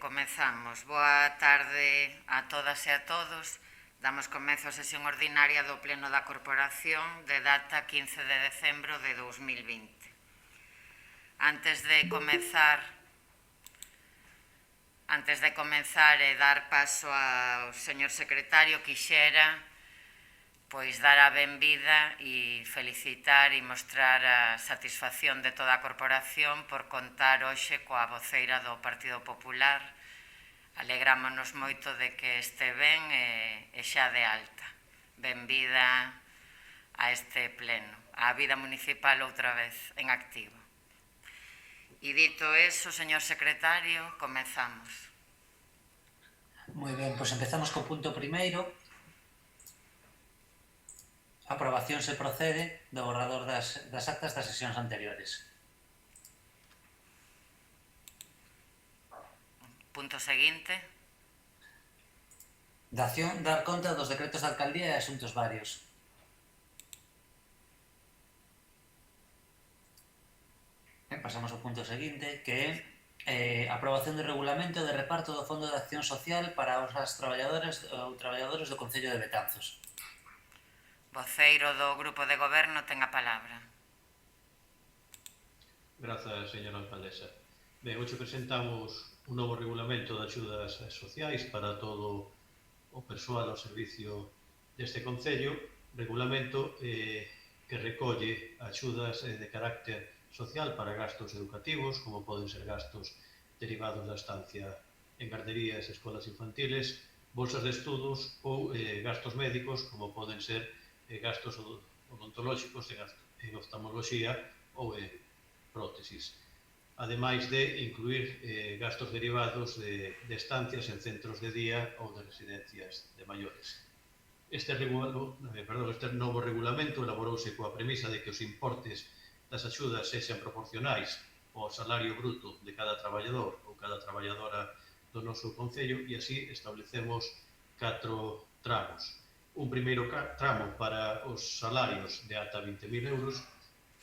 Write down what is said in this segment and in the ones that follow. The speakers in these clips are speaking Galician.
Comezamos. Boa tarde a todas e a todos. Damos comezo a sesión ordinaria do Pleno da Corporación de data 15 de decembro de 2020. Antes de comezar e dar paso ao señor secretario, quixera dar a benvida e felicitar e mostrar a satisfacción de toda a corporación por contar hoxe coa voceira do Partido Popular. Alegrámonos moito de que este ben e xa de alta. Benvida a este pleno, á vida municipal outra vez en activo. E dito eso, señor secretario, comezamos. Moi ben, pois empezamos co punto primeiro. A aprobación se procede do borrador das actas das sesións anteriores. Punto seguinte. Dar conta dos decretos de alcaldía e asuntos varios. Pasamos ao punto seguinte, que é aprobación de regulamento de reparto do Fondo de Acción Social para os traballadores ou traballadores do Concello de Betanzos. Voceiro do Grupo de Goberno ten a palabra. Grazas, señora alcaldesa. Ben, hoxe presentamos un novo regulamento de axudas sociais para todo o persoal ao servicio deste Concello, regulamento que recolle axudas de carácter social para gastos educativos, como poden ser gastos derivados da estancia en garderías e escolas infantiles, bolsas de estudos ou gastos médicos, como poden ser gastos odontolóxicos en oftalmoloxía ou en prótesis. Ademais de incluir gastos derivados de estancias en centros de día ou de residencias de maiores. Este novo regulamento elaborouse coa premisa de que os importes das axudas sexan proporcionais ao salario bruto de cada traballador ou cada traballadora do noso Concello e así establecemos 4 tramos. Un primeiro tramo para os salarios de ata 20.000 euros,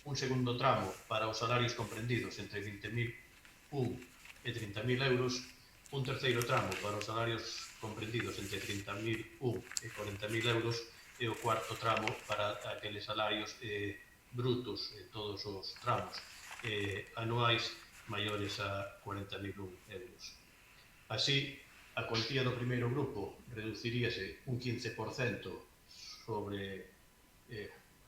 un segundo tramo para os salarios comprendidos entre 20.001 e 30.000 euros, un terceiro tramo para os salarios comprendidos entre 30.001 e 40.000 euros e o cuarto tramo para aqueles salarios brutos en todos os tramos anuais maiores a 40.001 euros. Así, a cuantía do primeiro grupo reduciríase un 15%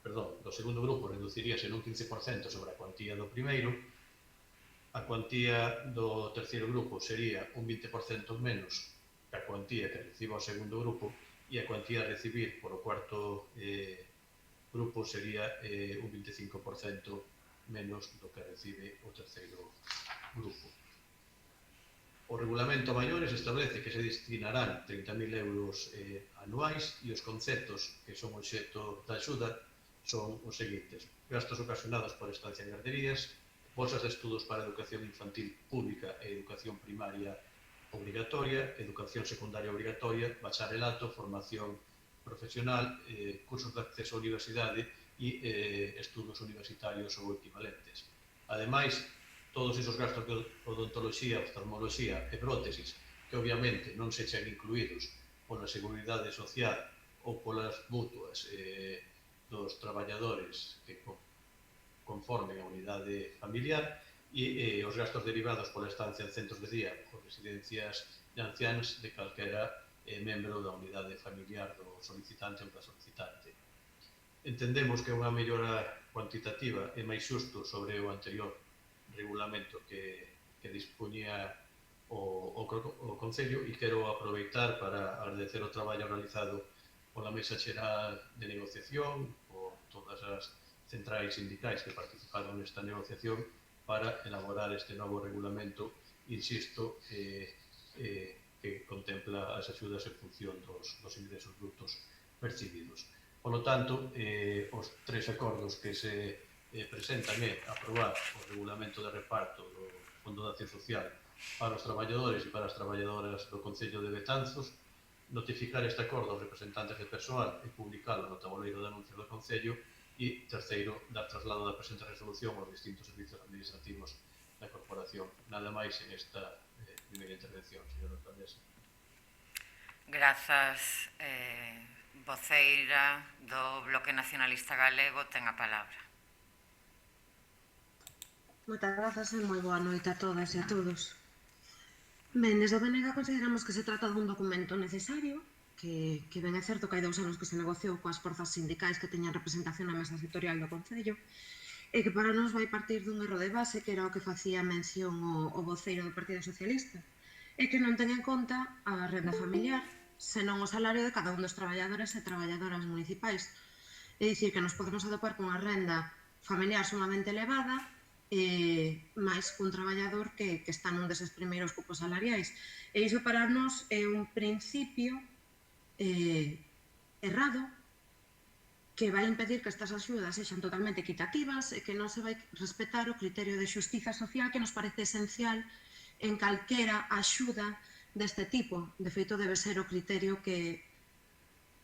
do segundo grupo reduciríase un 15% sobre a cuantía do primeiro, a cuantía do terceiro grupo sería un 20% menos que a cuantía que reciba o segundo grupo e a cuantía a recibir por o cuarto grupo sería un 25% menos do que recibe o terceiro grupo. O regulamento a maiores establece que se destinarán 30.000 euros anuais e os conceptos que son obxecto da axuda son os seguintes: gastos ocasionados por estancia en garderías, bolsas de estudos para educación infantil pública e educación primaria obrigatoria, educación secundaria obrigatoria, bacharelato, formación profesional, cursos de acceso á universidade e estudos universitarios ou equivalentes. Ademais, todos esos gastos de odontoloxía, oftalmoloxía e prótesis que obviamente non se chan incluídos pola Seguridade Social ou polas mutuas dos traballadores que conformen a unidade familiar e os gastos derivados pola estancia en centros de día ou residencias de anciáns de calquera membro da unidade familiar do solicitante ou da solicitante. Entendemos que é unha mellora cuantitativa e máis xusto sobre o anterior regulamento que dispuñía o Concello e quero aproveitar para agradecer o traballo realizado pola Mesa Xeral de Negociación, por todas as centrais sindicais que participaron nesta negociación para elaborar este novo regulamento, insisto, que contempla as axudas en función dos ingresos brutos percibidos. Por lo tanto, os 3 acordos que se presentan é aprobar o regulamento de reparto do Fondo de Acción Social para os traballadores e para as traballadoras do Concello de Betanzos, notificar este acordo aos representantes de persoal e publicalo no tabuleiro de anuncios do Concello e, terceiro, dar traslado da presente resolución aos distintos servizos administrativos da Corporación. Nada máis en esta primeira intervención, señora alcaldesa. Grazas, voceira do Bloque Nacionalista Galego ten a palabra. Moitas grazas e moi boa noite a todas e a todos. Ben, desde o BNG consideramos que se trata dun documento necesario, que ben é certo que hai 2 anos que se negociou coas forzas sindicais que teñan representación na mesa sectorial do Concello, e que para nós vai partir dun erro de base, que era o que facía mención o voceiro do Partido Socialista, e que non ten en conta a renda familiar, senón o salario de cada un dos traballadores e traballadoras municipais. É dicir, que nos podemos atopar cunha renda familiar sumamente elevada, máis cun traballador que está nun deses primeiros cupos salariais. E iso para nós é un principio errado que vai impedir que estas axudas sexan totalmente equitativas e que non se vai respetar o criterio de xustiza social que nos parece esencial en calquera axuda deste tipo. De feito, debe ser o criterio que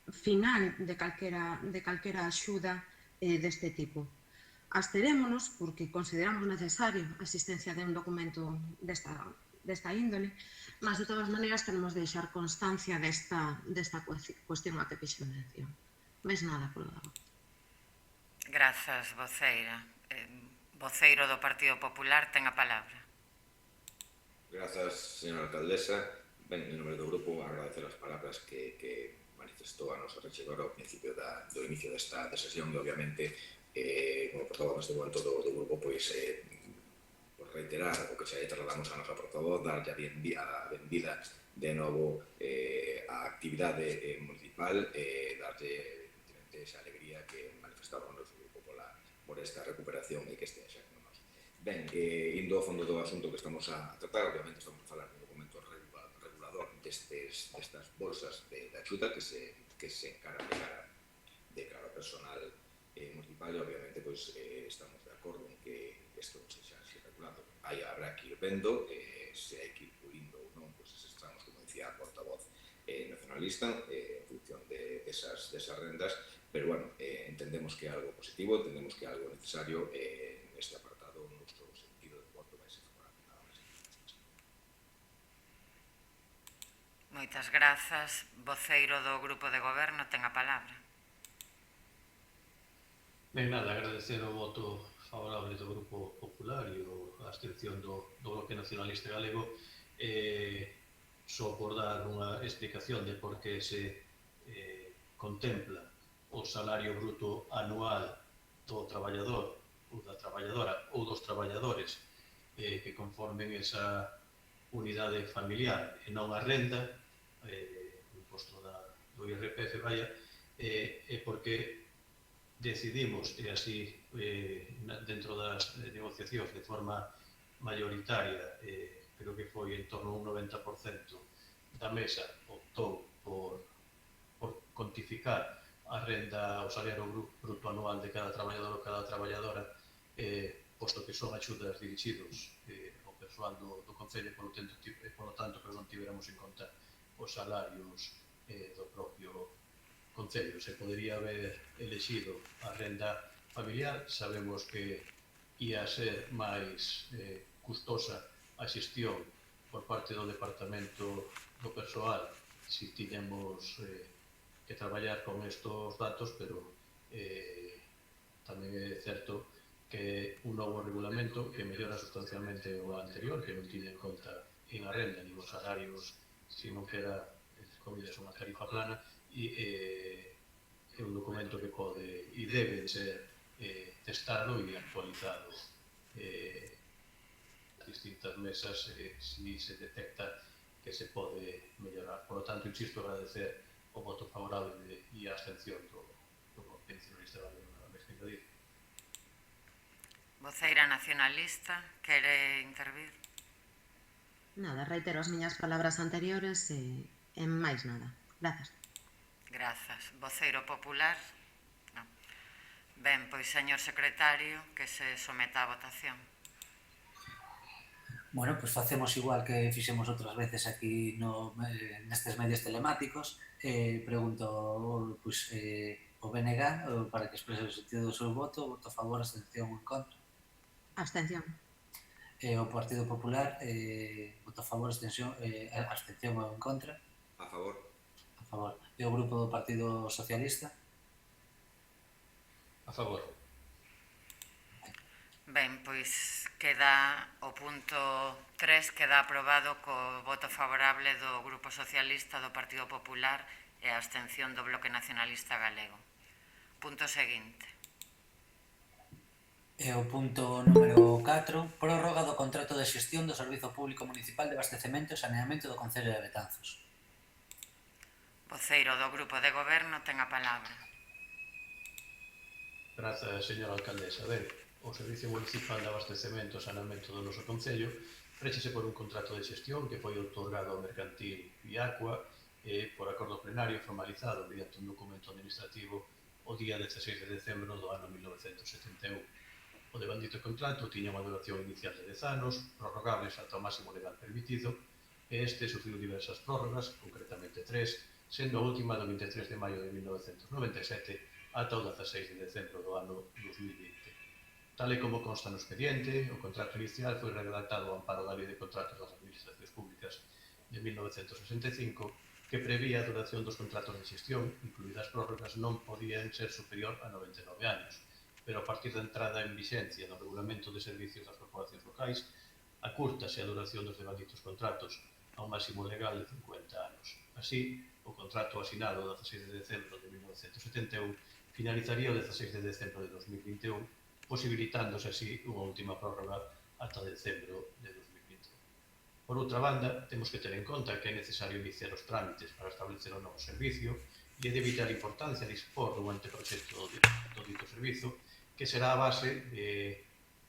final de calquera axuda deste tipo. Absterémonos porque consideramos necesario a existencia de un documento desta índole, mas de todas maneiras queremos deixar constancia desta cuestión a que fixen mención. Ves nada polo lado. Grazas, voceira. Voceiro do Partido Popular ten a palabra. Grazas, señora alcaldesa. Ben, en nome do grupo, agradecer as palabras que manifestou a nosa rexedora ao principio do inicio desta sesión e, obviamente, como portavoz neste momento do grupo, pois reiterar o que xa trasladamos a nosa portavoz, darlle a benvida de novo á actividade municipal, darlle esa alegría que manifestaba o noso grupo por esta recuperación e que este xa con nós. Ben, indo ao fondo do asunto que estamos a tratar, obviamente estamos a falar dun documento regulador destas bolsas de axuda que se encaran de cara ao personal municipal e, obviamente, pois, estamos de acordo en que isto sexa así regulado. Habrá que ir vendo se hai que ir pulindo ou non eses tramos, como dicía a portavoz nacionalista, en función desas rendas, pero, bueno, entendemos que é algo positivo, entendemos que é algo necesario neste apartado, o noso sentido de voto vai ser favorable. Moitas grazas. Voceiro do Grupo de Goberno ten a palabra. Ben, nada, agradecer o voto favorable do Grupo Popular e a abstención do Bloque Nacionalista Galego, só por dar unha explicación de por que se contempla o salario bruto anual do traballador ou da traballadora ou dos traballadores que conformen esa unidade familiar e non a renda, o imposto do IRPF, é porque decidimos, e así dentro das negociacións de forma mayoritaria, creo que foi en torno a un 90% da mesa, optou por cuantificar a renda, o salario bruto anual de cada traballador ou cada traballadora, posto que son axudas dirixidos ao persoal do Concello, polo tanto, non tiveramos en conta os salarios do propio Concello. Se podería haber elexido a renda familiar, sabemos que ia ser máis custosa a xestión por parte do Departamento do Persoal se tiñamos que traballar con estos datos, pero tamén é certo que un novo regulamento que mellora sustancialmente o anterior, que non tiña en conta en a renda ni os salarios, sino que era, entre comillas, unha tarifa plana, e é un documento que pode e debe ser testado e actualizado nas distintas mesas se se detecta que se pode mellorar. Por lo tanto, insisto, agradecer o voto favorable e a abstención do Bloque Nacionalista Galego. Nada máis que añadir. Voceira nacionalista, quere intervir? Nada, reitero as miñas palabras anteriores e máis nada. Grazas. Grazas. Voceiro popular? Non. Ben, pois, señor secretario, que se someta a votación. Bueno, pois facemos igual que fixemos outras veces aquí nestes medios telemáticos. Pregunto pois, o BNG para que exprese o sentido do seu voto a favor, abstención ou en contra. Abstención. O Partido Popular, voto a favor, abstención ou en contra. A favor. A favor. E o grupo do Partido Socialista? A favor. Ben, pois queda o punto 3 queda aprobado co voto favorable do Grupo Socialista, do Partido Popular e a abstención do Bloque Nacionalista Galego. Punto seguinte. E o punto número 4, prórroga do contrato de xestión do Servizo Público Municipal de Abastecemento e Saneamento do Concello de Betanzos. Voceiro do Grupo de Goberno ten a palabra. Grazas, señora alcaldesa. Ben, o Servicio Municipal de Abastecemento e Saneamento do noso Concello préchese por un contrato de xestión que foi outorgado ao mercantil Viacua e por acordo plenario formalizado mediante un documento administrativo o día 16 de decembro do ano 1971. O devandito contrato tiña unha duración inicial de 10 anos, prorrogables ata o máximo legal permitido, e este sufriu diversas prórrogas, concretamente 3, sendo a última do 23 de maio de 1997 ata o 16 de decembro do ano 2020. Tal e como consta no expediente, o contrato inicial foi redactado ao amparo da Lei de Contratos das Administracións Públicas de 1965, que prevía a duración dos contratos de xestión, incluídas prórrogas, non podían ser superior a 99 anos, pero a partir da entrada en vixencia no Regulamento de Servicios das Corporacións Locais, acúrtase a duración dos devanditos contratos a un máximo legal de 50 anos. Así, o contrato asinado o 16 de decembro de 1971 finalizaría o 16 de decembro de 2021, posibilitándose así unha última prórroga ata decembro de 2021. Por outra banda, temos que ter en conta que é necesario iniciar os trámites para establecer o novo servicio e é de vital importancia dispor dun anteproxecto do dito servizo que será a base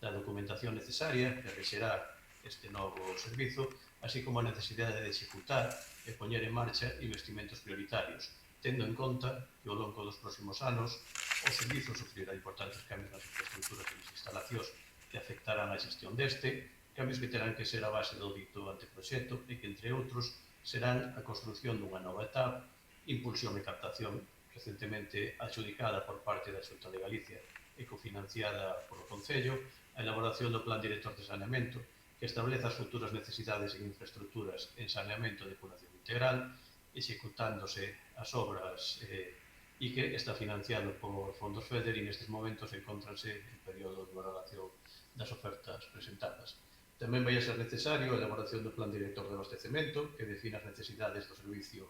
da documentación necesaria que rexerá este novo servizo, así como a necesidade de executar e poñer en marcha investimentos prioritarios, tendo en conta que ao longo dos próximos anos o servizo sufrirá importantes cambios nas infraestructuras e nas instalacións que afectarán a xestión deste, cambios que terán que ser a base do dito anteproxecto e que, entre outros, serán a construción dunha nova etapa, impulsión e captación recentemente adxudicada por parte da Xunta de Galicia e cofinanciada polo Concello, a elaboración do Plan Director de Saneamento, que establece as futuras necesidades en infraestructuras en saneamento e depuración integral, executándose as obras e que está financiado por fondos FEDER e nestes momentos encontranse en período de valoración das ofertas presentadas. Tamén vai a ser necesario a elaboración do Plan Director de Abastecemento, que define as necesidades do servicio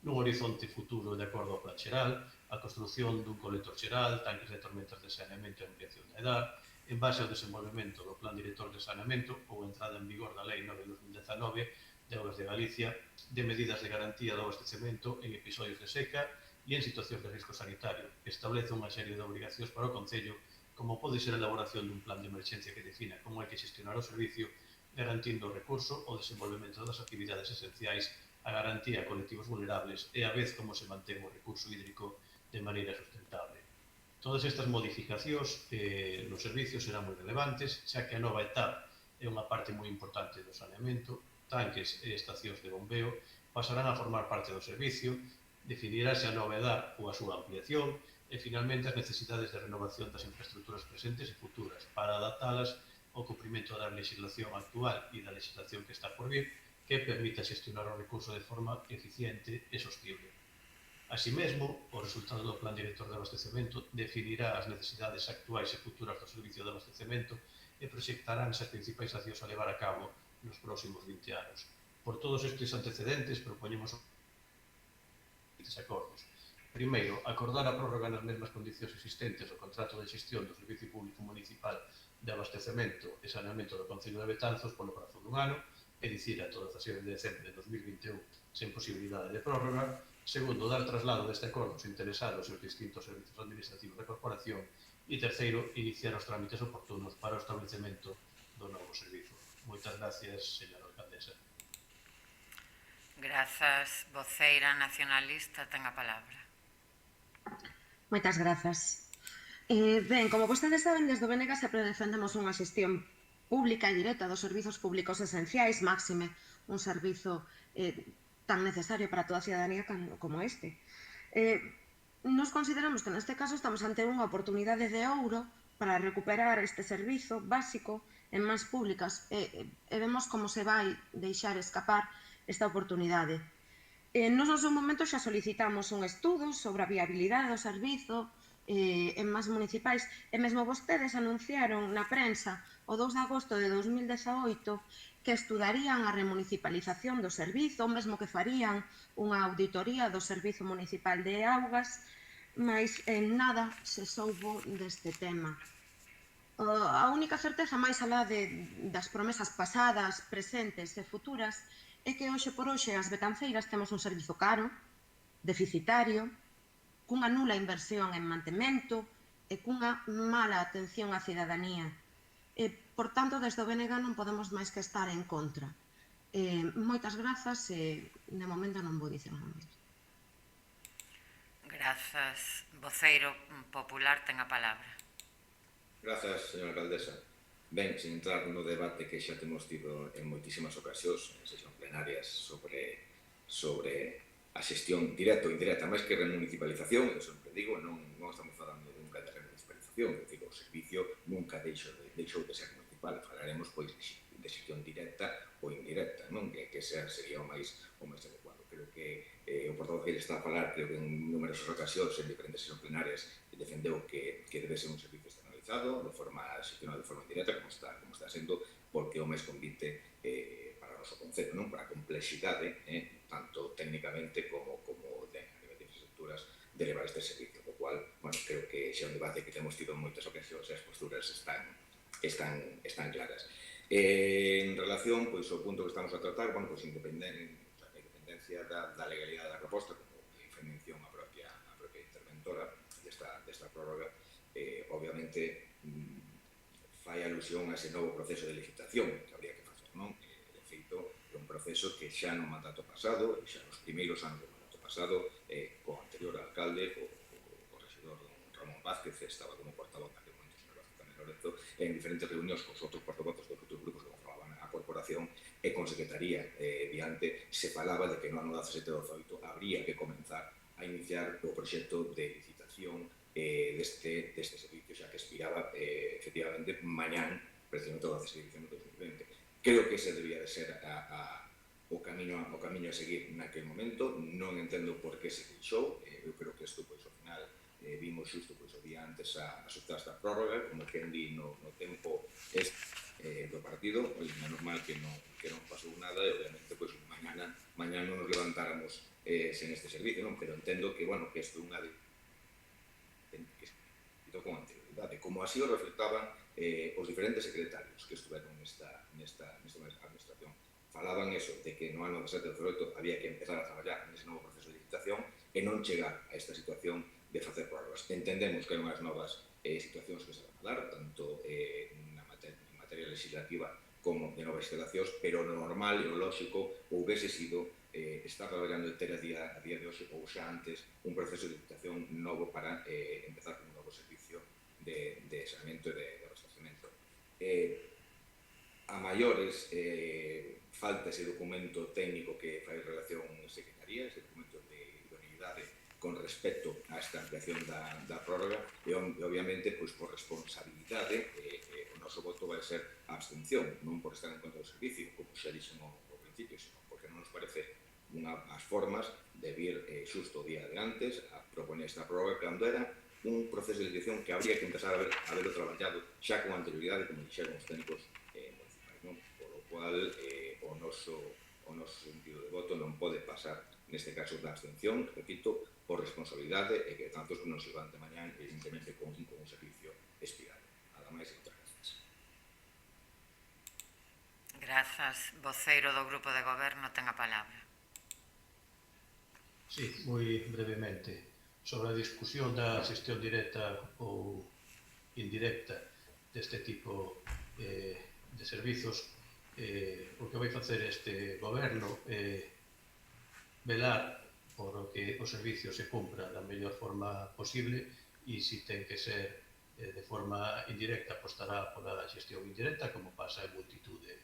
nun horizonte futuro de acordo ao plan xeral, a construción dun colector xeral, tanques de tormentas de saneamento e ampliación da edad, en base ao desenvolvemento do Plan Director de Saneamento ou entrada en vigor da Lei 9/2019 de Augas de Galicia, de medidas de garantía do abastecemento en episodios de seca e en situacións de risco sanitario, que establece unha serie de obrigacións para o Concello, como pode ser a elaboración dun plan de emerxencia que defina como hai que xestionar o servicio, garantindo o recurso, o desenvolvemento das actividades esenciais, a garantía a colectivos vulnerables e a vez como se mantén o recurso hídrico de maneira sustentable. Todas estas modificacións nos servicios serán moi relevantes, xa que a nova etapa é unha parte moi importante do saneamento, tanques e estacións de bombeo pasarán a formar parte do servicio, definirase a nova edad ou a súa ampliación e, finalmente, as necesidades de renovación das infraestructuras presentes e futuras para adaptalas ao cumprimento da legislación actual e da legislación que está por vir, que permita xestionar o recurso de forma eficiente e sostible. Así mesmo, o resultado do Plan Director de Abastecemento definirá as necesidades actuais e futuras do servicio de abastecemento e proxectarán as principais accións a levar a cabo nos próximos 20 anos. Por todos estes antecedentes, propoñemos estes acordos. Primeiro, acordar a prórroga nas mesmas condicións existentes do contrato de xestión do Servicio Público Municipal de Abastecemento e Saneamento do Concello de Betanzos polo prazo dun ano, é dicir, ata o 16 de decembro de 2021, sen posibilidade de prórroga. Segundo, dar traslado deste acordo aos interesados e os distintos servizos administrativos da corporación. E terceiro, iniciar os trámites oportunos para o establecemento do novo servizo. Moitas gracias, señora alcaldesa. Grazas. Voceira nacionalista ten a palabra. Moitas grazas. Ben, como vostedes saben, desde o BNG sempre defendemos unha xestión pública e directa dos servizos públicos esenciais, máxime un servizo tan necesario para toda a cidadanía como este. Nos consideramos que neste caso estamos ante unha oportunidade de ouro para recuperar este servizo básico en mans públicas e vemos como se vai deixar escapar esta oportunidade. Nos noso momento xa solicitamos un estudo sobre a viabilidade do servizo en mans municipais e mesmo vostedes anunciaron na prensa o 2 de agosto de 2018 que estudarían a remunicipalización do servizo, mesmo que farían unha auditoría do Servizo Municipal de Augas, mas en nada se soubo deste tema. A única certeza máis alá das promesas pasadas, presentes e futuras é que hoxe por hoxe as betanceiras temos un servizo caro, deficitario, cunha nula inversión en mantemento e cunha mala atención á cidadanía. Por tanto, desde o BNG non podemos máis que estar en contra. Moitas grazas e de momento non vou dicir nada máis. Grazas. Voceiro popular ten a palabra. Grazas, señora alcaldesa. Ben, sin entrar no debate que xa temos tido en moitísimas ocasións, en sesión plenarias, sobre a xestión directa ou indirecta, máis que remunicipalización, eu sempre digo, non estamos falando nunca de remunicipalización, é dicir, o servicio nunca deixou de ser municipal, falaremos pois de xestión directa ou indirecta, non? Que sería o máis adecuado. Creo que o portavoz que está a falar, creo que en numerosas ocasións, en diferentes sesións plenarias, defendeu que debe ser un servicio externalizado, de forma xestionada de forma indirecta, como está sendo, porque o máis convite para o noso concepto, non? Para a complexidade, tanto técnicamente como a nivel de infraestructuras, de levar este servicio, o cual, bueno, creo que xa un debate que temos tido en moitas ocasións e as posturas están claras. En relación, pois, ao punto que estamos a tratar, bueno, pois, independencia da legalidade da proposta, como foi mención a propia interventora desta prórroga, obviamente fai alusión a ese novo proceso de licitación que habría que facer, non? De feito, é un proceso que xa no mandato pasado, xa nos primeiros anos do mandato pasado, co anterior alcalde, o regidor Ramón Vázquez, estaba como portavoz naquele momento, señor Vázquez tamén Lorenzo, en diferentes reunións con os outros portavozos dos outros grupos que conformaban a corporación e con secretaría diante, se falaba de que no ano 17-18 habría que comenzar a iniciar o proxecto de licitación deste servicio, xa que expiraba efectivamente mañán, precisamente o 16 de diciembre de 2020. Creo que ese debía de ser o camiño a seguir naquele momento. Non entendo por que se deixou. Eu creo que isto, pois, ao final, vimos xusto o día antes a aceptar esta prórroga, como que di no tempo do partido, pois, menos mal que non pasou nada, e obviamente, pois, mañana non nos levantáramos sen este servicio, non? Pero entendo que, bueno, que isto é unha con anterioridade, como así o reflectaban os diferentes secretarios que estuveron nesta administración. Falaban eso, de que no ano 17-18 había que empezar a traballar nese novo proceso de licitación e non chegar a esta situación de facer prórrogas. Entendemos que hai unhas novas situacións que se van a dar, tanto na materia legislativa como de novas instalacións, pero o normal e o lógico houvese sido estar traballando e ter a día de hoxe ou xa antes un proceso de licitación novo para empezar con un novo servicio de saneamento e de abastecemento. A maiores, falta ese documento técnico que fai relación Secretaría, ese documento de idoneidade con respecto a esta ampliación da prórroga, e obviamente, pois, por responsabilidade, o noso voto vai ser a abstención, non por estar en contra do servicio, como xa dixen ao principio, sino porque non nos parece as formas de vir xusto o día de antes a proponer esta prórroga cando era un proceso de licitación que habría que empezar a haberlo traballado xa con anterioridade, como dixeron os técnicos municipais, non? Por lo cual, o noso sentido de voto non pode pasar, neste caso, da abstención, repito, por responsabilidade e que tantos nos levante mañán, evidentemente, con un servicio expirado. Nada máis e moitas grazas. Grazas. Voceiro do Grupo de Goberno ten a palabra. Sí, moi brevemente. Sobre a discusión da xestión directa ou indirecta deste tipo de servizos, o que vai facer este goberno é velar por que o servicio se cumpra da mellor forma posible e se ten que ser de forma indirecta apostará pola xestión indirecta, como pasa en multitud de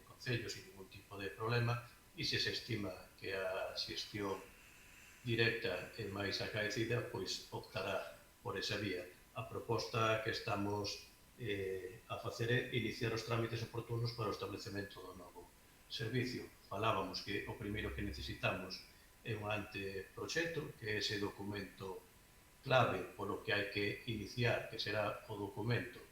concellos e ningún tipo de problema, e se estima que a xestión directa e máis acaecida, pois optará por esa vía. A proposta que estamos a facer é iniciar os trámites oportunos para o establecemento do novo servicio. Falábamos que o primeiro que necesitamos é un anteproxecto, que é ese documento clave polo que hai que iniciar, que será o documento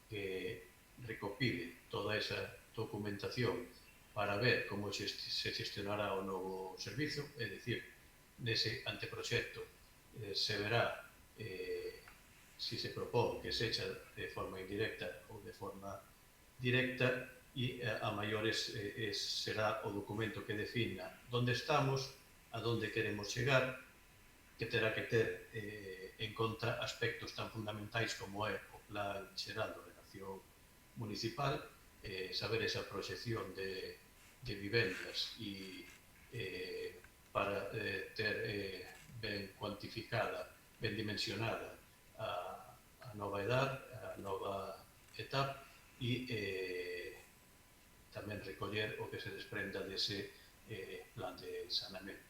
que recopile toda esa documentación para ver como se gestionará o novo servicio, é dicir, nese anteproxecto se verá si se propón que se echa de forma indirecta ou de forma directa e a maiores será o documento que defina onde estamos, a onde queremos chegar, que terá que ter en conta aspectos tan fundamentais como é o Plan Xeral de Ordenación Municipal, saber esa proxección de vivendas e para ter ben cuantificada, ben dimensionada a nova edad, a nova etapa e tamén recoller o que se desprenda dese plan de saneamento.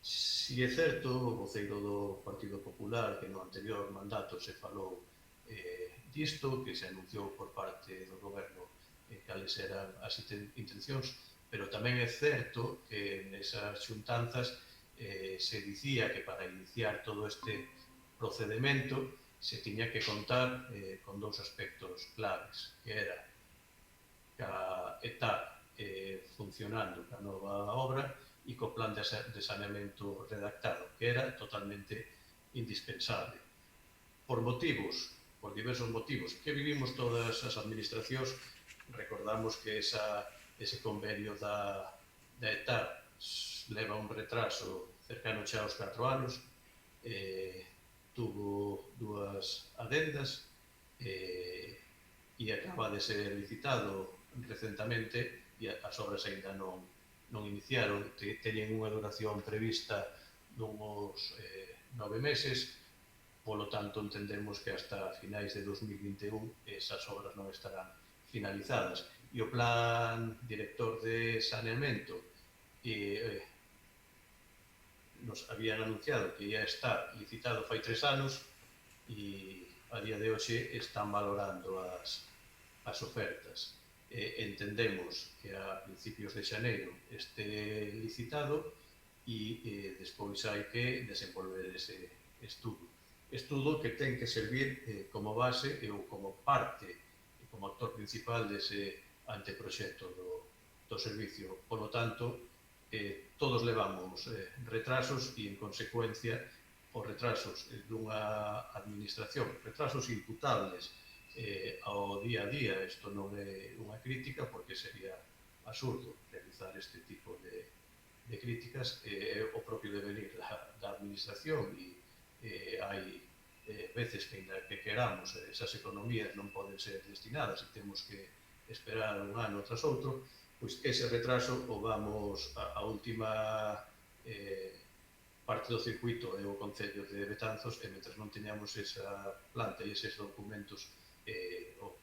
Si é certo, o voceiro do Partido Popular, que no anterior mandato se falou disto, que se anunciou por parte do goberno cales eran as intencións, pero tamén é certo que nesas xuntanzas se dicía que para iniciar todo este procedimento se tiña que contar con dous aspectos claves, que era ca ETA funcionando ca nova obra e co plan de saneamento redactado, que era totalmente indispensable. Por diversos motivos, que vivimos todas as administracións, recordamos que ese convenio da ETA leva un retraso cercano xa aos 4 anos, tuvo dúas adendas e acaba de ser licitado recentamente e as obras ainda non iniciaron, teñen unha duración prevista dunhos 9 meses, polo tanto entendemos que hasta finais de 2021 esas obras non estarán finalizadas. E o plan director de saneamento nos habían anunciado que ia estar licitado fai 3 anos e a día de hoxe están valorando as ofertas. Entendemos que a principios de xaneiro este licitado e despois hai que desenvolver ese estudo que ten que servir como base ou como parte e como actor principal dese anteproxecto do servicio. Por lo tanto, todos levamos retrasos e, en consecuencia, os retrasos dunha administración, retrasos imputables ao día a día. Isto non é unha crítica, porque sería absurdo realizar este tipo de críticas. É o propio devenir da administración e hai veces que, ainda que queramos, esas economías non poden ser destinadas e temos que esperar un ano tras outro, pois ese retraso o vamos a última parte do circuito é o Concello de Betanzos, e mentre non teñamos esa planta e eses documentos, o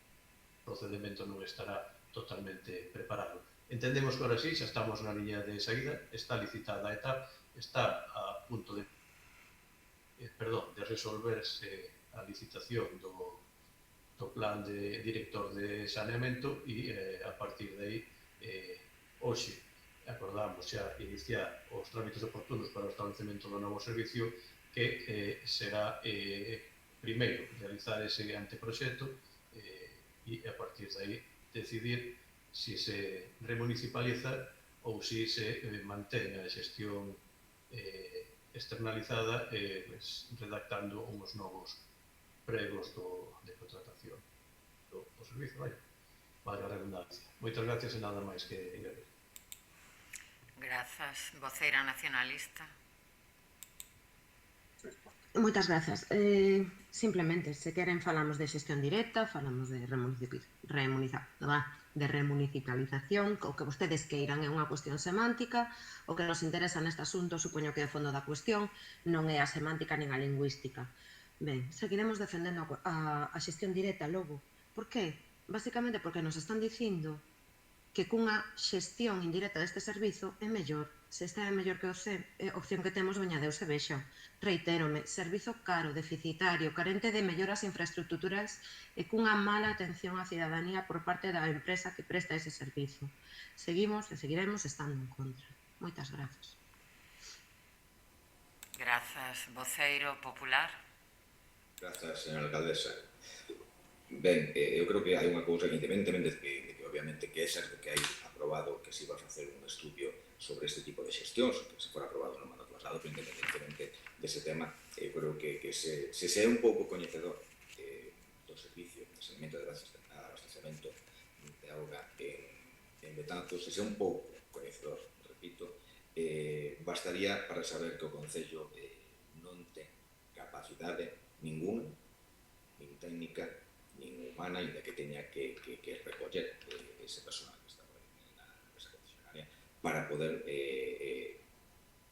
procedimento non estará totalmente preparado. Entendemos que ahora sí, xa estamos na liña de saída, está licitada a etapa, está a punto de resolverse a licitación do plan de director de saneamento e a partir de aí hoxe acordamos xa iniciar os trámites oportunos para o establecemento do novo servicio, que será primeiro realizar ese anteproxecto e a partir de aí decidir si se remunicipaliza ou si se mantén a xestión externalizada redactando uns novos pregos de contratación do servicio. Valga a redundancia. Moitas gracias e nada máis que añadir. Grazas. Voceira nacionalista. Moitas grazas. Simplemente, se queren falamos de xestión directa, falamos de remunicipalización, o que vostedes queiran é unha cuestión semántica. O que nos interesa neste asunto, supoño que é o fondo da cuestión, non é a semántica nin a lingüística. Ben, seguiremos defendendo a xestión directa logo. Por que? Básicamente porque nos están dicindo que cunha xestión indirecta deste servizo é mellor. Se esta é mellor que a opción que temos, veña Deus e vexa. Reitérome, servizo caro, deficitario, carente de melloras infraestructurais e cunha mala atención á cidadanía por parte da empresa que presta ese servizo. Seguimos e seguiremos estando en contra. Moitas grazas. Grazas. Voceiro popular. Grazas, señora alcaldesa. Ben, eu creo que hai unha cousa que independentemente de que obviamente que é certo que hai aprobado que se iba a facer un estudio sobre este tipo de xestións, que se fora aprobado no mandato pasado, pero independentemente dese tema, eu creo que se é un pouco coñecedor do servicio de saneamento de abastecemento de auga en Betanzos, se é un pouco coñecedor, repito, bastaría para saber que o Concello non ten capacidade ninguna, nin técnica, nin humana, ainda que teña que recoller ese personal que está na empresa concesionaria para poder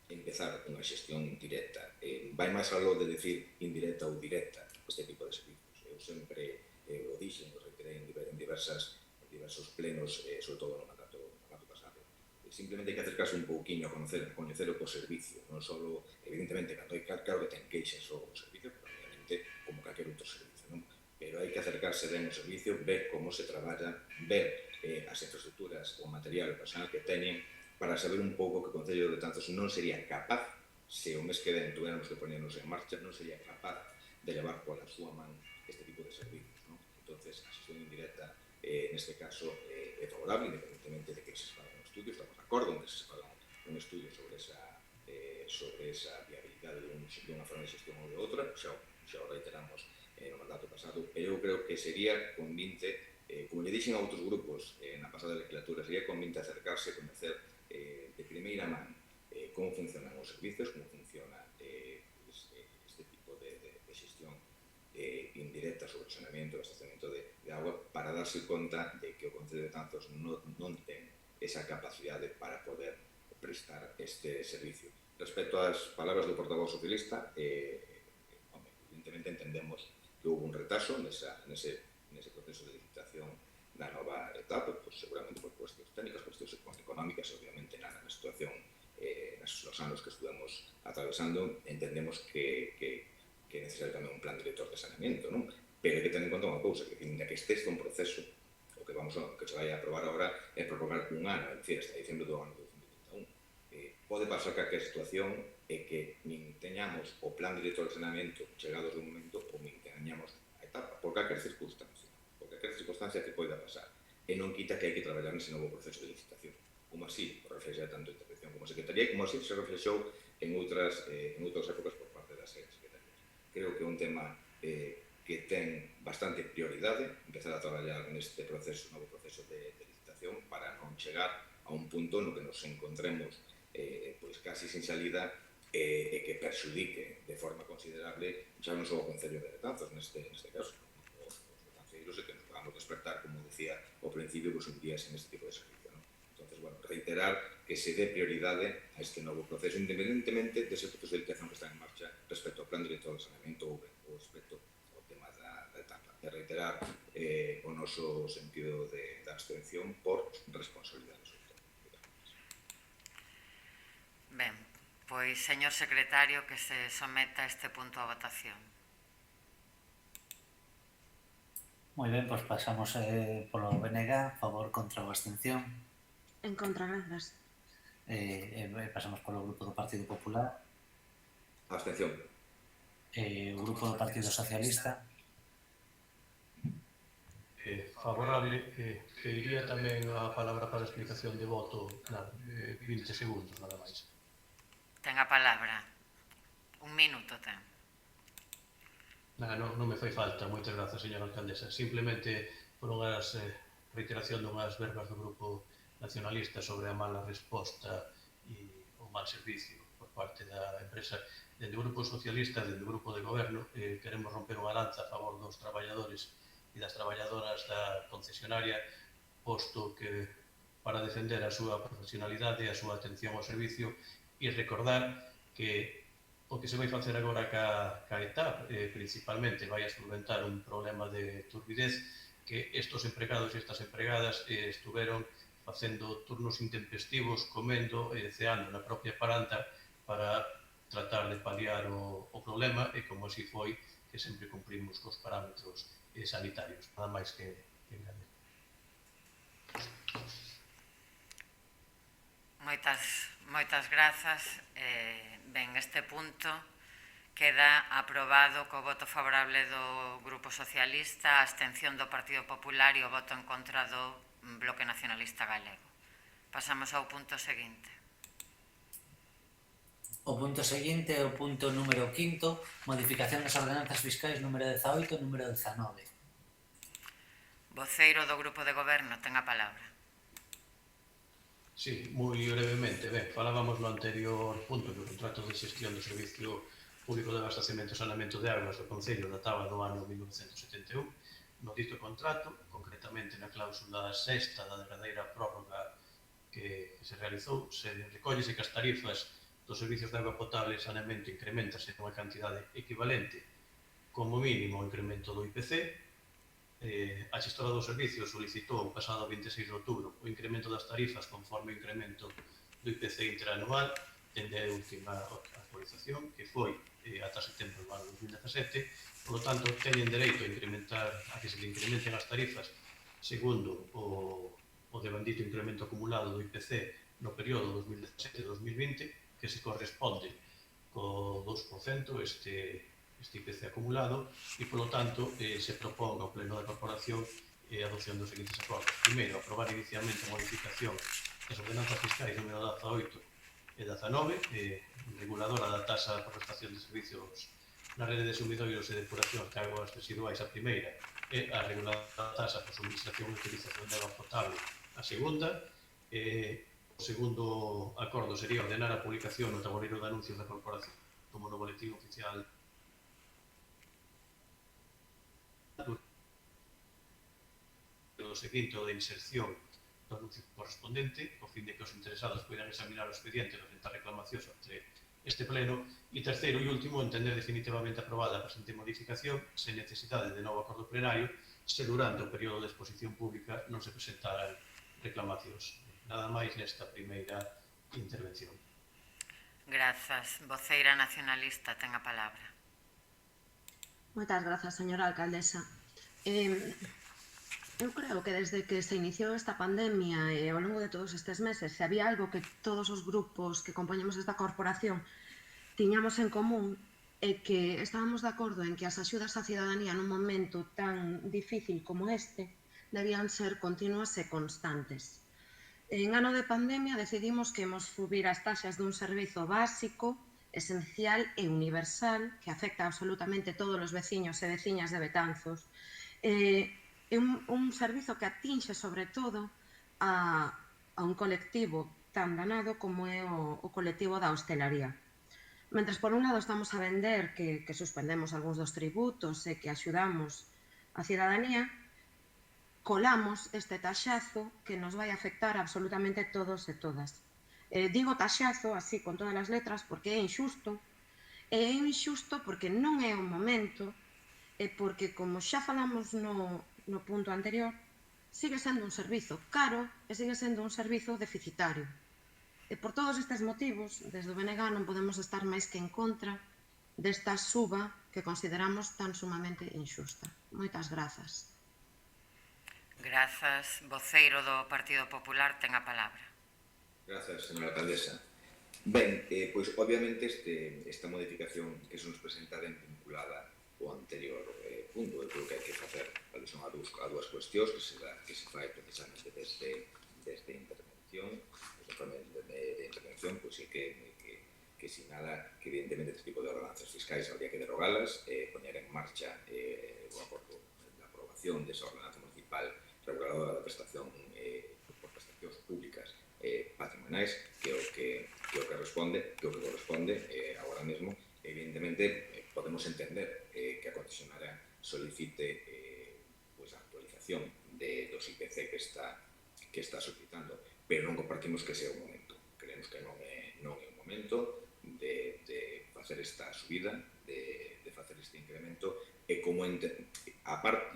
empezar unha xestión directa. Vai máis algo de decir indirecta ou directa este tipo de servicios. Eu sempre o dixen, o reiterei en diversos plenos, sobre todo no mandato pasado. Simplemente hai que acercarse un pouquinho a coñecer o servicio, non só, evidentemente, cando hai claro que ten queixas o servicio, pero obviamente como calquer outro servicio, non? Pero hai que acercarse ben ao servicio, ver como se traballa, ver as infraestructuras, o material, o personal que teñen, para saber un pouco que o Concello de Betanzos non sería capaz, se o mes que ven tuéramos que ponernos en marcha, non sería capaz de levar pola súa man este tipo de servicios, non? Entonces, a xestión indirecta, neste caso, é favorable, independentemente de que se faga un estudio, estamos de acordo en que se faga un estudio sobre esa viabilidade dunha forma de xestión ou de outra, xa o reiteramos no mandato pasado, pero eu creo que sería convinte, como lle dixen a outros grupos na pasada legislatura, sería convinte acercarse a coñecer de primeira man como funcionan os servicios, como funciona este tipo de xestión indirecta sobre o saneamento e abastecemento de agua, para darse conta de que o Concello de Betanzos non ten esa capacidade para poder prestar este servicio. Respecto ás palabras do portavoz socialista, evidentemente entendemos que houve un retraso nese proceso de licitación da nova etapa, pues, seguramente por cuestións técnicas, cuestións económicas, obviamente na situación, nos anos que estuvemos atravesando, entendemos que é necesario tamén un plan director de saneamento, non? Pero hai que tener en conta unha cousa, que que este un proceso, o que se vai a aprobar agora é prorrogar un ano, é dicir, hasta diciembre do ano 2031. Pode pasar calquer situación e que nin teñamos o plan director de saneamento chegados do momento ou nin teñamos a etapa, por calquer circunstancia que poida pasar. E non quita que hai que traballar nese novo proceso de licitación. Como así, reflexa tanto a intervención como a Secretaría, como así se reflexou en outras épocas por parte das Secretarías. Creo que é un tema que ten bastante prioridade empezar a traballar neste novo proceso de licitación para non chegar a un punto no que nos encontremos pois casi sin salida e que perxudique de forma considerable xa non só o Concello de Betanzos neste caso, os betanzeiros, e que nos podamos despertar, como decía ao principio, pues un día sin este tipo de servicio, ¿no? Entonces, bueno, reiterar que se dé prioridade a este novo proceso, independentemente dese proceso de licitación que está en marcha respecto ao plan director de saneamento ou respecto ao tema da etapa. E reiterar o noso sentido de abstención por responsabilidade. Ben, pois, señor secretario, que se someta este punto a votación. Moi ben, pois pasamos polo BNG, favor, contra ou abstención. En contra, grazas. Pasamos polo grupo do Partido Popular. Abstención. O grupo do Partido Socialista. Favorable, pediría tamén a palabra para a explicación de voto, 20 segundos, nada máis. Ten a palabra. Un minuto ten. Non me fai falta, moitas grazas, señora alcaldesa. Simplemente por unhas reiteración dunhas verbas do Grupo Nacionalista sobre a mala resposta e o mal servicio por parte da empresa. Dende o Grupo Socialista, dende o Grupo de Goberno, queremos romper unha lanza a favor dos traballadores e das traballadoras da concesionaria, posto que para defender a súa profesionalidade e a súa atención ao servicio, e recordar que o que se vai facer agora ca ETAP principalmente vai a solventar un problema de turbidez que estos empregados e estas empregadas estuveron facendo turnos intempestivos, comendo e ceando na propia paranta para tratar de paliar o problema e como así foi que sempre cumprimos cos parámetros sanitarios. Nada máis que engadir. Moitas grazas. Ben, este punto queda aprobado co voto favorable do Grupo Socialista, a abstención do Partido Popular e o voto en contra do Bloque Nacionalista Galego. Pasamos ao punto seguinte. O punto seguinte é o punto número 5, modificación das ordenanzas fiscais número 18 e número 19. Voceiro do Grupo de Goberno, ten a palabra. Sí, moi brevemente. Ben, falábamos no anterior punto que o contrato de xestión do Servicio Público de Abastecemento e Saneamento de Augas do Concello databa do ano 1971. No dito contrato, concretamente na cláusula sexta da derradeira prórroga que se realizou, se recollese que as tarifas dos servicios de auga potable e saneamento incrementase nunha cantidade equivalente como mínimo ao incremento do IPC. A xestora do servicio solicitou o pasado 26 de outubro o incremento das tarifas conforme o incremento do IPC interanual dende a última actualización, que foi ata setembro do ano 2017. Por lo tanto, teñen dereito a que se le incrementen as tarifas segundo o devandito incremento acumulado do IPC no período 2017-2020, que se corresponde co 2% este IPC acumulado e, polo tanto, se propón ao Pleno da Corporación a adopción dos seguintes acordos. Primeiro, aprobar inicialmente a modificación das ordenanzas fiscais número 18 e 19, reguladora da taxa por prestación de servicios na rede de sumidoiros e depuración de augas residuais a primeira e a reguladora da taxa por suministración e utilización de auga potable a segunda. O segundo acordo sería ordenar a publicación no tabuleiro de anuncios da Corporación como no boletín oficial do seguinte o de inserción do anuncio correspondente, ao fin de que os interesados poidan examinar o expediente e presentar reclamacións entre este pleno. E terceiro e último, entender definitivamente aprobada a presente modificación sen necesidade de novo acordo plenario se durante o período de exposición pública non se presentaran reclamacións. Nada máis nesta primeira intervención. Grazas. Voceira nacionalista, ten a palabra. Moitas grazas, señora alcaldesa. Eu creo que desde que se iniciou esta pandemia e ao longo de todos estes meses, se había algo que todos os grupos que compoñemos esta corporación tiñamos en común é que estábamos de acordo en que as axudas á cidadanía nun momento tan difícil como este debían ser continuas e constantes. En ano de pandemia decidimos que imos subir as taxas dun servizo básico, esencial e universal que afecta absolutamente todos os veciños e veciñas de Betanzos. É un servizo que atinxe sobre todo a un colectivo tan danado como é o colectivo da hostelaría. Mentres por un lado estamos a vender que suspendemos algúns dos tributos e que axudamos a cidadanía, colamos este taxazo que nos vai afectar absolutamente todos e todas. Digo taxazo así con todas as letras porque é injusto porque non é o momento e porque, como xa falamos no punto anterior, sigue sendo un servizo caro e sigue sendo un servizo deficitario. E por todos estes motivos, desde o BNG non podemos estar máis que en contra desta suba que consideramos tan sumamente injusta. Moitas grazas. Grazas. Voceiro do Partido Popular, ten a palabra. Grazas, señora alcaldesa. Ben, pois obviamente esta modificación que se nos presenta ben vinculada ao anterior punto, eu creo que hai que facer alusión a dúas cuestións que se fai precisamente desde intervención. Desde informe de intervención, pois é que sinala que evidentemente este tipo de ordenanzas fiscais habría que derogalas, poñer en marcha o acordo da aprobación desa ordenanza municipal reguladora da prestación por prestacións públicas patrimoniais, que é o que corresponde agora mesmo. Evidentemente podemos entender que a concesionaria solicite a actualización dos IPC que está solicitando, pero non compartimos que sea o momento. Creemos que non é o momento de facer esta subida, de facer este incremento, e como aparte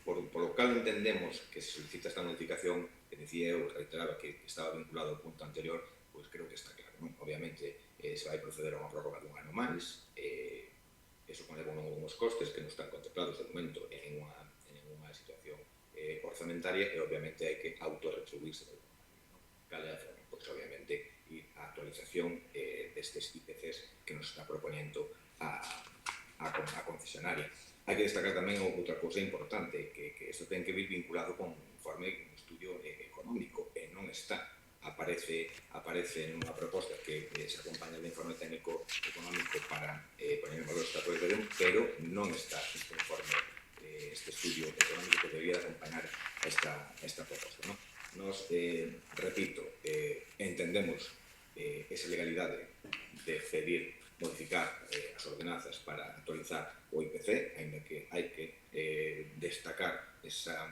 Por lo cal entendemos que se solicita esta modificación, que decía eu, reiteraba que estaba vinculado ao punto anterior, pois creo que está claro, non? Obviamente se vai proceder a unha prórroga dun ano máis, eso conleva uns costes que non están contemplados de momento en unha situación orzamentaria e obviamente hai que autorretribuirse de alguma maneira, non? Cal é a forma? Pois obviamente a actualización destes IPCs que nos está propoñendo a concesionaria. Hai que destacar tamén outra cousa importante, que isto ten que vir vinculado con un informe, un estudio económico, e non está. Aparece nunha proposta que se acompaña do informe técnico económico para poner en valor esta actualización, pero non está este informe, este estudio económico que debería acompañar esta proposta, non? Nos, repito, entendemos esa legalidade de pedir modificar as ordenanzas para actualizar o IPC, ainda que hai que destacar esa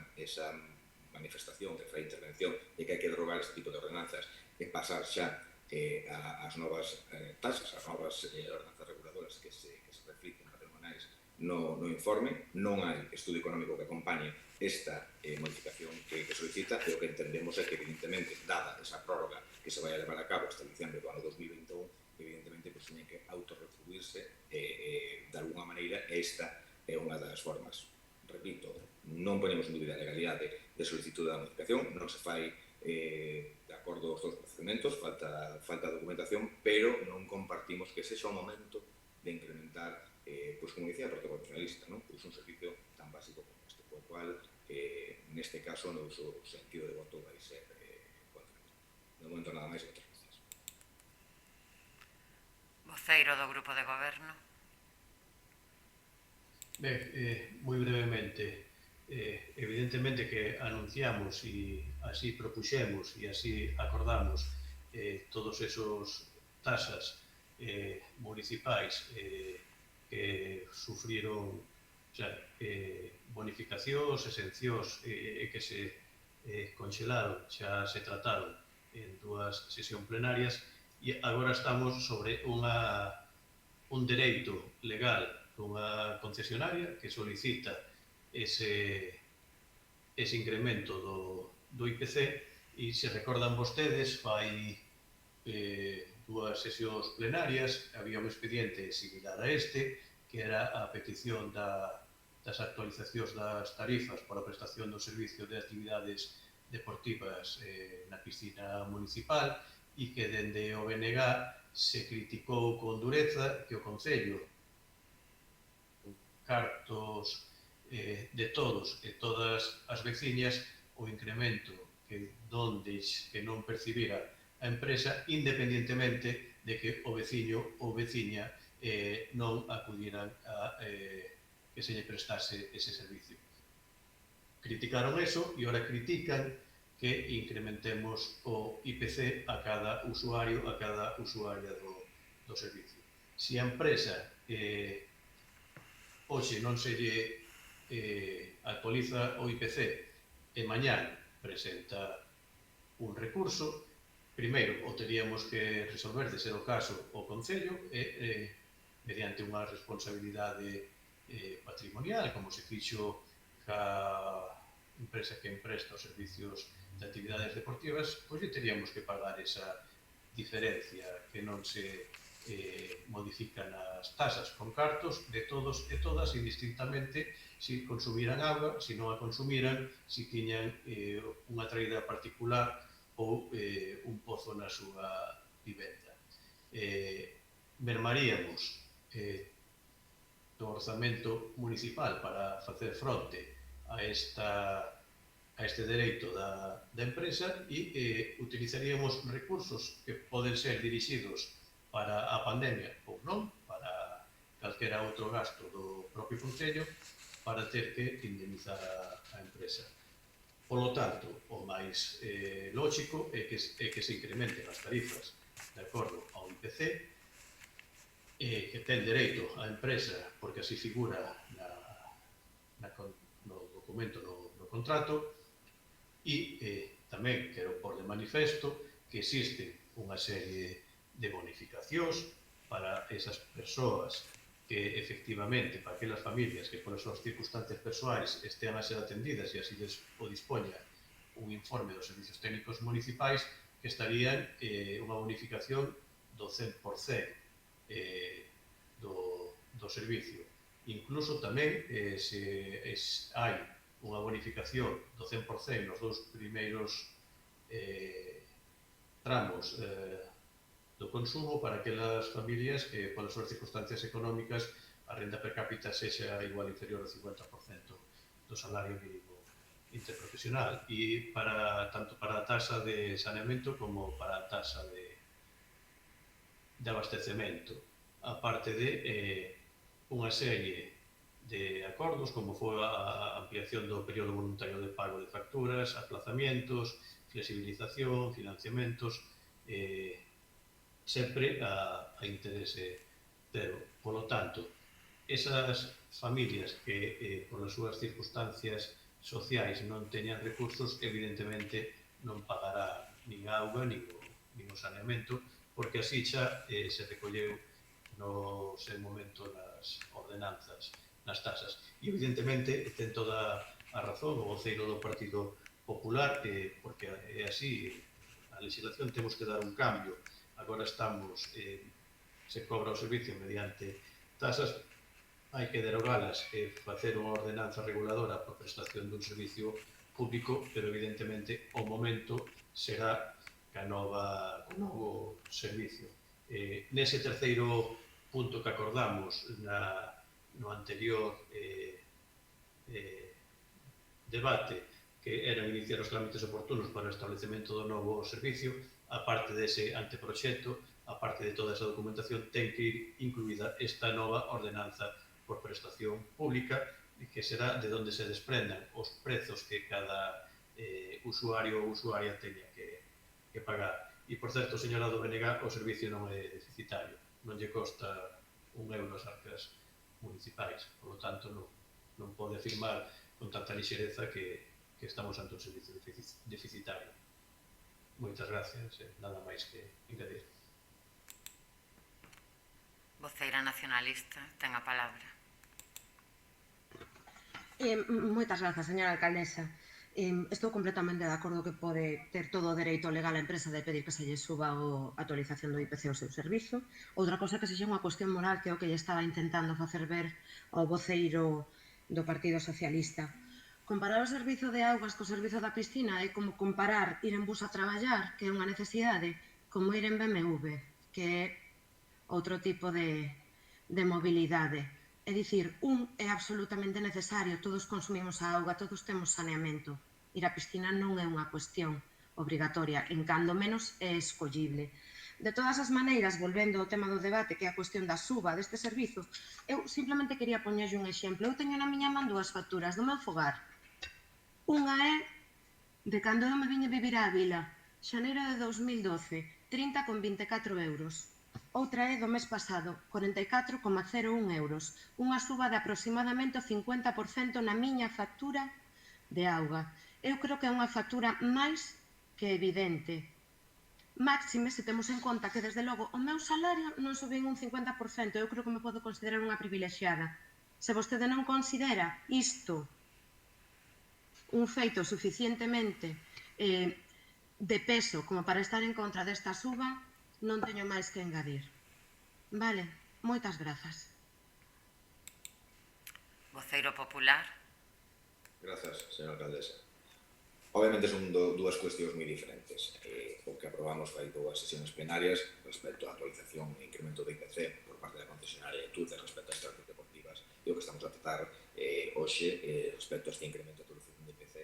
manifestación que fai intervención de que hai que derogar este tipo de ordenanzas e pasar xa ás novas tasas, ás novas ordenanzas reguladoras que se reflicten patrimoniais no informe. Non hai estudio económico que acompañe esta modificación que solicita, e o que entendemos é que, evidentemente, dada esa prórroga que se vai a levar a cabo hasta diciembre do ano 2021, evidentemente, pues, teñen que autorretribuirse de alguna maneira, e esta é unha das formas. Repito, non ponemos en dúbida a legalidade de solicitud da modificación, non se fai de acordo aos dos procedementos, falta documentación, pero non compartimos que sexa o momento de incrementar, pois, como dicía a protocolo nacionalista, non? Pois un servicio tan básico como este, por cual, neste caso, no uso sentido de voto vai ser contra. De momento nada máis, outras gracias. Voceiro do Grupo de Goberno. Ben, moi brevemente, evidentemente que anunciamos e así propuxemos e así acordamos todos esos tasas municipais que sufriron bonificacións, exencións e que se conxelaron, xa se trataron en dúas sesións plenarias, e agora estamos sobre un dereito legal dunha concesionaria que solicita ese incremento do IPC, e se recordan vostedes, fai dúas sesións plenarias había un expediente similar a este, que era a petición das actualizacións das tarifas para a prestación do servicio de actividades deportivas na piscina municipal, e que dende o BNG se criticou con dureza que o Concello, cartos de todos e todas as veciñas, o incremento que non percibira a empresa, independentemente de que o veciño ou veciña non acudiran a que se lle prestase ese servicio. Criticaron eso e ora critican que incrementemos o IPC a cada usuario, a cada usuaria do servicio. Se a empresa hoxe non se lle actualiza o IPC e mañá presenta un recurso, primeiro o teríamos que resolver, de ser o caso, o Concello, mediante unha responsabilidade patrimonial, como se fixo ca empresa que empresta os servicios de actividades deportivas, pois teríamos que pagar esa diferencia que non se modifican as tasas con cartos de todos e todas, indistintamente si consumiran auga, si non a consumiran, si tiñan unha traída particular ou un pozo na súa vivenda. Mermaríamos do orzamento municipal para facer fronte a este dereito da empresa, e utilizaríamos recursos que poden ser dirixidos para a pandemia ou non, para calquera outro gasto do propio Concello, para ter que indemnizar a empresa. Por lo tanto, o máis lógico é que se incrementen as tarifas de acordo ao IPC, que ten dereito a empresa, porque así figura no documento, no contrato, e tamén quero pôr de manifesto que existe unha serie de bonificacións para esas persoas que efectivamente para aquelas familias que polas súas circunstancias persoais estean a ser atendidas e así o dispoña un informe dos servicios técnicos municipais, que estarían unha bonificación do 100% do servicio. Incluso tamén se hai unha bonificación do 100% nos dous primeiros tramos do consumo para aquelas familias que, polas súas circunstancias económicas, a renda per cápita sexa igual ou inferior ao 50% do salario mínimo interprofesional, e tanto para a tasa de saneamento como para a tasa de abastecemento, aparte de unha serie de acordos, como foi a ampliación do período voluntario de pago de facturas, aplazamientos, flexibilización, financiamentos, sempre a interese cero. Polo tanto, esas familias que polas súas circunstancias sociais non teñan recursos, evidentemente non pagará nin a auga nin o saneamento, porque así xa se recolleu no seu momento nas ordenanzas, nas tasas. E evidentemente ten toda a razón o voceiro do Partido Popular, porque é así, a legislación temos que dar un cambio. Agora estamos, se cobra o servicio mediante tasas, hai que derogalas e facer unha ordenanza reguladora para a prestación dun servicio público, pero evidentemente o momento será ca novo servicio. Nese terceiro punto que acordamos no anterior debate, que era iniciar os trámites oportunos para o establecemento do novo servicio, a parte dese anteproxecto, a parte de toda esa documentación, ten que ir incluída esta nova ordenanza por prestación pública, que será de onde se desprendan os prezos que cada usuario ou usuaria teña que pagar. E, por certo, señora do BNG, o servicio non é deficitario, non lle costa €1 as arcas municipais, por lo tanto, non pode afirmar con tanta lixereza que estamos ante un servicio deficitario. Moitas gracias, nada máis que engadir. Voceira nacionalista, ten a palabra. Moitas grazas, señora alcaldesa. Estou completamente de acordo que pode ter todo o dereito legal a empresa de pedir que se lle suba a actualización do IPC ao seu servizo. Outra cosa que sexa unha cuestión moral, que é o que lle estaba intentando facer ver ao voceiro do Partido Socialista. Comparar o servizo de augas co servizo da piscina é como comparar ir en bus a traballar, que é unha necesidade, como ir en BMW, que é outro tipo de mobilidade. É dicir, un é absolutamente necesario, todos consumimos a auga, todos temos saneamento. Ir á piscina non é unha cuestión obrigatoria, en cando menos é escollible. De todas as maneiras, volvendo ao tema do debate, que é a cuestión da suba deste servizo, eu simplemente quería poñerlle un exemplo. Eu teño na miña man dúas facturas do meu fogar. Unha é de cando eu me viñe vivir á vila, xaneiro de 2012, 30,24 €. Outra é do mes pasado, 44,01 €, unha suba de aproximadamente o 50% na miña factura de auga. Eu creo que é unha factura máis que evidente. Máxime se temos en conta que, desde logo, o meu salario non subín un 50%, eu creo que me podo considerar unha privilexiada. Se vostede non considera isto un feito suficientemente de peso como para estar en contra desta suba, non teño máis que engadir. Vale, moitas grazas. Voceiro popular. Grazas, señora alcaldesa. Obviamente son dúas cuestións moi diferentes. O que aprobamos fai dúas sesiones plenarias respecto á actualización e incremento do IPC por parte da concesionaria de TUCE respecto ás estrategias deportivas, e o que estamos a tratar hoxe respecto a este incremento da actualización do IPC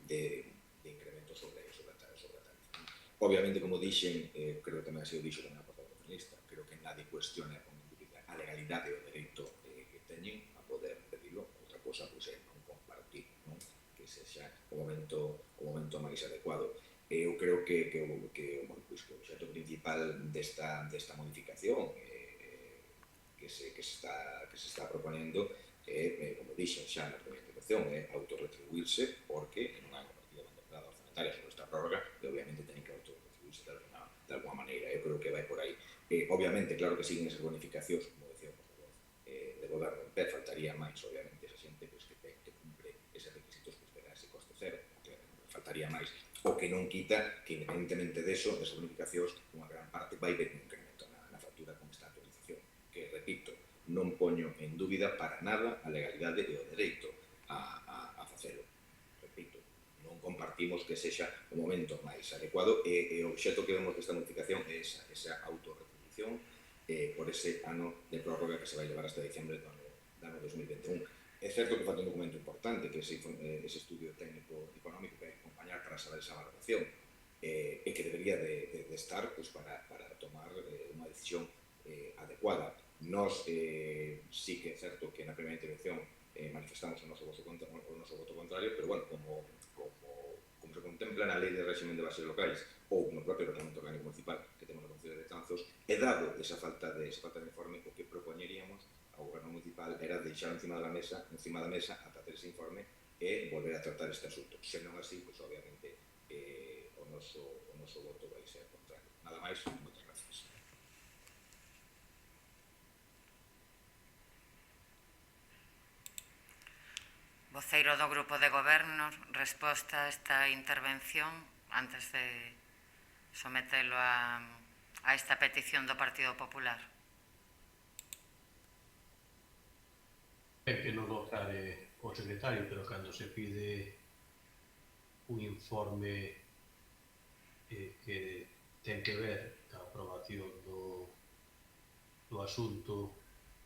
de incremento sobre a tarifa. Obviamente, como dixen, creo que tamén ha sido dixo tamén a portavoz nacionalista, creo que nadie cuestiona a legalidade do dereito que teñen a poder pedirlo. Outra cosa é non compartir, non? Que sexa o momento máis adecuado. Eu creo que o obxecto principal desta modificación que se está proponendo é, como dixen xa na primeira intervención, é autorretribuirse, porque non hai unha partida abandonada orzamentaria sobre esta prórroga e obviamente teñen que autorretribuirse de alguna maneira. Eu creo que vai por aí. Obviamente, claro que siguen esas bonificacións, como decía o goberno en pé, faltaría máis, obviamente, esa xente que cumpre eses requisitos que espera ese coste cero, faltaría máis. O que non quita que, independentemente deso, desas bonificacións, unha gran parte vai ver un incremento na factura con esta actualización, que, repito, non poño en dúbida para nada a legalidade e o dereito a facelo. Repito, non compartimos que sexa o momento máis adecuado e o obxecto que vemos desta modificación é esa autorretribución por ese ano de prórroga que se vai levar hasta diciembre do ano 2021. É certo que falta un documento importante, que é ese estudio técnico económico que hai que acompañar para saber esa valoración e que debería de estar para tomar unha decisión adecuada. Nos sí que é certo que na primeira intervención manifestamos o noso voto contrario, pero, bueno, como se contempla na Lei de Réximen de Bases Locais ou no propio Reglamento Orgánico Municipal que temos no Concello de Betanzos, e dado esa falta de informe, o que propoñeríamos ao Goberno Municipal era deixar encima da mesa a tratar ese informe e volver a tratar este asunto. Se non así, pois, obviamente, o noso voto vai ser contrario. Nada máis, moitas gracias. Voceiro do Grupo de Goberno, resposta a esta intervención antes de sometelo a esta petición do Partido Popular. É que non o aclare o secretario, pero cando se pide un informe que ten que ver ca aprobación do asunto,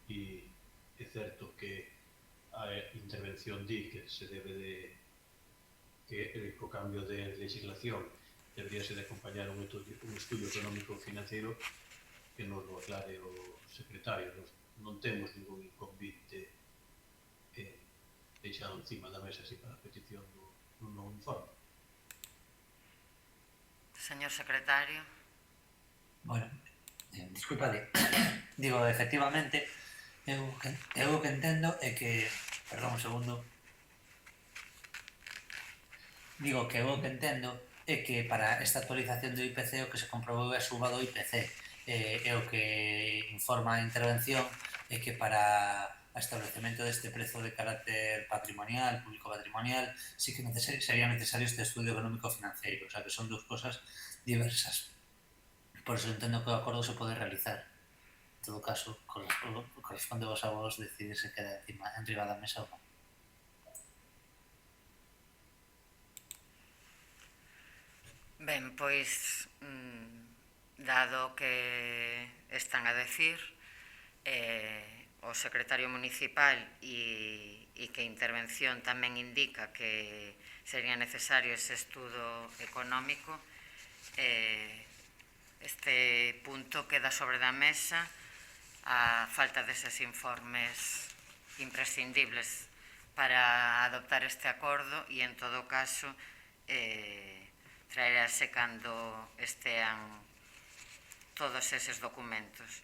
e é certo que a intervención di que se debe de que o cambio de legislación debería ser de acompañar un estudio económico financiero, que nos lo aclare o secretario. Non temos ningún inconvite deixado encima da mesa así para a petición dun novo informe. Señor secretario. Bueno, disculpade. Digo, efectivamente, eu o que entendo é que... Perdón, un segundo. Digo que eu o que entendo é que para esta actualización do IPC o que se comprobou é a suba do IPC. E o que informa a intervención é que para o establecemento deste prezo de carácter patrimonial, público-patrimonial, sí que sería necesario este estudio económico-financiero, o sea que son dúas cosas diversas. Por eso entendo que o acordo se pode realizar. En todo caso, corresponde vos a vos decidir se queda enriba da mesa ou non. Ben, pois, dado que están a decir, o secretario municipal e que a intervención tamén indica que sería necesario ese estudo económico, este punto queda sobre da mesa a falta deses informes imprescindibles para adoptar este acordo e, en todo caso, traerase cando estean todos eses documentos.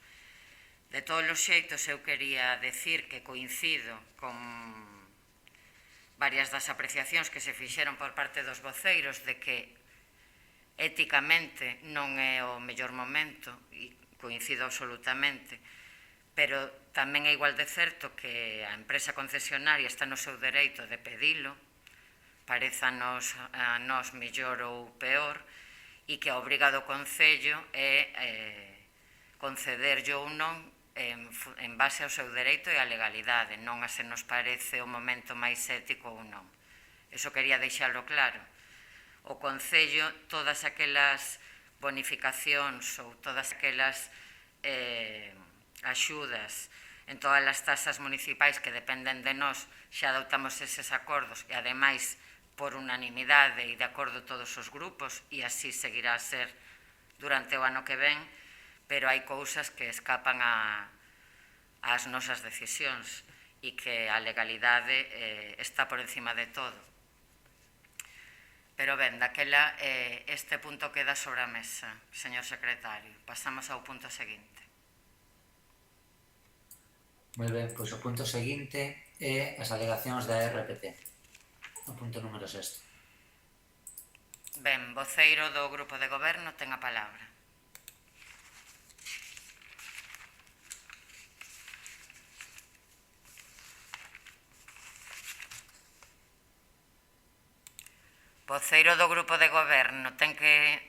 De todos os xeitos, eu quería decir que coincido con varias das apreciacións que se fixeron por parte dos voceiros de que éticamente non é o mellor momento, e coincido absolutamente, pero tamén é igual de certo que a empresa concesionaria está no seu dereito de pedilo, parezanos a nós mellor ou peor, e que a obriga do Concello é concederlle ou non en base ao seu dereito e á legalidade, non a se nos parece o momento máis ético ou non. Eso quería deixalo claro. O Concello, todas aquelas bonificacións ou todas aquelas axudas en todas as tasas municipais que dependen de nós, xa adoptamos eses acordos e, ademais, por unanimidade e de acordo todos os grupos, e así seguirá a ser durante o ano que ven, pero hai cousas que escapan ás nosas decisións e que a legalidade está por encima de todo. Pero ben, daquela este punto queda sobre a mesa, señor secretario. Pasamos ao punto seguinte. Moi ben, pois o punto seguinte é as alegacións da RPT. O punto número 6. Ben, voceiro do Grupo de Goberno ten a palabra. Voceiro do grupo de goberno ten que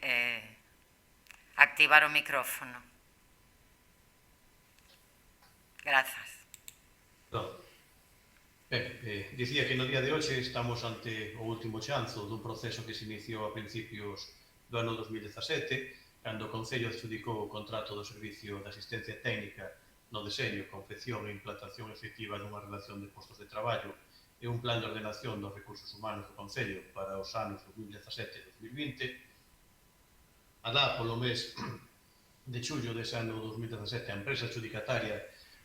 activar o micrófono. Grazas. Perdón. Ben, dicía que no día de hoxe estamos ante o último chanzo dun proceso que se iniciou a principios do ano 2017, cando o Concello adxudicou o contrato do Servicio de Asistencia Técnica no deseño, confección e implantación efectiva dunha relación de postos de traballo e un plan de ordenación dos recursos humanos do Concello para os anos 2017 e 2020. Alá, polo mes de xullo dese ano 2017, a empresa adjudicataria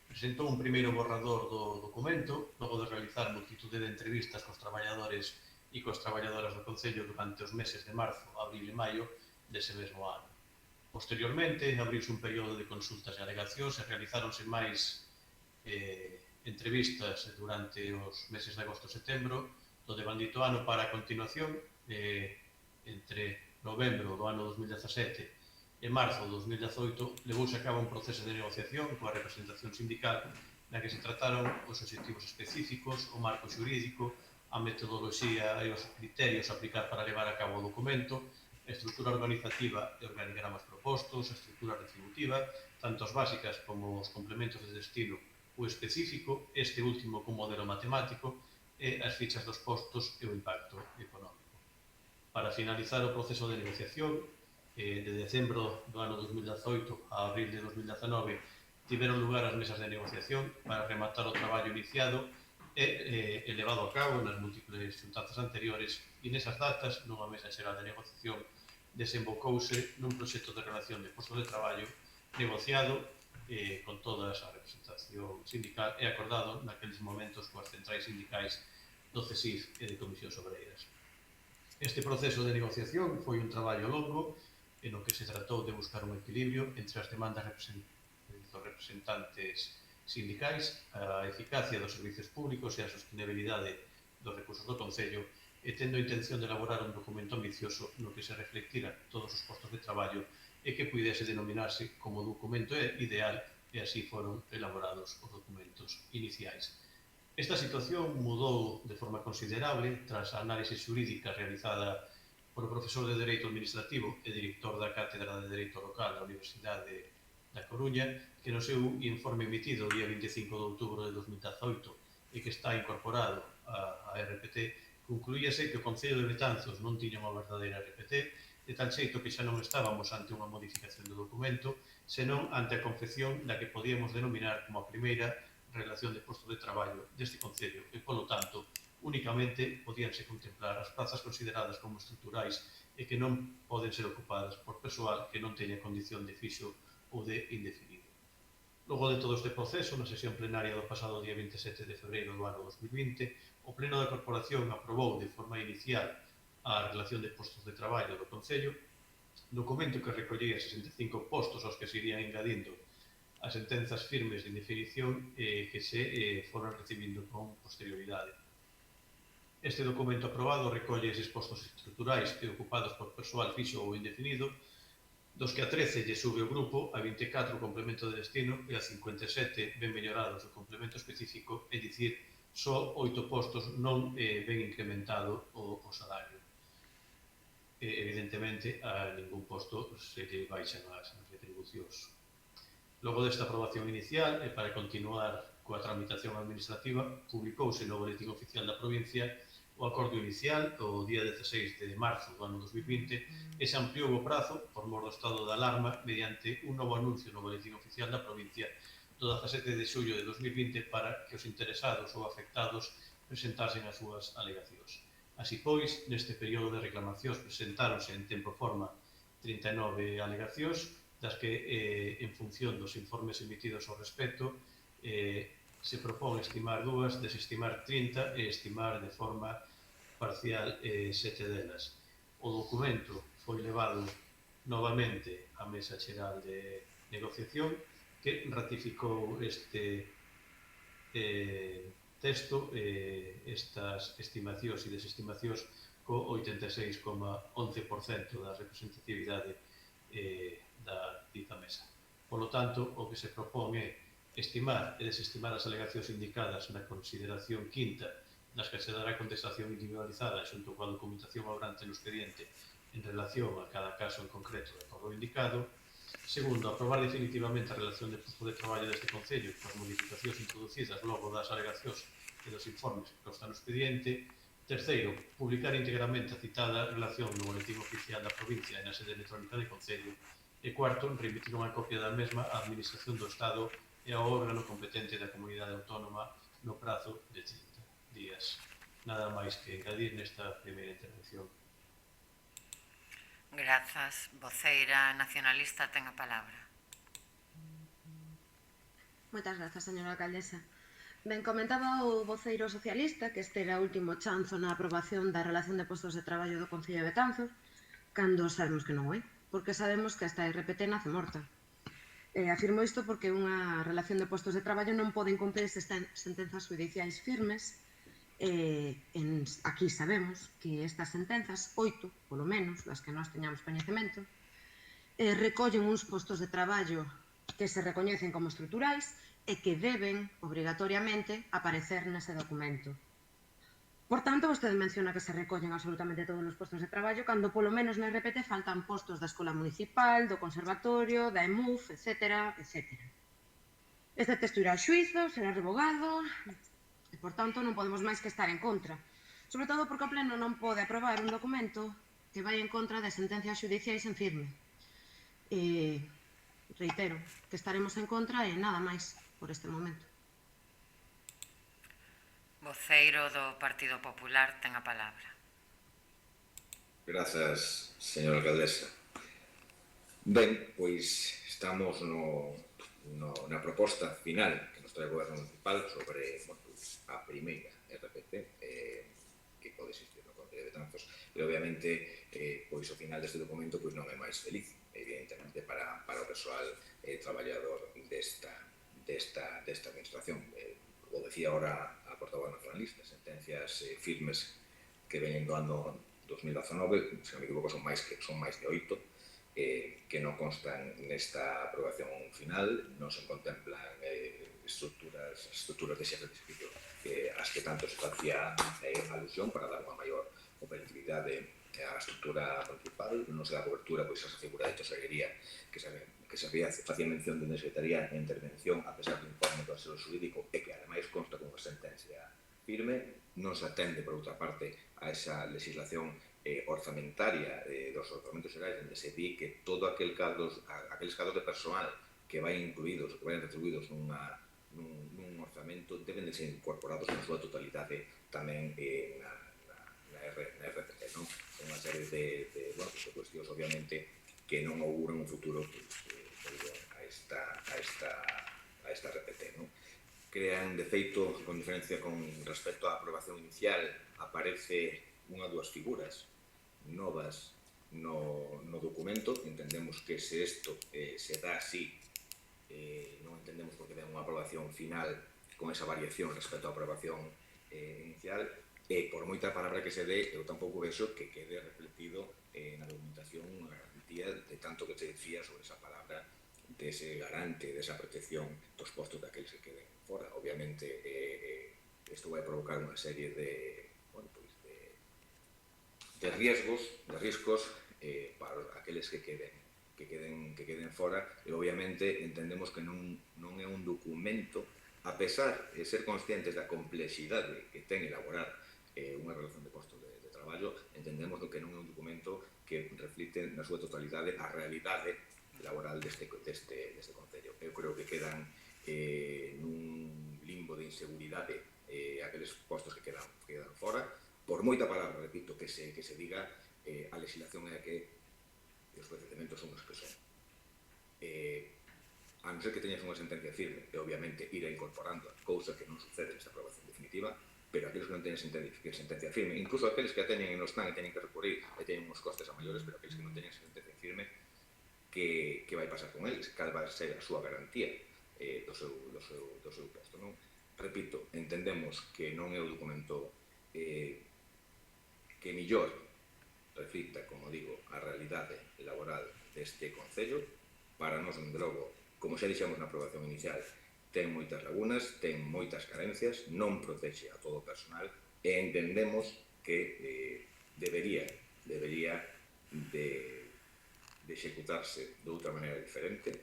presentou un primeiro borrador do documento, logo de realizar multitude de entrevistas cos traballadores e cos traballadoras do Concello durante os meses de marzo, abril e maio dese mesmo ano. Posteriormente, abriuse un período de consultas e alegacións e realizáronse máis entrevistas durante os meses de agosto e setembro do devandito ano para a continuación, entre novembro do ano 2017 en marzo de 2018, levouse a cabo un proceso de negociación coa representación sindical na que se trataron os obxectivos específicos, o marco xurídico, a metodoloxía e os criterios a aplicar para levar a cabo o documento, a estrutura organizativa e organigramas propostos, a estrutura retributiva, tanto as básicas como os complementos de destino o específico, este último con modelo matemático, e as fichas dos postos e o impacto económico. Para finalizar o proceso de negociación, de decembro do ano 2018 a abril de 2019 tiveron lugar as mesas de negociación para rematar o traballo iniciado e levado a cabo nas múltiples xuntanzas anteriores e nesas datas, nunha mesa xeral de negociación, desembocouse nun proxecto de relación de postos de traballo negociado con toda a representación sindical e acordado naqueles momentos coas centrais sindicais do CESIF e de Comisións Obreiras. Este proceso de negociación foi un traballo longo en o que se tratou de buscar un equilibrio entre as demandas dos representantes sindicais, a eficacia dos servicios públicos e a sostenibilidade dos recursos do Concello, e tendo a intención de elaborar un documento ambicioso no que se reflectira todos os postos de traballo e que puidese denominarse como documento ideal, e así foron elaborados os documentos iniciais. Esta situación mudou de forma considerable tras a análise xurídica realizada por o profesor de Dereito Administrativo e director da Cátedra de Dereito Local da Universidade da Coruña, que no seu informe emitido o día 25 de outubro de 2018 e que está incorporado á RPT, concluíase que o Concello de Betanzos non tiña unha verdadeira RPT, de tal xeito que xa non estábamos ante unha modificación do documento, senón ante a confección da que podíamos denominar como a primeira relación de postos de traballo deste Concello e, polo tanto, únicamente podíanse contemplar as prazas consideradas como estruturais e que non poden ser ocupadas por persoal que non teña condición de fixo ou de indefinido. Logo de todo este proceso, na sesión plenaria do pasado día 27 de febreiro do ano 2020, o Pleno da Corporación aprobou de forma inicial a relación de postos de traballo do Concello, documento que recollía 65 postos aos que se irían engadindo as sentenzas firmes de indefinición que se foron recibindo con posterioridade. Este documento aprobado recolle eses postos estruturais e ocupados por persoal fixo ou indefinido, dos que a 13 lle sube o grupo, a 24 o complemento de destino e a 57 ben mellorados o complemento específico, é dicir, só 8 postos non ben incrementado o salario. Evidentemente, a ningún posto se lle baixan as retribucións. Logo desta aprobación inicial, e para continuar coa tramitación administrativa, publicouse no Boletín Oficial da Provincia o acordo inicial o día 16 de marzo do ano 2020 e se ampliou o prazo por mor do estado de alarma mediante un novo anuncio no Boletín Oficial da Provincia do 17 de xullo de 2020 para que os interesados ou afectados presentasen as súas alegacións. Así pois, neste período de reclamacións presentáronse en tempo e forma 39 alegacións, das que, en función dos informes emitidos ao respecto, se propón estimar 2, desestimar 30 e estimar de forma parcial 7 delas. O documento foi levado novamente á Mesa Xeral de Negociación, que ratificou este texto, estas estimacións e desestimacións co 86,11% da representatividade da dita mesa. Polo tanto, o que se propón é estimar e desestimar as alegacións indicadas na consideración quinta nas que se dará contestación individualizada xunto coa documentación obrante no expediente en relación a cada caso en concreto de acordo indicado. Segundo, aprobar definitivamente a relación de posto de traballo deste Concello coas modificacións introducidas logo das alegacións e dos informes que constan no expediente. Terceiro, publicar íntegramente a citada relación no boletín oficial da provincia e na sede electrónica de Concello. E cuarto, remitir unha copia da mesma á Administración do Estado e ao órgano competente da Comunidade Autónoma no prazo de 30 días. Nada máis que engadir nesta primeira intervención. Grazas. Voceira nacionalista ten a palabra. Moitas grazas, señora alcaldesa. Ben, comentaba o voceiro socialista que este era o último chanzo na aprobación da relación de postos de traballo do Concello de Betanzos, cando sabemos que non é, porque sabemos que esta RPT nace morta. Afirmo isto porque unha relación de postos de traballo non pode incumprirse sentenzas judiciais firmes. Aquí sabemos que estas sentenzas, 8, polo menos, das que nós teñamos coñecemento, recollen uns postos de traballo que se recoñecen como estruturais e que deben, obrigatoriamente, aparecer nese documento. Por tanto, vostede menciona que se recollen absolutamente todos os postos de traballo, cando polo menos na RPT faltan postos da Escola Municipal, do Conservatorio, da EMUF, etc. Este texto irá ao xuízo, será revogado, e, por tanto, non podemos máis que estar en contra. Sobre todo porque o Pleno non pode aprobar un documento que vai en contra de sentencias judiciais en firme. Reitero que estaremos en contra e nada máis por este momento. Voceiro do Partido Popular ten a palabra. Grazas, señora alcaldesa. Ben, pois estamos na proposta final que nos trae o Goberno Municipal sobre a primeira RPT que pode existir no Concello de Betanzos. E, obviamente, pois o final deste documento pois non é máis feliz, evidentemente, para o persoal traballador desta administración. O decía ahora a portavoz nacionalista, sentencias firmes que veñen do ano 2019, se non me equivoco son máis de 8, que non constan nesta aprobación final, non se contemplan estruturas de xefe de servicio as que tanto se facía alusión para dar unha maior operatividade á estrutura principal, non se dá cobertura pois esa figura de tesorería que se facía mención de Secretaría de Intervención a pesar do informe do asesor xurídico e que ademais consta con unha sentencia firme. Non se atende, por outra parte, a esa legislación orzamentaria dos orzamentos xerais onde se di que todo aqueles cadros de personal que vayan incluídos, que vayan retribuídos nun orzamento deben de ser incorporados na súa totalidade tamén na RPT, non? Unha serie de cuestións, obviamente, que non auguran un futuro a esta RPT, non? Crean, de feito, con diferencia con respecto á aprobación inicial, aparece unha ou dúas figuras novas no documento. Entendemos que se isto se dá así, non entendemos por que ten unha aprobación final con esa variación respecto á aprobación inicial, e por moita palabra que se dé, eu tampouco vexo que quede reflectido na documentación unha garantía de tanto que se decía sobre esa palabra dese garante, desa protección dos postos daqueles que queden fora. Obviamente, isto vai provocar unha serie de riscos para aqueles que queden fora, e obviamente entendemos que non é un documento, a pesar de ser conscientes da complexidade que ten elaborar unha relación de postos de traballo, entendemos que non é un documento que reflite na súa totalidade a realidade laboral deste Concello. Eu creo que quedan nun limbo de inseguridade aqueles postos que quedan fora. Por moita palabra, repito, que se diga, a legislación é que os procedimentos son os que son. A non ser que teñas unha sentencia firme, e obviamente ir incorporando a cousa que non sucede nesta aprobación definitiva, pero aqueles que non teñen sentencia firme, incluso aqueles que a teñen e non están e teñen que recurrir e teñen uns costes a maiores, pero aqueles que non teñen sentencia firme, que vai pasar con eles? Cal vai ser a súa garantía do seu posto, non? Repito, entendemos que non é o documento que millor reflicta, como digo, a realidade laboral deste Concello. Para nós, dende logo, como xa dixemos na aprobación inicial, ten moitas lagunas, ten moitas carencias, non protexe a todo o personal, e entendemos que debería de executarse de outra maneira diferente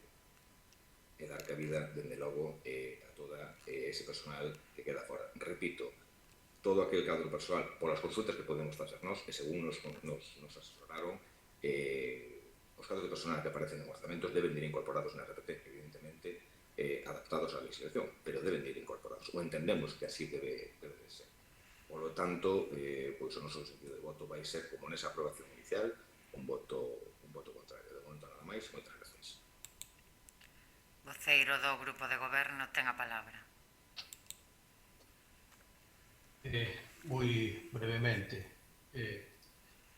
e dar cabida, dende logo, a toda ese personal que queda fora. Repito, todo aquel cadro persoal, polas consultas que podemos facer nós, e según nos asesoraron, os cadros de personal que aparecen en orzamentos deben de ir incorporados na RPT, evidentemente adaptados á legislación, pero deben de ir incorporados, ou entendemos que así debe de ser. Por lo tanto, pois o noso sentido de voto vai ser, como nesa aprobación inicial, un voto contrario. De momento nada máis, moitas gracias. Voceiro do Grupo de Goberno ten a palabra. Moi brevemente,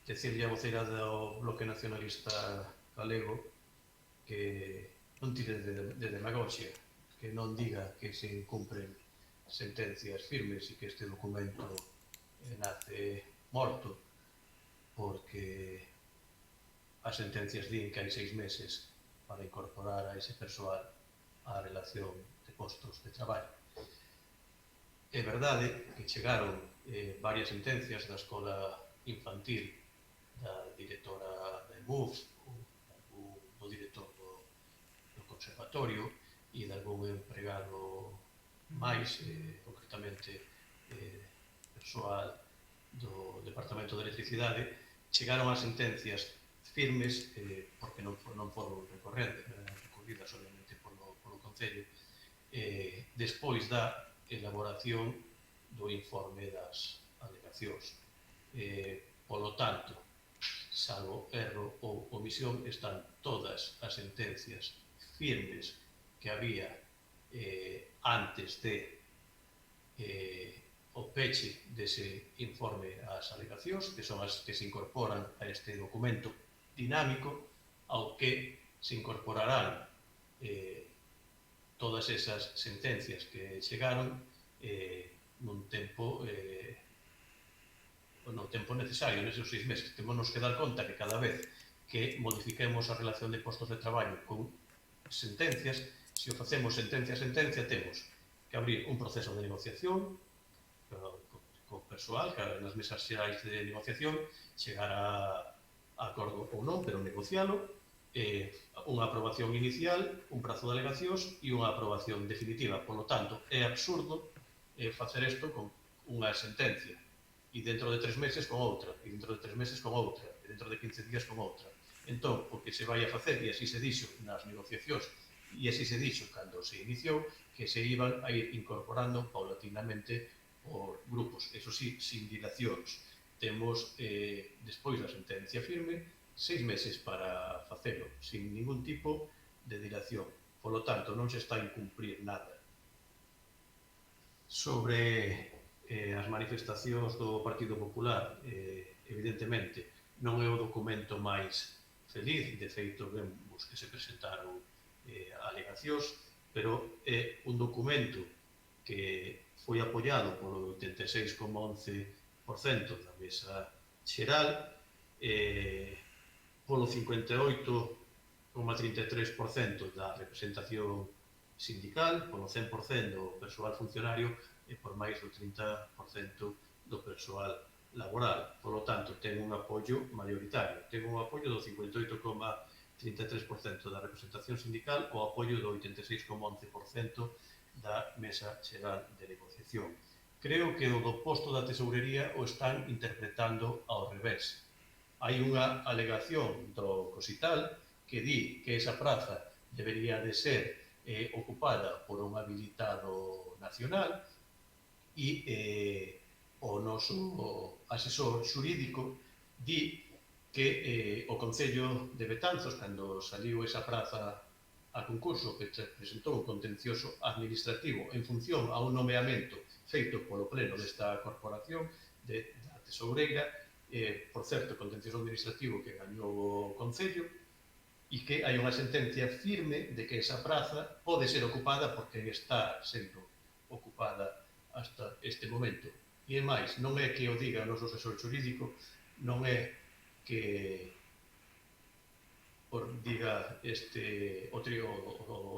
decirlle a voceira do Bloque Nacionalista Galego que non tire de demagoxia, que non diga que se incumpren sentencias firmes e que este documento nace morto, porque as sentencias din que hai 6 meses para incorporar a ese persoal á relación de postos de traballo. É verdade que chegaron varias sentencias da escola infantil, da directora da EMUF, do director do conservatorio e de algún empregado máis, concretamente persoal do Departamento de Electricidade, chegaron a sentencias firmes porque non foron recorridas, obviamente, polo Concello, despois da elaboración do informe das alegacións. Polo tanto, salvo erro ou omisión, están todas as sentencias firmes que había antes de o peche dese informe ás alegacións, que son as que se incorporan a este documento dinámico, ao que se incorporarán todas esas sentencias que chegaron nun tempo necesario, neses 6 meses. Temos que dar conta que cada vez que modifiquemos a relación de postos de traballo con sentencias, se o facemos sentencia a sentencia, temos que abrir un proceso de negociación co persoal, que nas mesas xerais de negociación, chegar a acordo ou non, pero negocialo, unha aprobación inicial, un prazo de alegacións e unha aprobación definitiva. Por lo tanto, é absurdo facer isto con unha sentencia e dentro de 3 meses con outra, e dentro de 3 meses con outra, e dentro de 15 días con outra. Entón, o que se vai a facer, e así se dixo nas negociacións, e así se dixo cando se iniciou, que se iban a ir incorporando paulatinamente por grupos, eso sí, sin dilacións. Temos, despois da sentencia firme, 6 meses para facelo, sin ningún tipo de dilación. Por lo tanto, non se está a incumprir nada. Sobre as manifestacións do Partido Popular, evidentemente, non é o documento máis feliz, de feito, vemos que se presentaron alegacións, pero é un documento que foi apoiado polo 86,11% da mesa xeral, polo 58,33% da representación sindical, polo 100% do persoal funcionario e por máis do 30% do persoal laboral. Por lo tanto, ten un apoio mayoritario. Ten un apoio do 58,33% da representación sindical o apoio do 86,11% da mesa xeral de negociación. Creo que o do posto da tesourería o están interpretando ao revés. Hai unha alegación do Cosital que di que esa praza debería de ser ocupada por un habilitado nacional e o noso asesor xurídico di que o Concello de Betanzos, cando saliu esa praza a concurso, que presentou un contencioso administrativo en función a un nomeamento feito polo pleno desta corporación da tesoureira, por certo, contencioso administrativo que gañou o Concello, e que hai unha sentencia firme de que esa praza pode ser ocupada porque está sendo ocupada hasta este momento. E é máis, non é que o diga o noso asesor xurídico, non é que diga o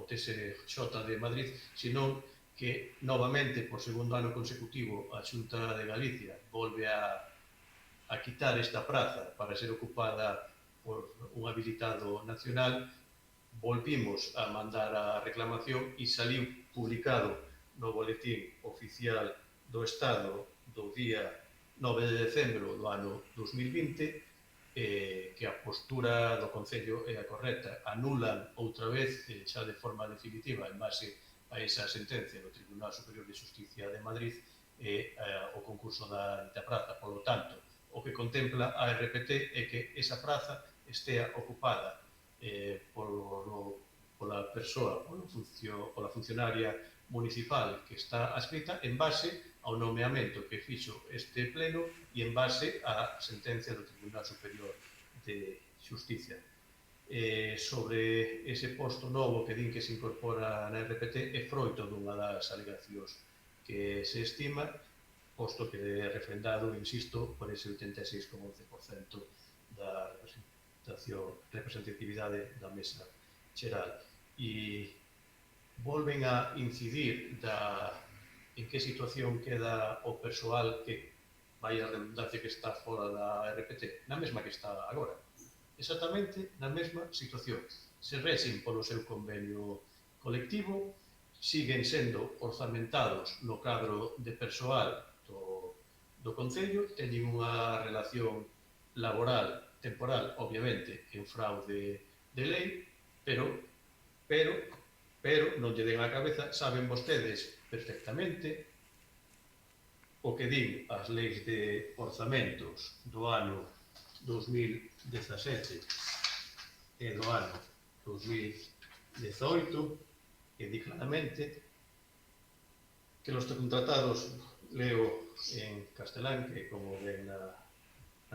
TSJ de Madrid, senón que novamente por segundo ano consecutivo a Xunta de Galicia volve a quitar esta praza para ser ocupada por un habilitado nacional, volvimos a mandar a reclamación e saliu publicado no boletín oficial do Estado do día 9 de decembro do ano 2020 que a postura do Concello é a correcta. Anulan outra vez, xa de forma definitiva, en base a esa sentencia do Tribunal Superior de Xusticia de Madrid, o concurso da praza. Polo tanto, o que contempla a RPT é que esa praza estea ocupada pola persoa, pola funcionaria municipal que está adscrita en base ao nomeamento que fixo este pleno e en base á sentencia do Tribunal Superior de Xusticia. Sobre ese posto novo que din que se incorpora na RPT é froito dunha das alegacións que se estima, posto que é refrendado, insisto, por ese 86,11% da representatividade da mesa xeral. E volven a incidir en que situación queda o persoal que, vai a redundancia, que está fora da RPT, na mesma que está agora. Exactamente na mesma situación. Se rexen polo seu convenio colectivo, siguen sendo orzamentados no cadro de persoal do Concello, teñen unha relación laboral temporal, obviamente, en fraude de lei, pero non lle den a cabeza, saben vostedes perfectamente o que din as leis de orzamentos do ano 2017 e do ano 2018, que di claramente que los contratados, leo en castelán, que como ven na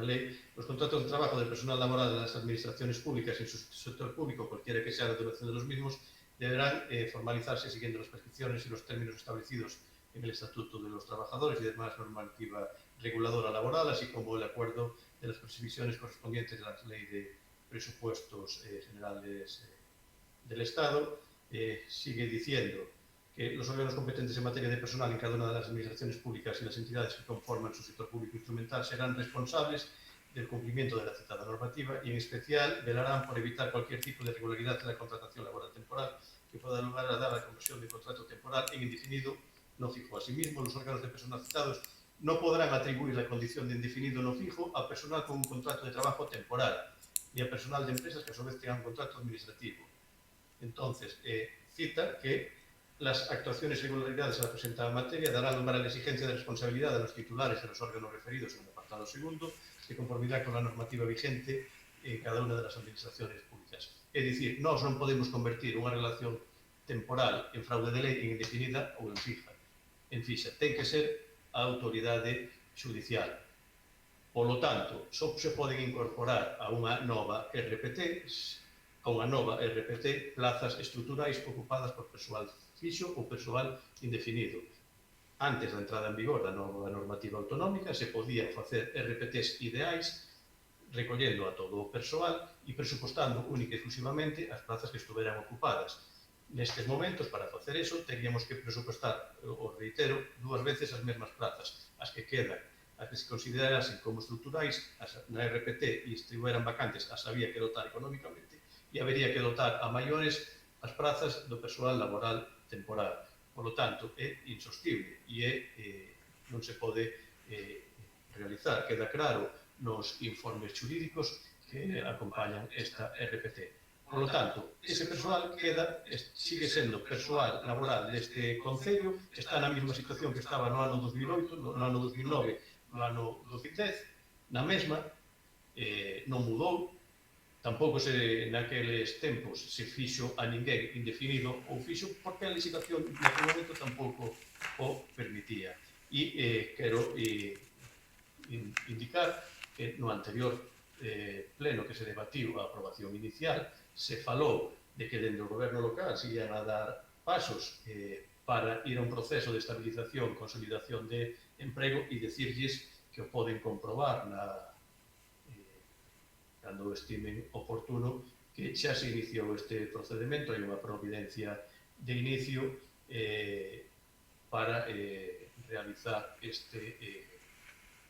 lei, los contratos de trabajo del personal laboral de las administraciones públicas en su sector público, cualquiera que sea la duración de los mismos, deberán formalizarse siguiendo las prescripciones y los términos establecidos en el Estatuto de los Trabajadores y demás normativa reguladora laboral, así como el acuerdo de las previsiones correspondientes a la Ley de Presupuestos Generales del Estado. Sigue diciendo que los órganos competentes en materia de personal en cada una de las administraciones públicas y las entidades que conforman su sector público instrumental serán responsables del cumplimiento de la citada normativa y, en especial, velarán por evitar cualquier tipo de irregularidad en la contratación laboral temporal que pueda dar lugar a la conversión de contrato temporal en indefinido no fijo. Asimismo, los órganos de personal citados no podrán atribuir la condición de indefinido no fijo a personal con un contrato de trabajo temporal ni a personal de empresas que a su vez tengan un contrato administrativo. Entonces, cita que las actuaciones e irregularidades en la presentada materia darán lugar a la exigencia de responsabilidad de los titulares de los órganos referidos en el apartado segundo, de conformidad con la normativa vigente en cada una de las administraciones públicas. É dicir, nós non podemos convertir unha relación temporal en fraude de lei en indefinida ou en fija. En fixa, ten que ser a autoridade judicial. Polo tanto, só se poden incorporar a unha nova RPT plazas estruturais ocupadas por persoal fixo ou persoal indefinido. Antes da entrada en vigor da nova normativa autonómica se podían facer RPTs ideais recollendo a todo o persoal e presupostando única e exclusivamente as plazas que estuveran ocupadas. Nestes momentos, para facer eso, teríamos que presupostar, o reitero, dúas veces as mesmas plazas, as que quedan, as que se considerasen como estruturais na RPT e estiveran vacantes, as había que dotar económicamente e habería que dotar a maiores as prazas do persoal laboral temporal. Por lo tanto, é insostible e non se pode realizar. Queda claro nos informes xurídicos que acompañan esta RPT. Por lo tanto, ese persoal sigue sendo persoal laboral deste Concello, está na mesma situación que estaba no ano 2008, no ano 2009, no ano 2010, na mesma, non mudou, tampouco naqueles tempos se fixo a ninguén indefinido ou fixo porque a legislación naquele momento tampouco o permitía. E quero indicar que no anterior pleno que se debatiu a aprobación inicial se falou de que dentro do goberno local se ian a dar pasos para ir a un proceso de estabilización, consolidación de emprego e decirlles que o poden comprobar cando estimen oportuno que xa se iniciou este procedimento, hai unha providencia de inicio para realizar este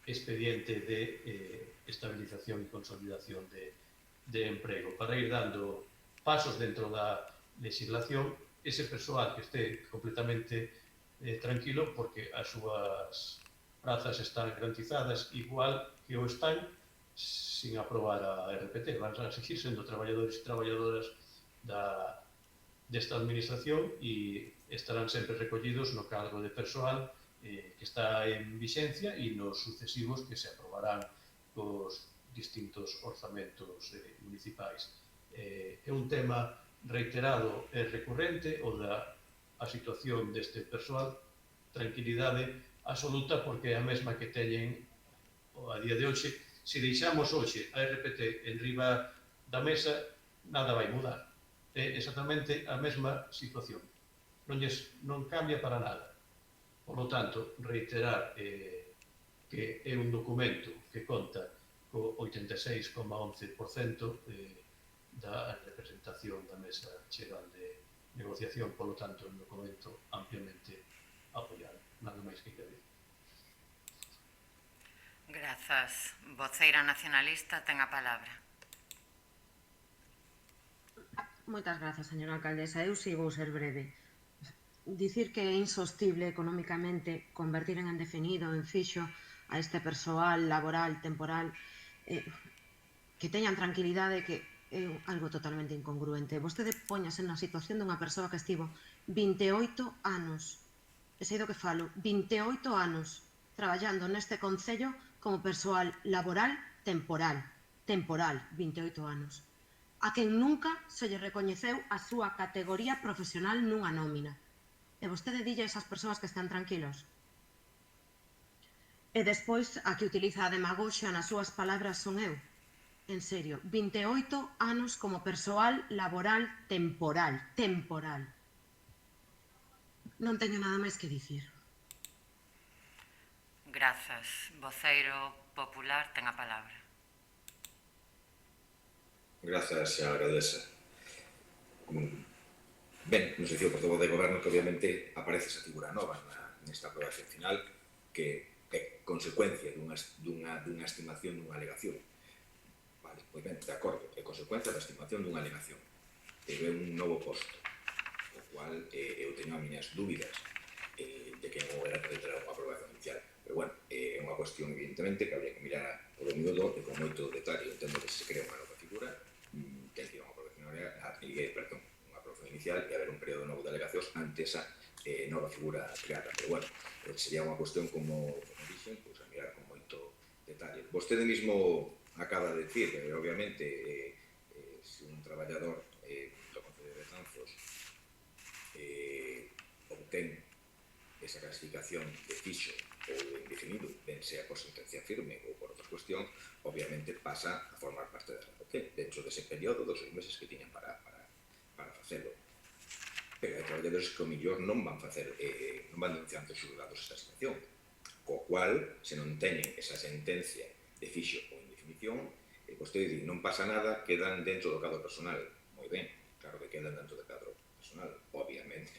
expediente de estabilización e consolidación de emprego, para ir dando pasos dentro da legislación, ese persoal que esté completamente tranquilo porque as súas prazas están garantizadas igual que o están sin aprobar a RPT. Van a seguir sendo traballadores e traballadoras desta administración e estarán sempre recollidos no cargo de persoal que está en vixencia e nos sucesivos que se aprobarán cos distintos orzamentos municipais. É un tema reiterado e recurrente o da a situación deste persoal, tranquilidade absoluta porque é a mesma que teñen a día de hoxe. Se deixamos hoxe a RPT en riba da mesa, nada vai mudar. É exactamente a mesma situación. Non cambia para nada. Por lo tanto, reiterar que é un documento que conta co 86,11% da representación da Mesa Xeral de Negociación, por lo tanto, un documento ampliamente apoiado. Nada máis que decir. Grazas. Voceira nacionalista ten a palabra. Moitas grazas, señora alcaldesa. Eu si vou ser breve. Dicir que é insostible económicamente convertir en indefinido, en fixo, a este persoal laboral, temporal, que teñan tranquilidade, que é algo totalmente incongruente. Vostede póñase na situación dunha persoa que estivo 28 anos, e sei do que falo, 28 anos, traballando neste concello como persoal laboral temporal, 28 anos, a quen nunca se lle recoñeceu a súa categoría profesional nunha nómina. E vostede dille a esas persoas que están tranquilos. E despois, a que utiliza a demagoxia nas súas palabras son eu. En serio, 28 anos como persoal laboral temporal. Non teño nada máis que dicir. Grazas. Voceiro popular ten a palabra. Grazas, señora alcaldesa. Ben, nos dicía o portavoz de goberno que obviamente aparece esa figura nova nesta aprobación final que é consecuencia dunha estimación dunha alegación. Vale, pois ben, de acordo, é consecuencia da estimación dunha alegación. Pero é un novo posto, o cual eu teño as miñas dúbidas de que non era que ter unha aprobación inicial. Pero bueno, é unha cuestión evidentemente que habría que mirar polo miúdo e con moito detalle. Entendo que se crea unha nova figura, que hai que ir a unha aprobación inicial e haber un período novo de alegacións ante esa nova figura creada. Pero bueno, sería unha cuestión como dixen, a mirar con moito detalle. Vostede mismo acaba de decir que obviamente se un traballador do Concello de Betanzos obtén esa clasificación de fixo ou indefinido, ben sea por sentencia firme ou por outra cuestión, obviamente pasa a formar parte da RPT dentro dese período dos 6 meses que tiñan para facelo. Pero hai traballadores que o millor non van denunciar ante os xulgados esta situación, co cual, se non teñen esa sentencia de fixo ou indefinición, vostede di, non pasa nada, quedan dentro do cadro personal. Moi ben, claro que quedan dentro do cadro personal, obviamente,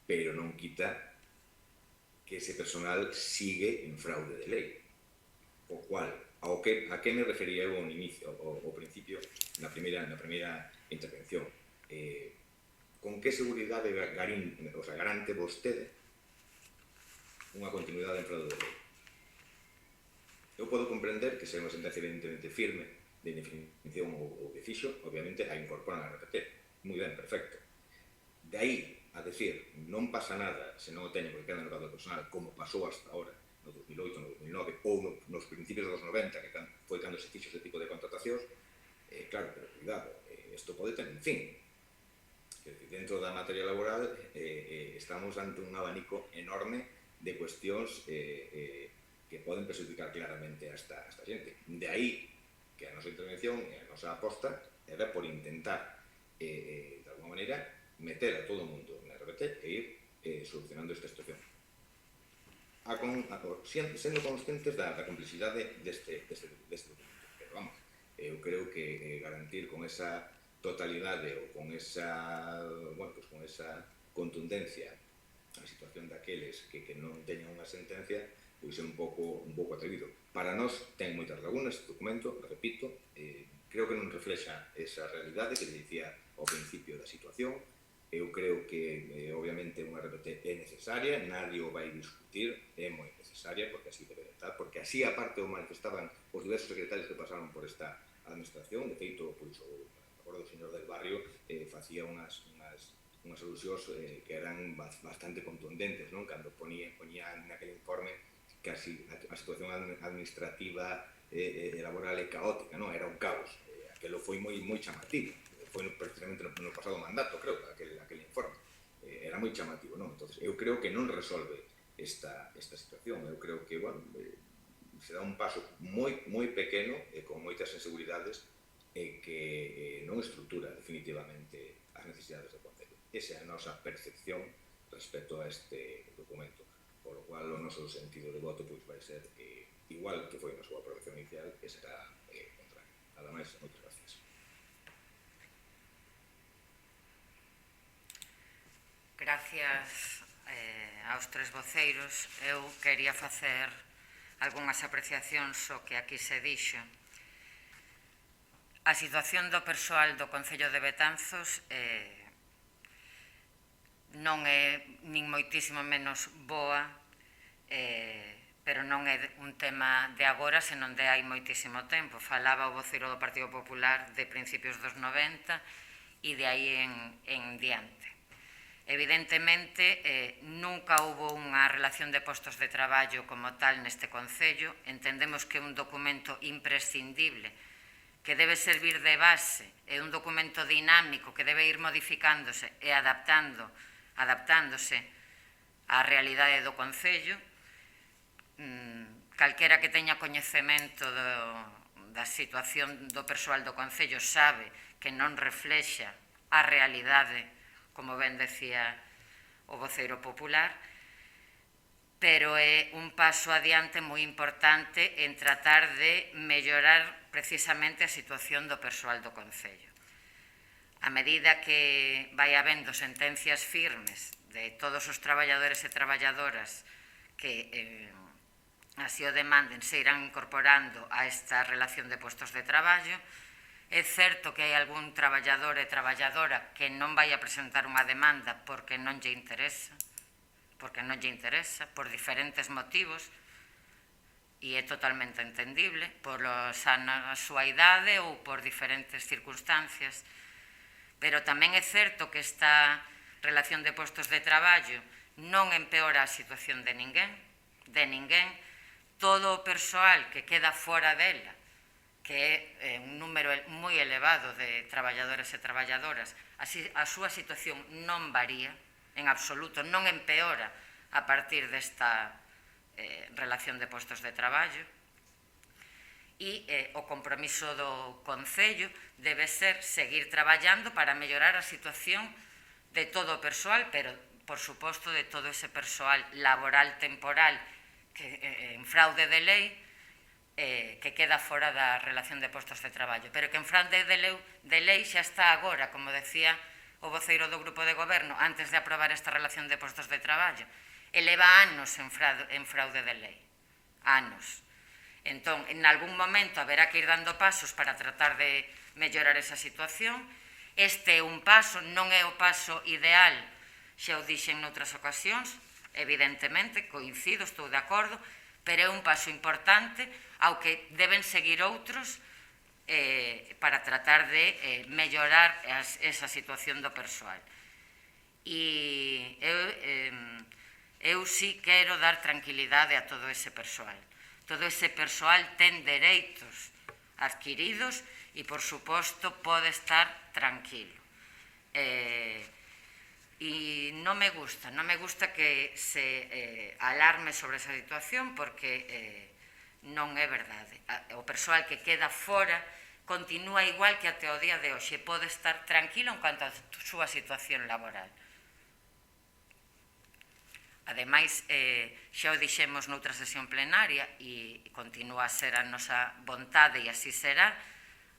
pero non quita que ese personal sigue en fraude de lei. O cual, a que me refería eu ao inicio, ao principio, na primeira intervención. Con que seguridade garante vostede unha continuidade en fraude de lei? Eu podo comprender que se é unha sentencia evidentemente firme de indefinición ou de fixo, obviamente a incorporan a RPT. Moi ben, perfecto. De aí a decir, non pasa nada se non o teñen porque queda no cadro personal, como pasou hasta ahora, no 2008, no 2009, ou nos principios dos 90, que foi cando se fixo ese tipo de contratacións, claro, pero cuidado, isto pode tener un fin. Dentro da materia laboral estamos ante un abanico enorme de cuestións que poden perjudicar claramente a esta xente. De aí que a nosa intervención e a nosa aposta era por intentar, de alguma maneira, meter a todo o mundo na RPT e ir solucionando esta situación. Sendo conscientes da complexidade deste documento. Pero vamos, eu creo que garantir con esa totalidade ou con esa contundencia a situación daqueles que non teñan unha sentencia, pois é un pouco atrevido. Para nós ten moitas lagunas este documento, repito, creo que non reflexa esa realidade que dicía ao principio da situación. Eu creo que, obviamente, unha RPT é necesaria, nadie o vai discutir, é moi necesaria, porque así debe estar, porque así, aparte, o manifestaban os diversos secretarios que pasaron por esta administración. De feito, pois, o acordo do señor del Barrio facía unhas alusións que eran bastante contundentes, non? Cando ponía naquele informe que a situación administrativa e laboral é caótica, non? Era un caos. Aquelo foi moi chamativo. Foi precisamente no pasado mandato, creo, aquel informe. Era moi chamativo, non? Entón, eu creo que non resolve esta situación. Eu creo que, bueno, se dá un paso moi pequeno e con moitas inseguridades e que non estrutura definitivamente as necesidades do Concello. Esa é a nosa percepción respecto a este documento, por lo cual o noso sentido de voto pois vai ser igual que foi na súa aprobación inicial, que será contrario. Nada máis, moitas gracias. Gracias aos tres voceiros. Eu quería facer algunhas apreciacións ao que aquí se dixo. A situación do persoal do Concello de Betanzos non é nin moitísimo menos boa, pero non é un tema de agora, senón de hai moitísimo tempo. Falaba o voceiro do Partido Popular de principios dos 90 e de aí en diante. Evidentemente, nunca houbo unha relación de postos de traballo como tal neste Concello. Entendemos que é un documento imprescindible, que debe servir de base, é un documento dinámico que debe ir modificándose e adaptándose á realidade do Concello. Calquera que teña coñecemento da situación do persoal do Concello sabe que non reflexa a realidade, como ben decía o voceiro popular, pero é un paso adiante moi importante en tratar de mellorar precisamente a situación do persoal do Concello. A medida que vai habendo sentencias firmes de todos os traballadores e traballadoras que así o demanden, se irán incorporando a esta relación de postos de traballo. É certo que hai algún traballador e traballadora que non vai a presentar unha demanda porque non lle interesa, por diferentes motivos, e é totalmente entendible, por a súa idade ou por diferentes circunstancias. Pero tamén é certo que esta relación de postos de traballo non empeora a situación de ninguén. Todo o persoal que queda fora dela, que é un número moi elevado de traballadores e traballadoras, a súa situación non varía en absoluto, non empeora a partir desta relación de postos de traballo. E o compromiso do Concello debe ser seguir traballando para mellorar a situación de todo o persoal, pero, por suposto, de todo ese persoal laboral temporal que en fraude de lei, que queda fora da relación de postos de traballo, pero que en fraude de lei xa está agora, como decía o voceiro do Grupo de Goberno, antes de aprobar esta relación de postos de traballo, e leva anos en fraude de lei, anos. Entón, en algún momento haberá que ir dando pasos para tratar de mellorar esa situación. Este é un paso, non é o paso ideal, xa o dixen noutras ocasións, evidentemente, coincido, estou de acordo, pero é un paso importante ao que deben seguir outros para tratar de mellorar esa situación do persoal. E eu sí quero dar tranquilidade a todo ese persoal. Todo ese persoal ten dereitos adquiridos e, por suposto, pode estar tranquilo. E non me gusta que se alarme sobre esa situación porque non é verdade. O persoal que queda fora continúa igual que até o día de hoxe, pode estar tranquilo en cuanto a súa situación laboral. Ademais, xa o dixemos noutra sesión plenaria e continúa a ser a nosa vontade e así será,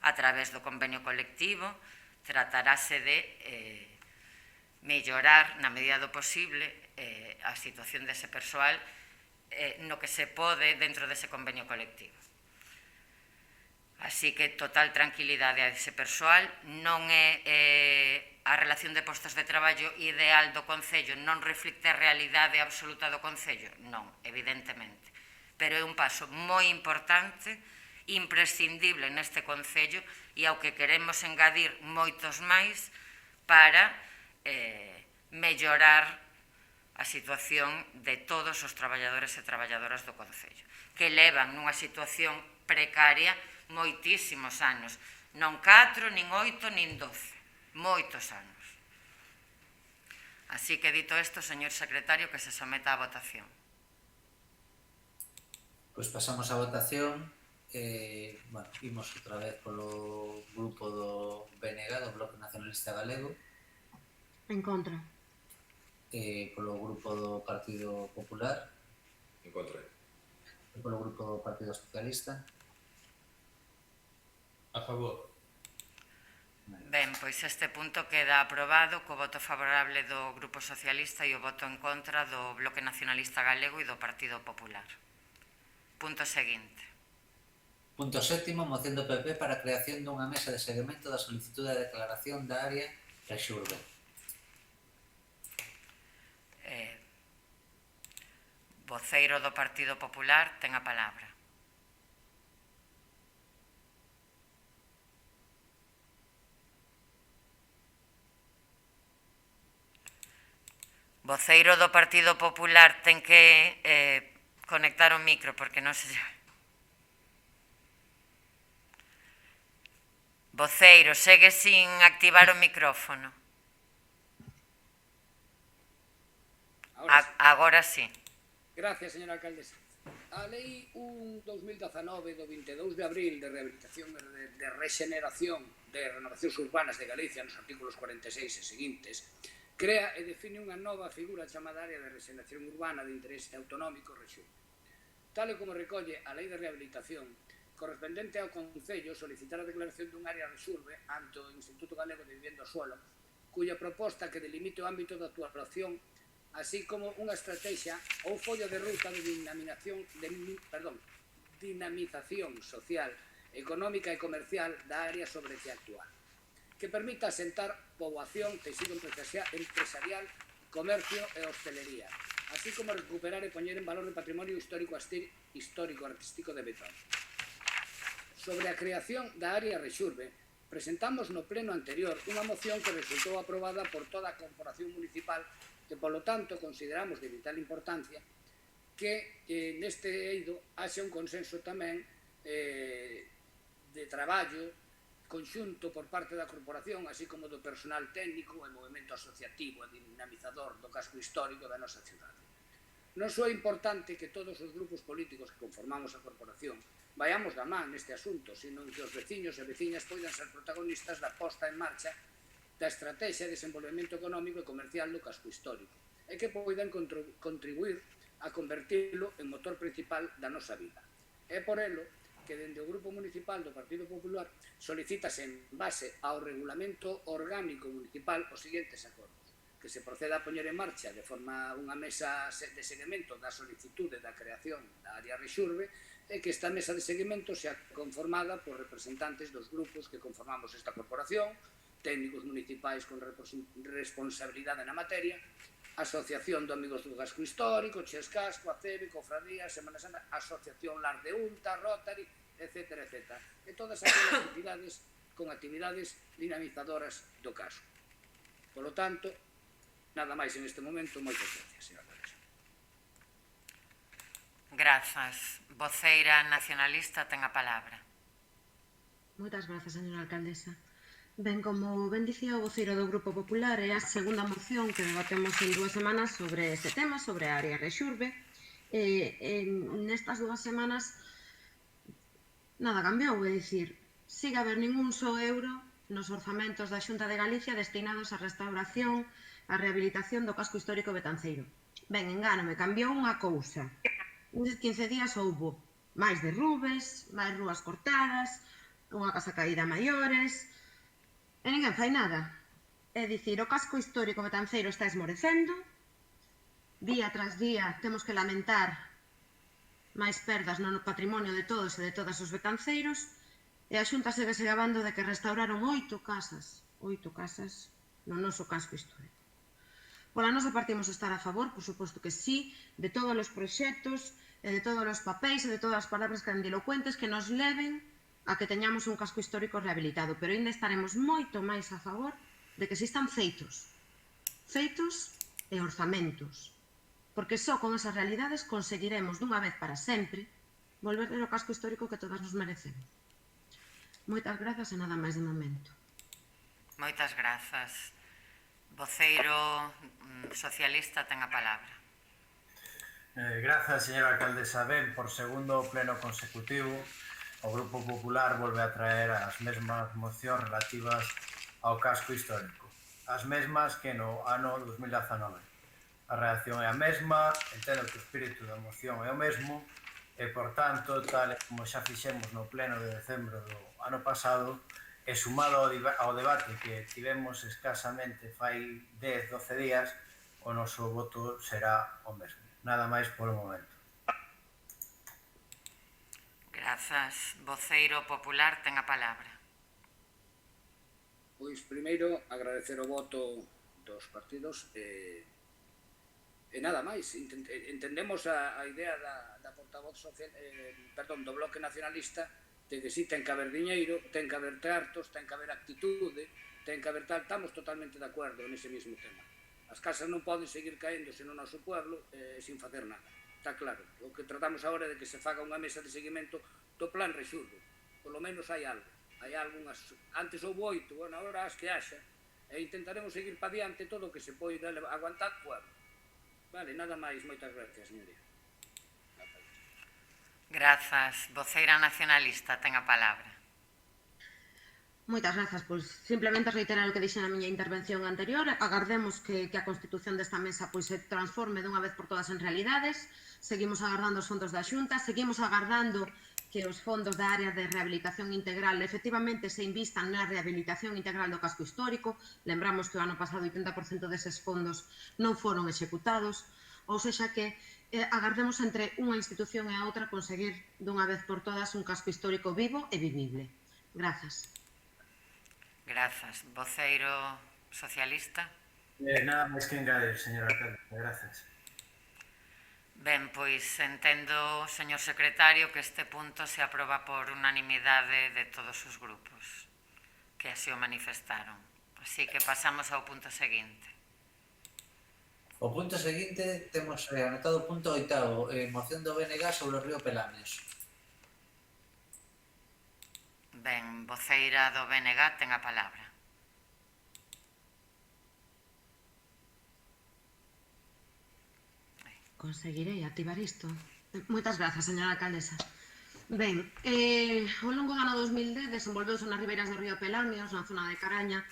a través do convenio colectivo, tratarase de mellorar na medida do posible a situación dese persoal no que se pode dentro dese convenio colectivo. Así que total tranquilidade a ese persoal. Non é a relación de postos de traballo ideal do Concello, non reflicte a realidade absoluta do Concello, non, evidentemente. Pero é un paso moi importante, imprescindible neste Concello e ao que queremos engadir moitos máis para mellorar a situación de todos os traballadores e traballadoras do Concello, que levan nunha situación precaria moitísimos anos, non 4, nin 8, nin 12, moitos anos. Así que, dito isto, señor secretario, que se someta á votación. Pois pasamos á votación. Imos outra vez polo grupo do BNG, do Bloque Nacionalista Galego. En contra. Polo grupo do Partido Popular. En contra. E polo grupo do Partido Socialista. A favor. Ben, pois este punto queda aprobado co voto favorable do Grupo Socialista e o voto en contra do Bloque Nacionalista Galego e do Partido Popular. Punto seguinte. Punto sétimo, moción do PP para a creación dunha mesa de seguimento da solicitude de declaración da área Rexurbe. Voceiro do Partido Popular ten a palabra. Voceiro do Partido Popular ten que conectar o micro porque non se... Voceiro, segue sin activar o micrófono. Agora sí. Gracias, señora alcaldesa. A Lei 1/2019 do 22 de abril de rehabilitación de rexeneración de renovacións urbanas de Galicia nos artículos 46 e seguintes crea e define unha nova figura chamada área de rexeneración urbana de interese autonómico Rexurbe. Tal e como recolle a Lei de Rehabilitación, correspondente ao Concello solicitar a declaración dun área Rexurbe ante o Instituto Galego de Vivenda e Suelo, cuya proposta que delimite o ámbito de actuación así como unha estrategia ou follo de ruta de dinamización social, económica e comercial da área sobre que actuar, que permita asentar poboación, tecido empresarial, comercio e hostelería, así como recuperar e poñer en valor o patrimonio histórico-artístico de Betón. Sobre a creación da área Rexurbe, presentamos no pleno anterior unha moción que resultou aprobada por toda a corporación municipal que, polo tanto, consideramos de vital importancia que neste eido haxe un consenso tamén de traballo conxunto por parte da corporación, así como do personal técnico e movimento asociativo e dinamizador do casco histórico da nosa cidade. Non só é importante que todos os grupos políticos que conformamos a corporación vayamos da man neste asunto, sino que os veciños e veciñas poidan ser protagonistas da posta en marcha da estrategia de desenvolvemento económico e comercial do casco histórico e que poidan contribuir a convertilo en motor principal da nosa vida. É por elo que dende o Grupo Municipal do Partido Popular solicítase en base ao Regulamento Orgánico Municipal os seguintes acordos: que se proceda a poñer en marcha de forma unha mesa de seguimento da solicitude da creación da área Rexurbe e que esta mesa de seguimento sea conformada por representantes dos grupos que conformamos esta corporación, técnicos municipais con responsabilidade na materia, Asociación de Amigos do Casco Histórico, Chescasco, ACEBE, Cofradía, Semana Santa, Asociación Lar de Ulta, Rotary, etc. E todas aquelas entidades con actividades dinamizadoras do casco. Por lo tanto, nada máis en este momento. Moitas gracias, señora alcaldesa. Grazas. Voceira nacionalista ten a palabra. Moitas grazas, señora alcaldesa. Ben, como ben dicía o voceiro do Grupo Popular, é a segunda moción que debatemos en 2 semanas sobre ese tema, sobre a área Rexurbe. Nestas 2 semanas nada cambiou, é dicir, siga a haber ningún só euro nos orzamentos da Xunta de Galicia destinados á restauración, á rehabilitación do casco histórico betanceiro. Ben, engáname, cambiou unha cousa. Uns 15 días houbo máis derrubes, máis rúas cortadas, unha casa caída a maiores, e ninguén fai nada. É dicir, o casco histórico betanceiro está esmorecendo, día tras día temos que lamentar máis perdas no patrimonio de todos e de todas os betanceiros, e a Xunta segue se gabando de que restauraron 8 casas no noso casco histórico. Pola nosa partimos estar a favor, por suposto que sí, de todos os proxectos, e de todos os papéis e de todas as palabras grandilocuentes que nos leven a que teñamos un casco histórico rehabilitado, pero ainda estaremos moito máis a favor de que existan feitos e orzamentos, porque só con esas realidades conseguiremos dunha vez para sempre volver ao casco histórico que todas nos merecemos. Moitas grazas e nada máis de momento. Moitas grazas. Voceiro socialista ten a palabra. Grazas, señora alcaldesa. Ben, por segundo pleno consecutivo, o Grupo Popular volve a traer as mesmas mocións relativas ao casco histórico. As mesmas que no ano 2019. A reacción é a mesma, entendo que o espírito da moción é o mesmo, e, por tanto, tal como xa fixemos no pleno de decembro do ano pasado, e sumado ao debate que tivemos escasamente fai 10-12 días, o noso voto será o mesmo. Nada máis polo momento. Grazas. Voceiro popular ten a palabra. Pois, primeiro, agradecer o voto dos partidos e nada máis. Entendemos a idea da portavoz do Bloque Nacionalista de que si ten que haber diñeiro, ten que haber tratos, ten que haber actitude, ten que haber tal. Estamos totalmente de acordo nese mismo tema. As casas non poden seguir caéndose no noso pueblo sin facer nada. Está claro. O que tratamos agora é de que se faga unha mesa de seguimento do plan Rexurdo. Por lo menos hai algo. Hai algunhas... Antes houve 8, bueno, agora as que haxa. E intentaremos seguir para diante todo o que se poida aguantar o pueblo. Vale, nada máis. Moitas gracias, señoría. Grazas. Voceira nacionalista ten a palabra. Moitas grazas, pois simplemente reiterar o que dixen na miña intervención anterior. Agardemos que a constitución desta mesa pois se transforme dunha vez por todas en realidades. Seguimos agardando os fondos da Xunta, seguimos agardando que os fondos da área de rehabilitación integral efectivamente se invistan na rehabilitación integral do casco histórico. Lembramos que o ano pasado 80% deses fondos non foron executados, ou sexa que agardemos entre unha institución e a outra conseguir dunha vez por todas un casco histórico vivo e vivible. Grazas. Grazas. Voceiro socialista. Nada máis que engadir, señora alcaldesa. Grazas. Ben, pois entendo, señor secretario, que este punto se aproba por unanimidade de todos os grupos que así o manifestaron. Así que pasamos ao punto seguinte. O punto seguinte temos anotado o punto 8º, moción do BNG sobre o río Pelamios. Ben, voceira do BNG ten a palabra. Conseguirei activar isto. Moitas grazas, señora alcaldesa. Ben, ao longo do ano 2010 desenvolveuse nas ribeiras do río Pelamios, na zona de Caraña,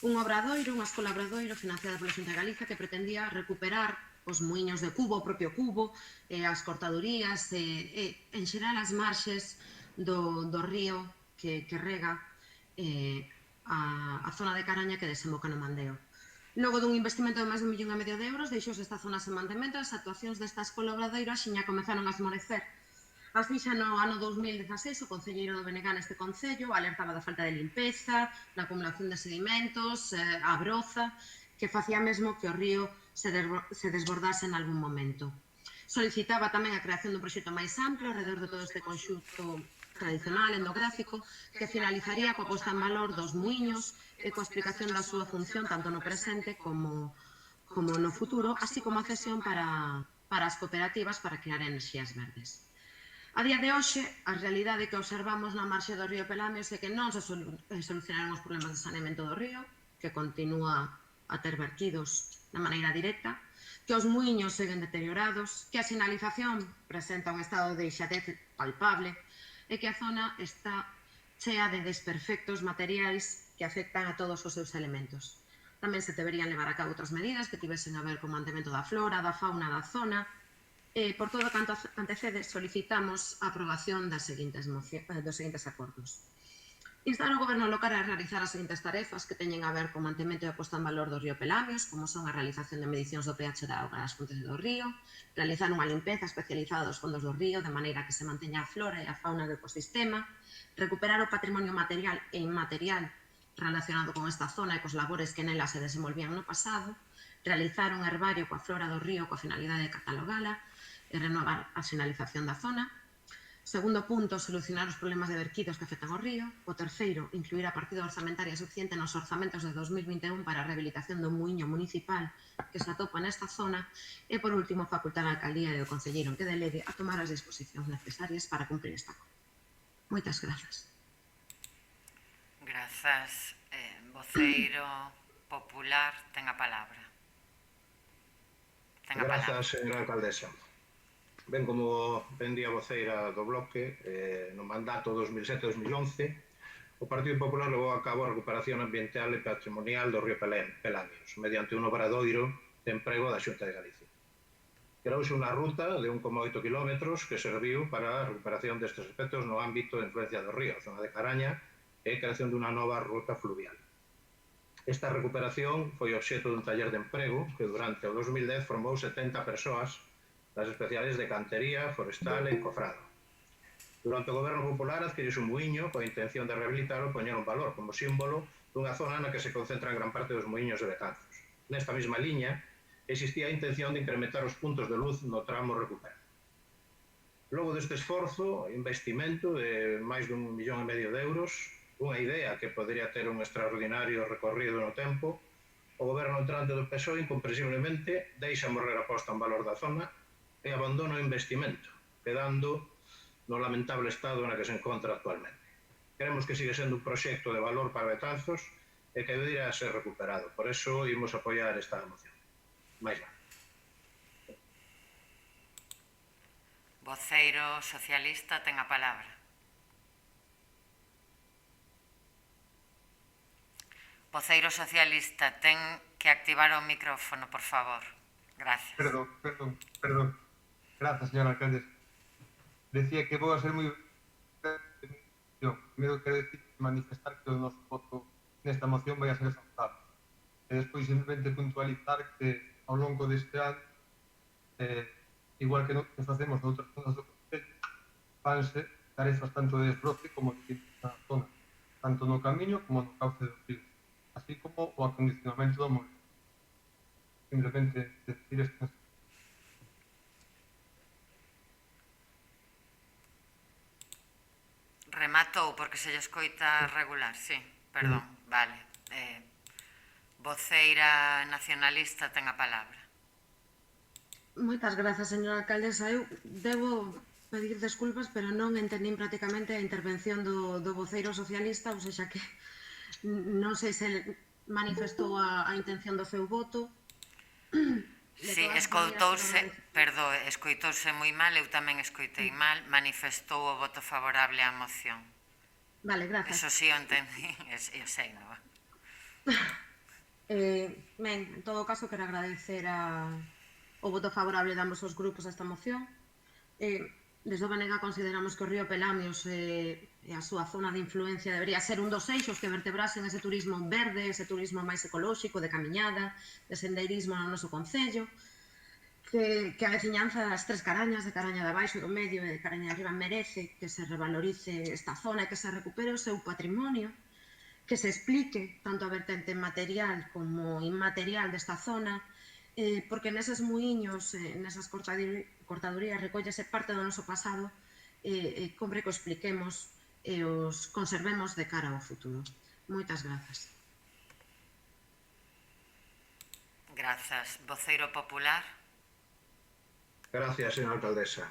un obradoiro, unha escola obradoiro financiada pola Xunta de Galicia que pretendía recuperar os muiños de Cubo, o propio Cubo, as cortadurías e en xeral as marxes do río que rega a zona de Caraña que desemboca no Mandeo. Logo dun investimento de máis de 1,5 millón de euros, deixouse esta zona sen mantemento, as actuacións desta escola obradoira xiña comezaron a esmorecer. As fixa no ano 2016, o concelleiro do BNG neste concello alertaba da falta de limpeza, da acumulación de sedimentos, a broza, que facía mesmo que o río se desbordase en algún momento. Solicitaba tamén a creación dun proxecto máis amplo alrededor de todo este conxunto tradicional, etnográfico, que finalizaría coa posta en valor dos muiños e coa explicación da súa función tanto no presente como no futuro, así como a cesión para as cooperativas para crear enerxías verdes. A día de hoxe, a realidade que observamos na marxe do río Pelamios é que non se solucionaron os problemas de saneamento do río, que continúa a ter vertidos de maneira directa, que os muiños seguen deteriorados, que a sinalización presenta un estado de xadez palpable e que a zona está chea de desperfectos materiais que afectan a todos os seus elementos. Tamén se deberían levar a cabo outras medidas que tivesen a ver co mantemento da flora, da fauna da zona. Por todo canto antecede, solicitamos a aprobación dos seguintes acordos. Instar ao Goberno local a realizar as seguintes tarefas que teñen a ver co mantemento e a posta en valor do río Pelamios, como son a realización de medicións do pH da auga das fontes do río, realizar unha limpeza especializada dos fondos do río de maneira que se manteña a flora e a fauna do ecosistema, recuperar o patrimonio material e inmaterial relacionado con esta zona e cos labores que nela se desenvolvían no pasado, realizar un herbario coa flora do río coa finalidade de catalogala e renovar a sinalización da zona. Segundo punto, solucionar os problemas de verquidos que afectan ao río. O terceiro, incluir a partida orzamentaria suficiente nos orzamentos de 2021 para a rehabilitación do muiño municipal que se atopa nesta zona. E, por último, facultar a alcaldía e o concelleiro en que delegue a tomar as disposicións necesarias para cumprir esta cosa. Moitas grazas. Grazas. Voceiro popular, ten a palabra. Grazas, señora alcaldesa. Ben, como ben di a voceira do bloque, no mandato 2007-2011, o Partido Popular levou a cabo a recuperación ambiental e patrimonial do río Pelamios, mediante un obradoiro de emprego da Xunta de Galicia. Creouse unha ruta de 1,8 km que serviu para a recuperación destes aspectos no ámbito de influencia do río, zona de Caraña, e a creación dunha nova ruta fluvial. Esta recuperación foi obxeto dun taller de emprego que durante o 2010 formou 70 persoas das especiales de cantería, forestal e encofrado. Durante o Goberno Popular adquiriuse un muiño coa intención de rehabilitalo e poñer un valor como símbolo dunha zona na que se concentran gran parte dos muiños de Betanzos. Nesta mesma liña, existía a intención de incrementar os puntos de luz no tramo recuperado. Logo deste esforzo, investimento de máis de 1,5 millón de euros, unha idea que podría ter un extraordinario recorrido no tempo, o Goberno entrante do PSOE incomprensiblemente deixa morrer a posta en valor da zona e abandona o investimento, quedando no lamentable estado na que se encontra actualmente. Queremos que siga sendo un proxecto de valor para Betanzos e que debería ser recuperado. Por eso, imos apoiar esta moción. Mais nada. Voceiro socialista, ten a palabra. Voceiro socialista, ten que activar o micrófono, por favor. Gracias. Perdón. Gracias, señora alcaldesa. Decía que vou a ser moi... Primeiro quero manifestar que o noso voto nesta moción vai a ser favorable. E despois simplemente puntualizar que ao longo deste ano, igual que facemos noutras zonas do Concello, vanse tarefas tanto de desbroce como de na zona, tanto no camiño como no cauce do río, así como o acondicionamento do molino. Simplemente decir esto. Rematou porque se lle escoita regular, sí, perdón, vale. Voceira nacionalista ten a palabra. Moitas grazas, señora alcaldesa. Eu debo pedir desculpas, pero non entendín prácticamente a intervención do voceiro socialista, ou seja que non sei se manifestou a intención do seu voto. Sí, escoitouse moi mal, eu tamén escoitei mal, manifestou o voto favorable á moción. Vale, grazas. Eso sí o entendí, eu sei, non? Ben, en todo caso, quero agradecer o voto favorable de ambos os grupos a esta moción. Desde o BNG consideramos que o río Pelamios e a súa zona de influencia debería ser un dos eixos que vertebrasen ese turismo verde, ese turismo máis ecolóxico, de camiñada, de sendeirismo no noso concello, que a veciñanza das tres Carañas, de Caraña de Abaixo, do Medio e de Caraña de Arriba, merece que se revalorice esta zona e que se recupere o seu patrimonio, que se explique tanto a vertente material como inmaterial desta zona, porque neses muiños, nesas cortadurías recollese parte do noso pasado e compre que o expliquemos e os conservemos de cara ao futuro. Moitas grazas. Grazas. Voceiro popular. Gracias, señora alcaldesa.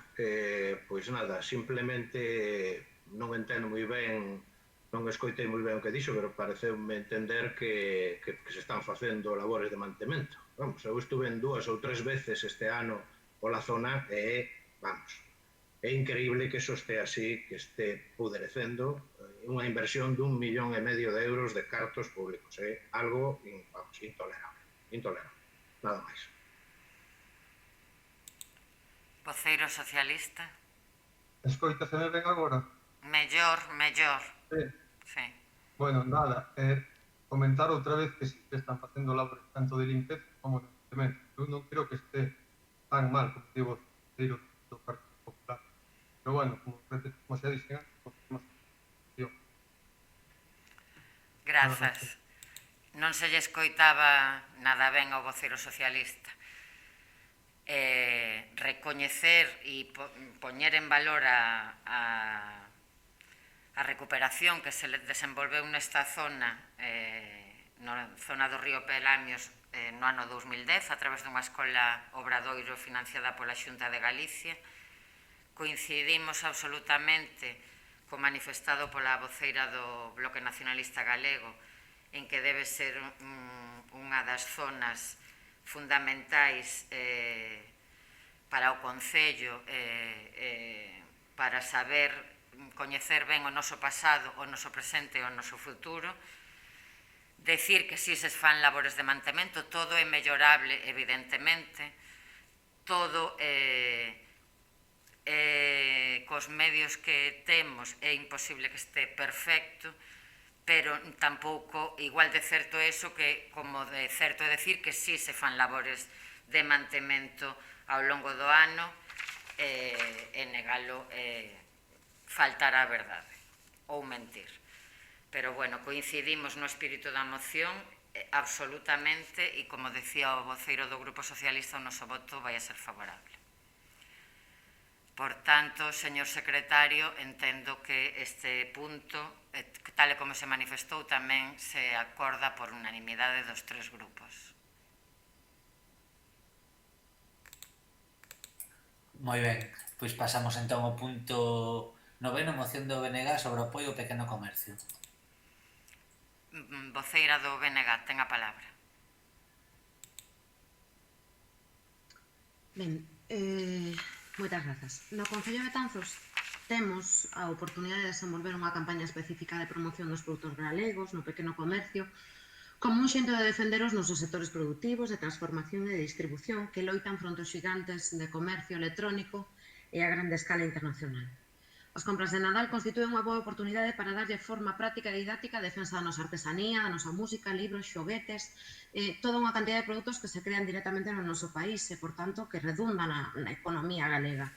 Pois nada, simplemente non entendo moi ben, non escoitei moi ben o que dixo, pero pareceume entender que se están facendo labores de mantemento. Vamos, eu estuve en 2 ou 3 veces este ano pola zona e, vamos, é increíble que eso este así, que este pudrecendo unha inversión de 1,5 millón de euros de cartos públicos. É algo, vamos, intolerable. Nada máis. Voceiro socialista. Escoitaseme ben agora? Mellor. Sí. Sí. Bueno, nada, comentar outra vez que sí que están facendo labores tanto de limpeza como de mantemento. Eu non creo que este tan mal, como digo, do Partido Popular. Pero bueno, como xa dixen antes, podemos Grazas. Non se lle escoitaba nada ben ao voceiro socialista. Recoñecer e poñer en valor a recuperación que se desenvolveu nesta zona, na zona do río Pelamios, no ano 2010, a través dunha escola obradoiro financiada pola Xunta de Galicia. Coincidimos absolutamente co manifestado pola voceira do Bloque Nacionalista Galego en que debe ser unha das zonas fundamentais para o Concello, para saber coñecer ben o noso pasado, o noso presente e o noso futuro. Decir que si se fan labores de mantemento, todo é mellorable, evidentemente, todo cos medios que temos é imposible que este perfecto, pero tampouco igual de certo eso que como de certo é decir que si se fan labores de mantemento ao longo do ano e negalo faltar a verdade ou mentir. Pero, bueno, coincidimos no espírito da moción absolutamente e, como decía o voceiro do Grupo Socialista, o noso voto vai a ser favorable. Por tanto, señor secretario, entendo que este punto, tal e como se manifestou, tamén se acorda por unanimidade dos tres grupos. Moi ben, pois pasamos entón ao punto 9, moción do BNG sobre o apoio ao pequeno comercio. Voceira do BNG, ten a palabra. Ben, moitas grazas. No Concello de Betanzos temos a oportunidade de desenvolver unha campaña específica de promoción dos produtos galegos no pequeno comercio como un xento de defender os nosos sectores productivos, de transformación e de distribución que loitan fronte aos xigantes de comercio electrónico e a grande escala internacional. As compras de Nadal constitúen unha boa oportunidade para darlle forma práctica e didáctica a defensa da nosa artesanía, da nosa música, libros, xoguetes, toda unha cantidad de produtos que se crean directamente no noso país e, por tanto, que redundan na economía galega.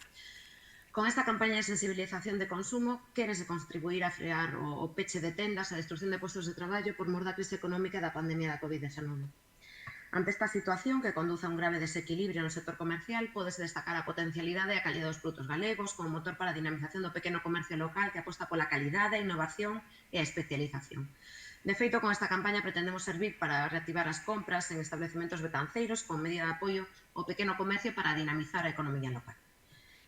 Con esta campaña de sensibilización de consumo, quérese contribuir a frear o peche de tendas, a destrucción de postos de traballo por mor da crise económica e da pandemia da COVID-19. Ante esta situación, que conduce a un grave desequilibrio no sector comercial, pódese destacar a potencialidade e a calidade dos produtos galegos como motor para a dinamización do pequeno comercio local que aposta pola calidade, a innovación e a especialización. De feito, con esta campaña pretendemos servir para reactivar as compras en establecementos betanceiros con medida de apoio ao pequeno comercio para dinamizar a economía local.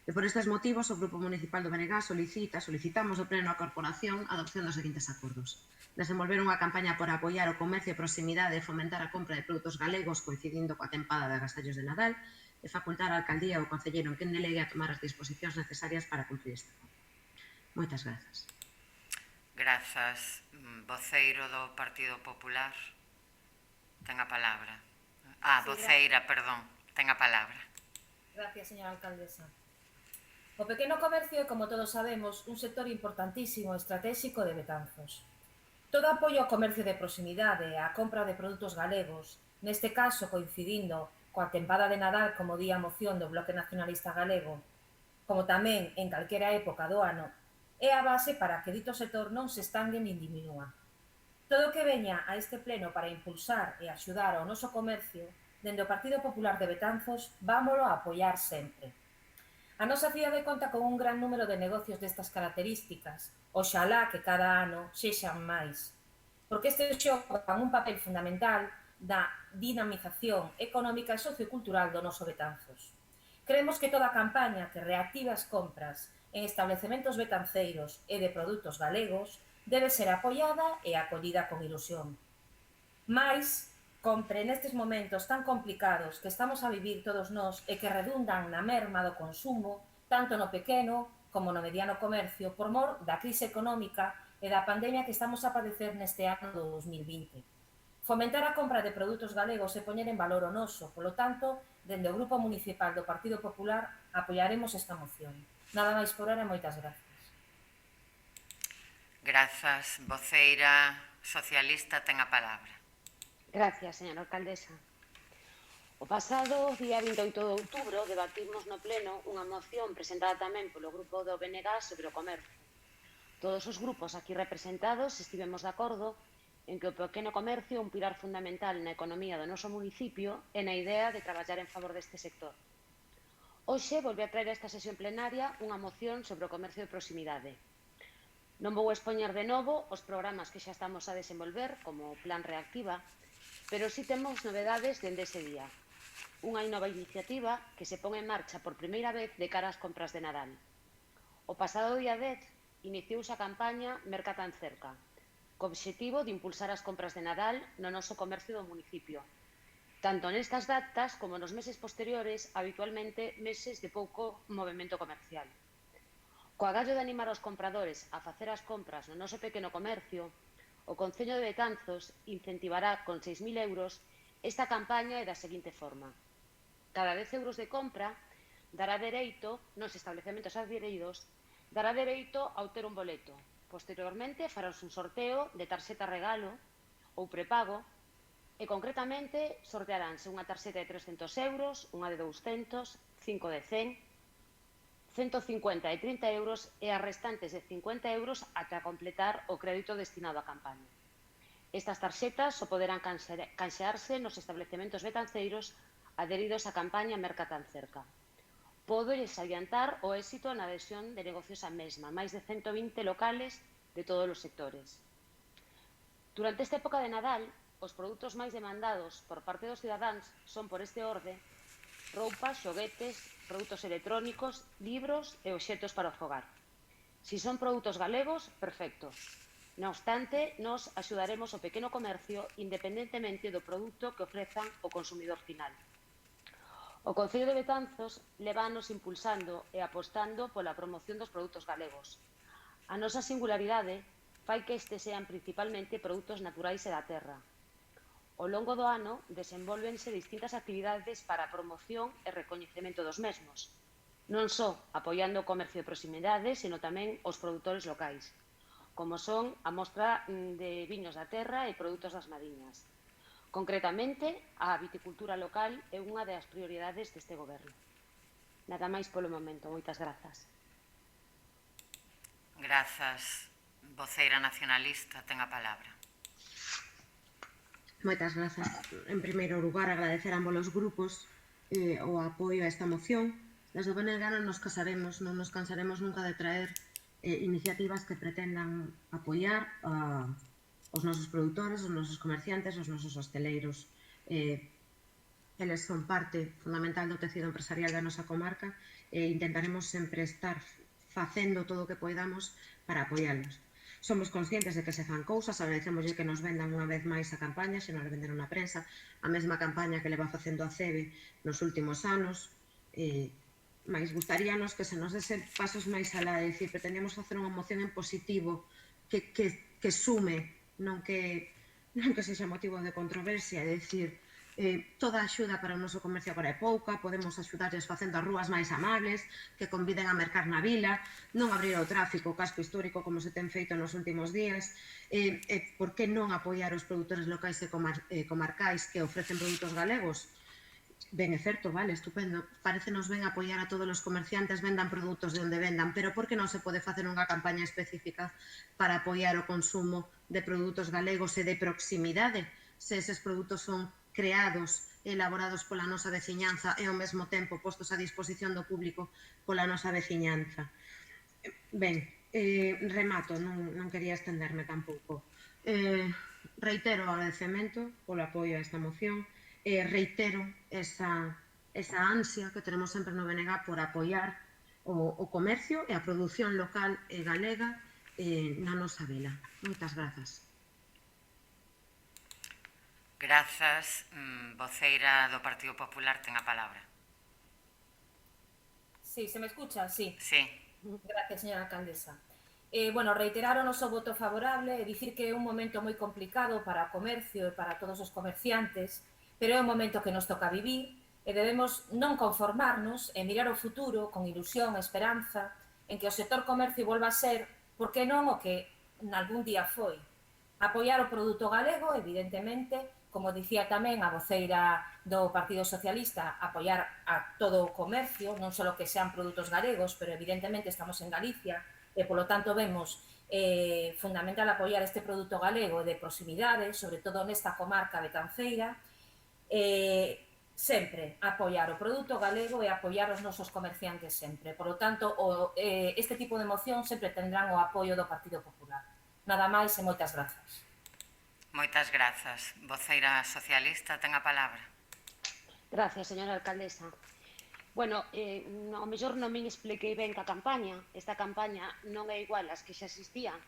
E por estes motivos, o Grupo Municipal do BNG solicitamos ao Pleno a Corporación a adopción dos seguintes acordos. Desenvolver unha campaña por apoiar o comercio de proximidade e fomentar a compra de produtos galegos coincidindo coa tempada de agasallos de Nadal e facultar a Alcaldía ou o Concelleiro en quen delegue a tomar as disposicións necesarias para cumprir este acordo. Moitas grazas. Grazas. Voceiro do Partido Popular, ten a palabra. Voceira, perdón, ten a palabra. Gracias, señora alcaldesa. O pequeno comercio é, como todos sabemos, un sector importantísimo e estratégico de Betanzos. Todo apoio ao comercio de proximidade e á compra de produtos galegos, neste caso coincidindo coa tempada de Nadal como día a moción do Bloque Nacionalista Galego, como tamén en calquera época do ano, é a base para que dito sector non se estangue nin diminúa. Todo o que veña a este pleno para impulsar e axudar ao noso comercio, dende o Partido Popular de Betanzos, vámolo a apoiar sempre. A nosa cidade conta con un gran número de negocios destas características, oxalá que cada ano sexan máis, porque estes xogan un papel fundamental da dinamización económica e sociocultural do noso Betanzos. Creemos que toda campaña que reactive as compras en establecementos betanceiros e de produtos galegos debe ser apoiada e acollida con ilusión. Mais, compre nestes momentos tan complicados que estamos a vivir todos nós e que redundan na merma do consumo, tanto no pequeno como no mediano comercio, por mor da crise económica e da pandemia que estamos a padecer neste ano 2020. Fomentar a compra de produtos galegos e poñer en valor o noso, polo tanto, dende o Grupo Municipal do Partido Popular apoiaremos esta moción. Nada máis por ahora, moitas grazas. Grazas. Voceira socialista ten a palabra. Gracias, señora alcaldesa. O pasado día 28 de outubro debatimos no pleno unha moción presentada tamén polo grupo do BNG sobre o comercio. Todos os grupos aquí representados estivemos de acordo en que o pequeno comercio é un pilar fundamental na economía do noso municipio e na idea de traballar en favor deste sector. Hoxe volve a traer a esta sesión plenaria unha moción sobre o comercio de proximidade. Non vou expoñer de novo os programas que xa estamos a desenvolver, como o Plan Reactiva, pero sí temos novedades dende ese día. Unha nova iniciativa que se pon en marcha por primeira vez de cara ás compras de Nadal. O pasado día 10 iniciouse a campaña Merca tan cerca, co obxectivo de impulsar as compras de Nadal no noso comercio do municipio. Tanto nestas datas como nos meses posteriores, habitualmente meses de pouco movimento comercial. Co agallo de animar os compradores a facer as compras no noso pequeno comercio, o Concello de Betanzos incentivará con 6.000 euros esta campaña e da seguinte forma. Cada 10 euros de compra dará dereito, nos establecementos adheridos, dará dereito a obter un boleto. Posteriormente farás un sorteo de tarxeta regalo ou prepago e concretamente sortearánse unha tarxeta de 300 euros, unha de 200, 5 de 100, 150 e 30 euros e as restantes de 50 euros ata completar o crédito destinado á campaña. Estas tarxetas só poderán canxearse nos establecementos betanceiros adheridos á campaña Merca tan cerca. Podes adiantar o éxito na adhesión de negocios á mesma, máis de 120 locales de todos os sectores. Durante esta época de Nadal, os produtos máis demandados por parte dos cidadáns son, por este orde, roupas, xoguetes, produtos electrónicos, libros e obxetos para o fogar. Si son produtos galegos, perfecto. Non obstante, nos axudaremos o pequeno comercio independentemente do produto que ofrezan o consumidor final. O Concello de Betanzos levanos impulsando e apostando pola promoción dos produtos galegos. A nosa singularidade fai que estes sean principalmente produtos naturais e da terra. Ao longo do ano desenvólvense distintas actividades para a promoción e recoñecemento dos mesmos, non só apoiando o comercio de proximidade, sino tamén os produtores locais, como son a mostra de viños da terra e produtos das mariñas. Concretamente, a viticultura local é unha das prioridades deste goberno. Nada máis polo momento. Moitas grazas. Grazas. Voceira nacionalista ten a palabra. Moitas grazas. En primeiro lugar, agradecer a ambos os grupos o apoio a esta moción. Desde o BNG non nos cansaremos nunca de traer iniciativas que pretendan apoiar os nosos produtores, os nosos comerciantes, os nosos hosteleiros. Eles son parte fundamental do tecido empresarial da nosa comarca e intentaremos sempre estar facendo todo o que poidamos para apoialos. Somos conscientes de que se fan cousas, agradecemoslle que nos vendan unha vez máis a campaña, se non le venderon na prensa, a mesma campaña que leva facendo a CEBE nos últimos anos, mas gustaríanos que se nos dese pasos máis alá, é dicir, pretendemos facer unha moción en positivo que sume, non que sexa motivo de controversia, é dicir, toda a axuda para o noso comercio agora é pouca, podemos axudarles facendo as rúas máis amables, que conviden a mercar na vila, non abrir o tráfico, o casco histórico como se ten feito nos últimos días, por que non apoiar os produtores locais e comarcais que ofrecen produtos galegos? Ben, é certo, vale, estupendo. Parecenos ben apoiar a todos os comerciantes, vendan produtos de onde vendan, pero por que non se pode facer unha campaña específica para apoiar o consumo de produtos galegos e de proximidade, se eses produtos son creados e elaborados pola nosa veciñanza e ao mesmo tempo postos a disposición do público pola nosa veciñanza? Ben, remato, non quería estenderme tampouco. Reitero o agradecemento polo apoio a esta moción, reitero esa ansia que tenemos sempre no BNG por apoiar o comercio e a produción local e galega na nosa vila. Moitas grazas. Grazas. Voceira do Partido Popular ten a palabra. Sí, ¿se me escucha? Sí. Sí. Gracias, señora alcaldesa. Reiterar o noso voto favorable e dicir que é un momento moi complicado para o comercio e para todos os comerciantes, pero é un momento que nos toca vivir e debemos non conformarnos e mirar o futuro con ilusión e esperanza en que o sector comercio volva a ser, por que non, o que nalgún día foi. Apoiar o produto galego, evidentemente, como dicía tamén a voceira do Partido Socialista, apoiar a todo o comercio, non só que sean produtos galegos, pero evidentemente estamos en Galicia e, polo tanto, vemos fundamental apoiar este produto galego de proximidade, sobre todo nesta comarca de Canceira, sempre apoiar o produto galego e apoiar os nosos comerciantes sempre. Por lo tanto, este tipo de moción sempre tendrán o apoio do Partido Popular. Nada máis e moitas grazas. Moitas grazas. Voceira socialista, ten a palabra. Gracias, señora alcaldesa. Bueno, ao mellor non me expliquei ben ca campaña. Esta campaña non é igual ás que xa existían.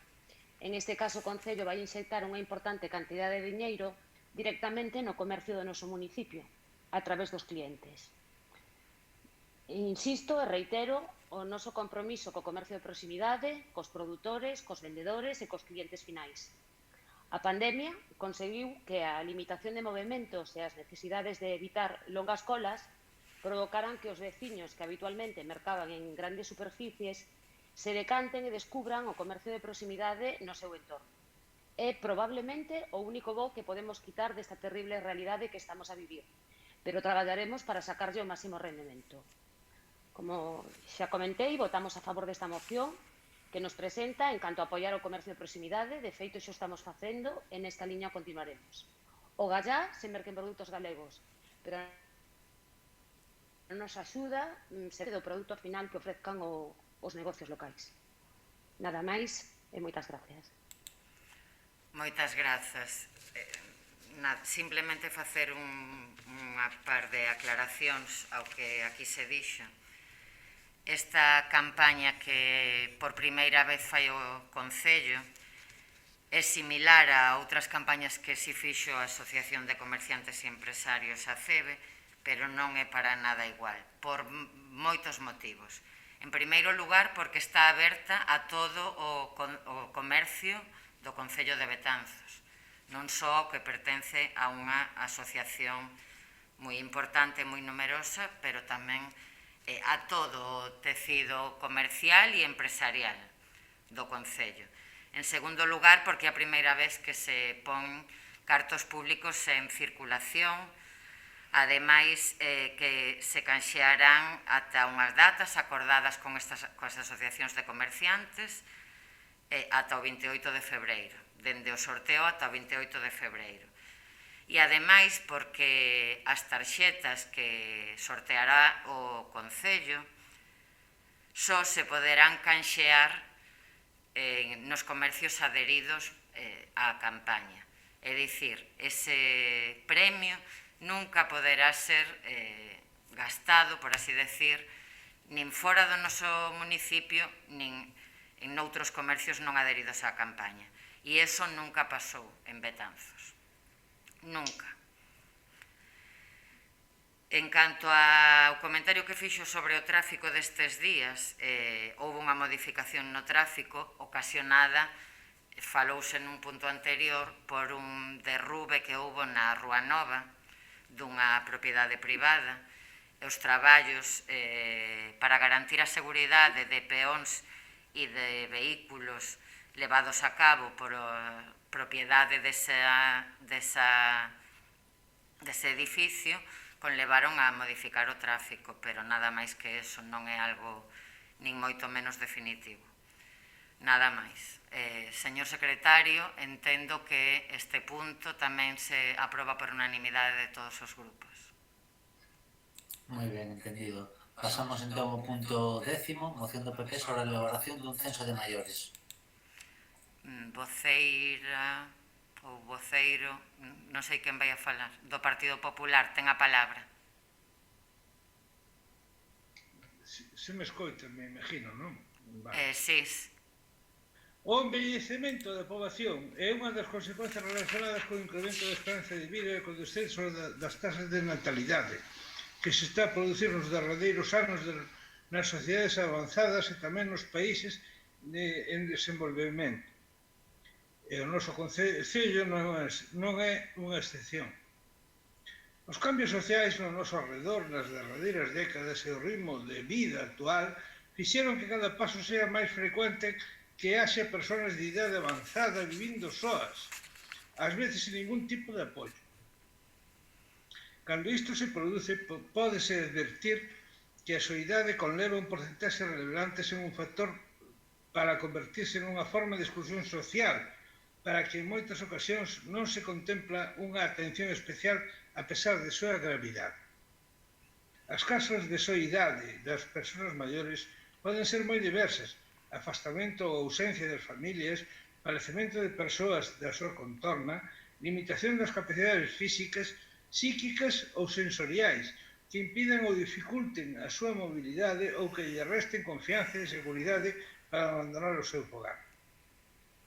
En este caso, o Concello vai inxectar unha importante cantidade de diñeiro directamente no comercio do noso municipio, a través dos clientes. Insisto e reitero o noso compromiso co comercio de proximidade, cos produtores, cos vendedores e cos clientes finais. A pandemia conseguiu que a limitación de movimentos e as necesidades de evitar longas colas provocaran que os veciños que habitualmente mercaban en grandes superficies se decanten e descubran o comercio de proximidade no seu entorno. É probablemente o único bo que podemos quitar desta terrible realidade que estamos a vivir, pero traballaremos para sacarlle o máximo rendemento. Como xa comentei, votamos a favor desta moción que nos presenta en canto a apoiar o comercio de proximidade. De feito, xo estamos facendo e nesta liña continuaremos. O gallá se merquen produtos galegos, pero nos axuda ser do produto final que ofrezcan os negocios locais. Nada máis e moitas gracias. Moitas grazas. Simplemente facer unha par de aclaracións ao que aquí se dixo. Esta campaña que por primeira vez fai o Concello é similar a outras campañas que si fixo a Asociación de Comerciantes e Empresarios, a CEBE, pero non é para nada igual, por moitos motivos. En primeiro lugar, porque está aberta a todo o comercio do Concello de Betanzos, non só o que pertence a unha asociación moi importante, moi numerosa, pero tamén a todo o tecido comercial e empresarial do Concello. En segundo lugar, porque é a primeira vez que se pon cartos públicos en circulación, ademais que se canxearán ata unhas datas acordadas con as asociacións de comerciantes ata o 28 de febreiro, dende o sorteo ata o 28 de febreiro. E, ademais, porque as tarxetas que sorteará o Concello só se poderán canxear nos comercios adheridos á campaña. É dicir, ese premio nunca poderá ser gastado, por así decir, nin fora do noso municipio, nin en outros comercios non adheridos á campaña. E iso nunca pasou en Betanzos. Nunca. En canto ao comentario que fixo sobre o tráfico destes días, houve unha modificación no tráfico ocasionada, falouse nun punto anterior, por un derrube que houve na Rúa Nova dunha propiedade privada. Os traballos para garantir a seguridade de peóns e de vehículos levados a cabo por propiedade dese edificio conlevaron a modificar o tráfico, pero nada máis que eso, non é algo nin moito menos definitivo. Nada máis. Señor secretario, entendo que este punto tamén se aproba por unanimidade de todos os grupos. Moi ben, entendido. Pasamos entón ao punto 10º, moción do PP sobre a elaboración dun censo de maiores. Voceira ou voceiro, non sei quen vai a falar, do Partido Popular, ten a palabra. Se me escoita, me imagino, non? Sí. O envellecemento da poboación é unha das consecuencias relacionadas co incremento da esperanza de vida e co descenso das tasas de natalidade que se está a producir nos derradeiros anos nas sociedades avanzadas e tamén nos países en desenvolvemento. E o noso Concello non é unha excepción. Os cambios sociais no noso alrededor nas derradeiras décadas e o ritmo de vida actual fixeron que cada paso sea máis frecuente que haxa persoas de idade avanzada vivindo soas, ás veces sin ningún tipo de apoio. Cando isto se produce, pódese advertir que a soidade conleva un porcentaxe relevante sen un factor para convertirse nunha forma de exclusión social, para que en moitas ocasións non se contempla unha atención especial a pesar de súa gravidade. As causas de soidade das persoas maiores poden ser moi diversas: afastamento ou ausencia das familias, falecemento de persoas da súa contorna, limitación das capacidades físicas, psíquicas ou sensoriais, que impidan ou dificulten a súa mobilidade ou que lle resten confianza e seguridade para abandonar o seu fogar.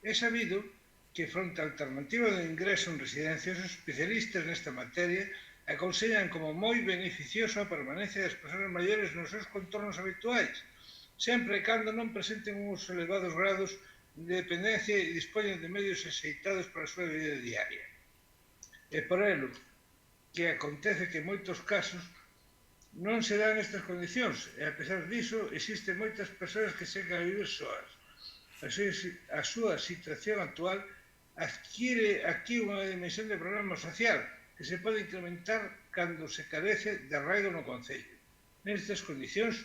É sabido que, fronte á alternativa de ingreso en residencias, os especialistas nesta materia aconsellan como moi beneficioso a permanencia das persoas maiores nos seus contornos habituais, sempre e cando non presenten uns elevados grados de dependencia e dispoñen de medios axeitados para a súa vida diaria. É por elo que acontece que en moitos casos non se dan estas condicións e, a pesar diso, existen moitas persoas que chegan a vivir soas. A súa situación actual adquire aquí unha dimensión de problema social que se pode incrementar cando se carece de arraigo no concello. Nestas condicións,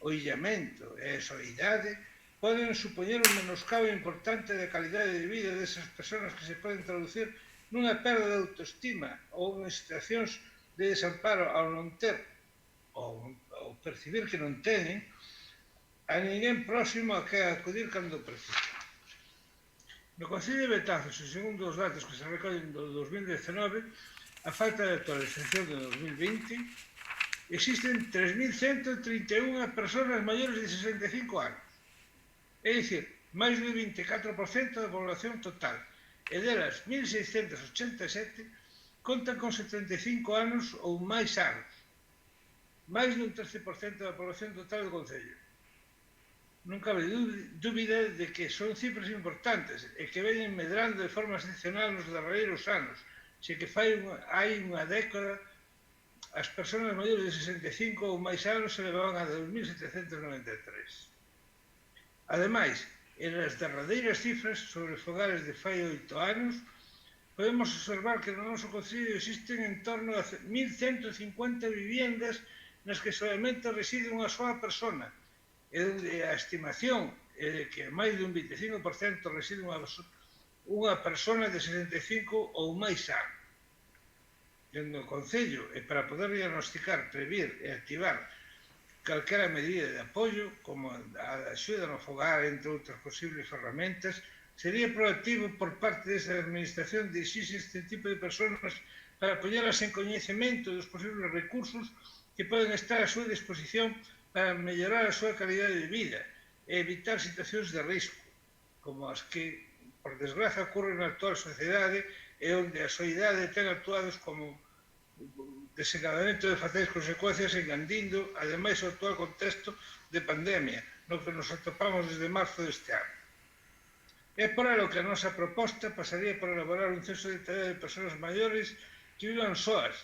o illamento e a soidade poden supoñer un menoscabo importante da calidade de vida desas persoas que se poden traducir nunha perda de autoestima ou en situacións de desamparo ao non ter ou percibir que non teñen a ninguén próximo a que acudir cando precisa. No Concello de Betanzos, segundo os datos que se recollen do 2019, a falta de actualización de 2020, existen 3.131 persoas maiores de 65 anos. É dicir, máis do 24% da población total, e delas 1.687 contan con 75 anos ou máis anos, máis dun 13% da población total do Concello. Non cabe dúbida de que son cifras importantes e que veñen medrando de forma excepcional nos derradeiros anos, xe que hai unha década as persoas maiores de 65 ou máis anos se levaban a 2.793. Ademais, en as derradeiras cifras sobre fogares de fai 8 anos, podemos observar que no noso Concello existen en torno a 1.150 viviendas nas que solamente reside unha soa persona, e onde a estimación é de que máis dun 25% reside unha persona de 65 ou máis anos. Dentro do Concello, e para poder diagnosticar, previr e activar calquera medida de apoio, como a axuda no fogar, entre outras posibles ferramentas, sería proactivo por parte desta administración dirixirse este tipo de persoas para apoiarlas en coñecemento dos posibles recursos que poden estar a súa disposición para mellorar a súa calidade de vida e evitar situacións de risco, como as que, por desgraza, ocurren na actual sociedade e onde a soidade ten actuados como desencadenamento de fatais consecuencias engandindo, ademais, o actual contexto de pandemia, no que nos atopamos desde marzo deste ano. É por elo que a nosa proposta pasaría por elaborar un censo detallado de persoas maiores que vivan soas,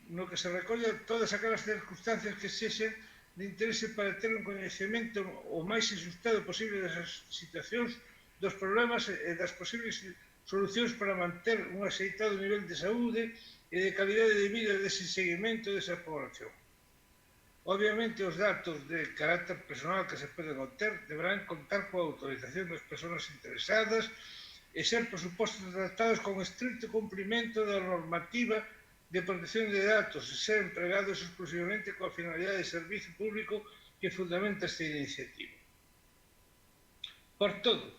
no que se recolla todas aquelas circunstancias que sexen de interese para ter un coñecemento o máis axustado posible das situacións, dos problemas e das posibles solucións para manter un axeitado nivel de saúde e de calidade de vida dese seguimento desa población. Obviamente, os datos de carácter personal que se poden obter deberán contar coa autorización das persoas interesadas e ser, por suposto, tratados con estricto cumprimento da normativa de protección de datos e ser empregados exclusivamente coa finalidade de servicio público que fundamenta esta iniciativa. Por todo,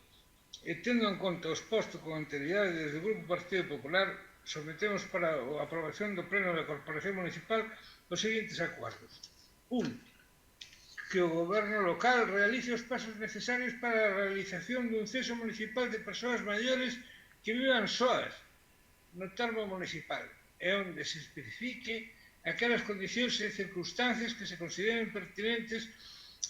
e tendo en conta os postos con anterioridade desde o Grupo Partido Popular, sometemos para a aprobación do Pleno da Corporación Municipal os seguintes acordos. 1. Que o Goberno local realice os pasos necesarios para a realización dun censo municipal de persoas maiores que vivan soas no termo municipal, e onde se especifique aquelas condicións e circunstancias que se consideren pertinentes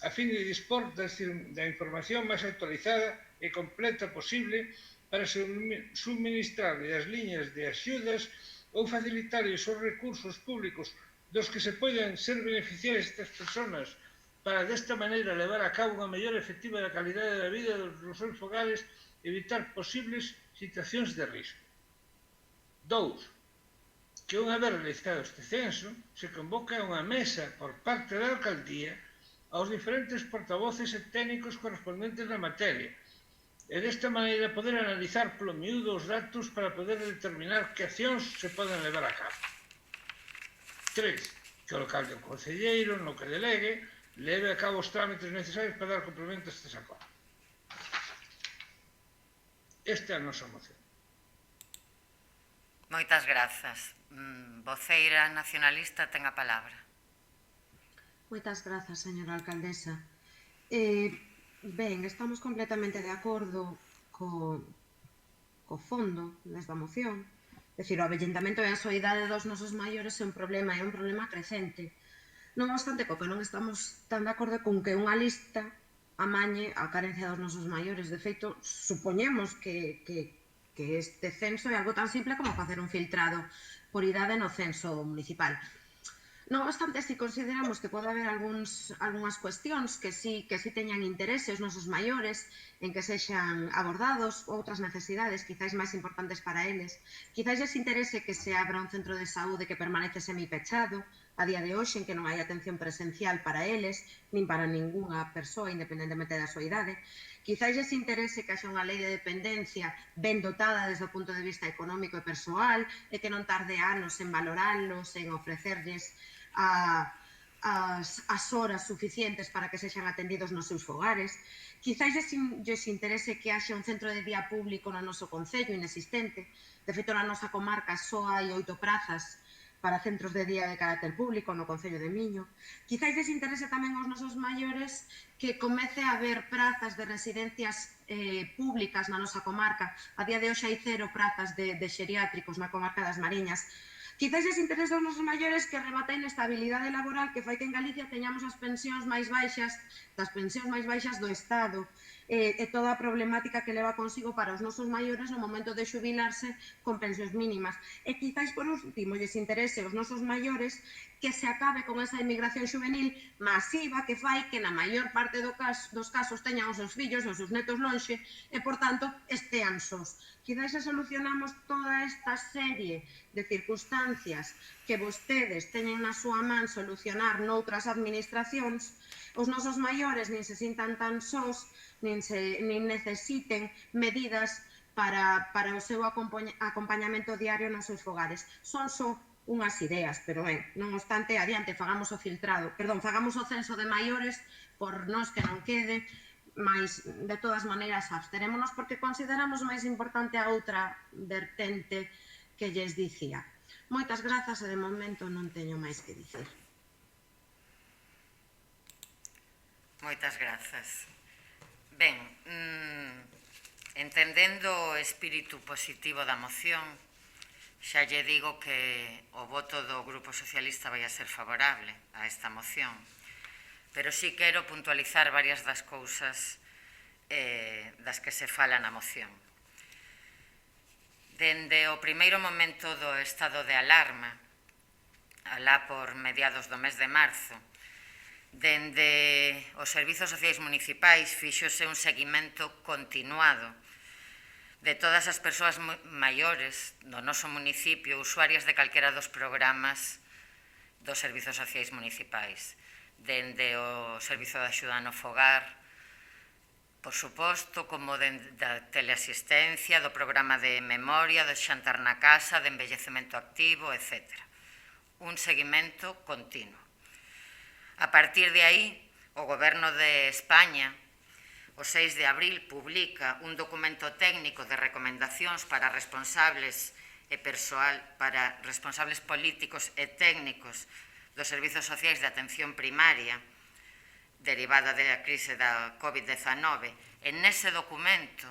a fin de dispor da información máis actualizada e completa posible para suministrarle as liñas de axudas ou facilitarles os recursos públicos dos que se poden ser beneficiar estas persoas para desta maneira levar a cabo unha mellor efectiva da calidade da vida dos seus fogares e evitar posibles situacións de risco. 2. Que unha vez realizado este censo, se convoca unha mesa por parte da alcaldía aos diferentes portavoces e técnicos correspondentes na materia, e desta maneira poder analizar polo miúdo os datos para poder determinar que accións se poden levar a cabo. 3. Que o alcalde ou concelleiro, no que delegue, leve a cabo os trámites necesarios para dar complemento a estes acordos. Esta é a nosa moción. Moitas grazas. Voceira nacionalista ten a palabra. Moitas grazas, señora alcaldesa. Ben, estamos completamente de acordo co fondo desta moción. É dicir, o avellentamento e a soidade dos nosos maiores é un problema crecente. Non obstante, co que non estamos tan de acordo con que unha lista amañe a carencia dos nosos maiores. De feito, supoñemos que este censo é algo tan simple como facer un filtrado por idade no censo municipal. Non obstante, si consideramos que pode haber algunhas cuestións que sí teñan interese os nosos maiores en que sexan abordados, outras necesidades quizáis máis importantes para eles. Quizáis lles interese que se abra un centro de saúde que permanece semipechado a día de hoxe, en que non hai atención presencial para eles, nin para ningunha persoa, independentemente da súa idade. Quizáis lles interese que haxa unha lei de dependencia ben dotada desde o punto de vista económico e persoal e que non tarde anos en valorarlos, en ofrecerlles as horas suficientes para que sexan atendidos nos seus fogares. Quizáis lles interese que haxa un centro de día público no noso concello inexistente. De feito, na nosa comarca só hai 8 prazas para centros de día de carácter público no concello de Miño. Quizáis lles interese tamén aos nosos maiores que comece a haber prazas de residencias públicas na nosa comarca. A día de hoxe hai 0 prazas de xeriátricos na comarca das Mariñas. Quizás lles interesa aos nosos maiores que remata a inestabilidade laboral que fai que en Galicia teñamos as pensións máis baixas do Estado e toda a problemática que leva consigo para os nosos maiores no momento de xubilarse con pensións mínimas. E quizás por último lles interese aos nosos maiores que se acabe con esa emigración juvenil masiva que fai que na maior parte dos casos teñan os seus fillos e os seus netos lonxe e, por tanto, estean sós. Quizás se solucionamos toda esta serie de circunstancias que vostedes teñen na súa man solucionar noutras administracións, os nosos maiores nin se sintan tan sós, nin necesiten medidas para o seu acompañamento diario nos seus fogares. Son só unhas ideas, pero ben, non obstante, adiante, fagamos o censo de maiores por nós que non quede, mas de todas maneiras absterémonos porque consideramos máis importante a outra vertente que lles dicía. Moitas grazas e de momento non teño máis que dicir. Moitas grazas. Ben, entendendo o espírito positivo da moción, xa lle digo que o voto do Grupo Socialista vai a ser favorable a esta moción. Pero sí quero puntualizar varias das cousas das que se fala na moción. Dende o primeiro momento do estado de alarma, alá por mediados do mes de marzo, dende os servizos sociais municipais fíxose un seguimento continuado de todas as persoas maiores do noso municipio, usuarias de calquera dos programas dos servizos sociais municipais, dende o Servizo de Axuda no Fogar, por suposto, como da teleasistencia, do programa de memoria, do xantar na casa, de envellecemento activo, etc. Un seguimento continuo. A partir de aí, o Goberno de España, o 6 de abril, publica un documento técnico de recomendacións para responsables e persoal, para responsables políticos e técnicos dos servizos sociais de atención primaria derivada da crise da COVID-19. En ese documento,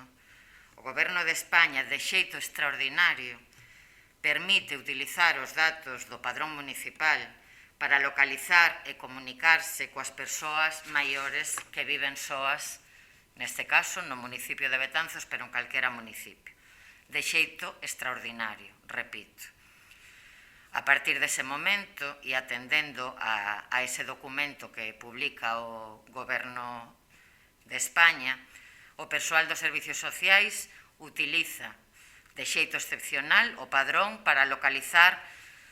o Goberno de España, de xeito extraordinario, permite utilizar os datos do padrón municipal para localizar e comunicarse coas persoas maiores que viven soas, neste caso no municipio de Betanzos, pero en calquera municipio. De xeito extraordinario, repito. A partir dese momento e atendendo a ese documento que publica o Goberno de España, o persoal dos servicios sociais utiliza de xeito excepcional o padrón para localizar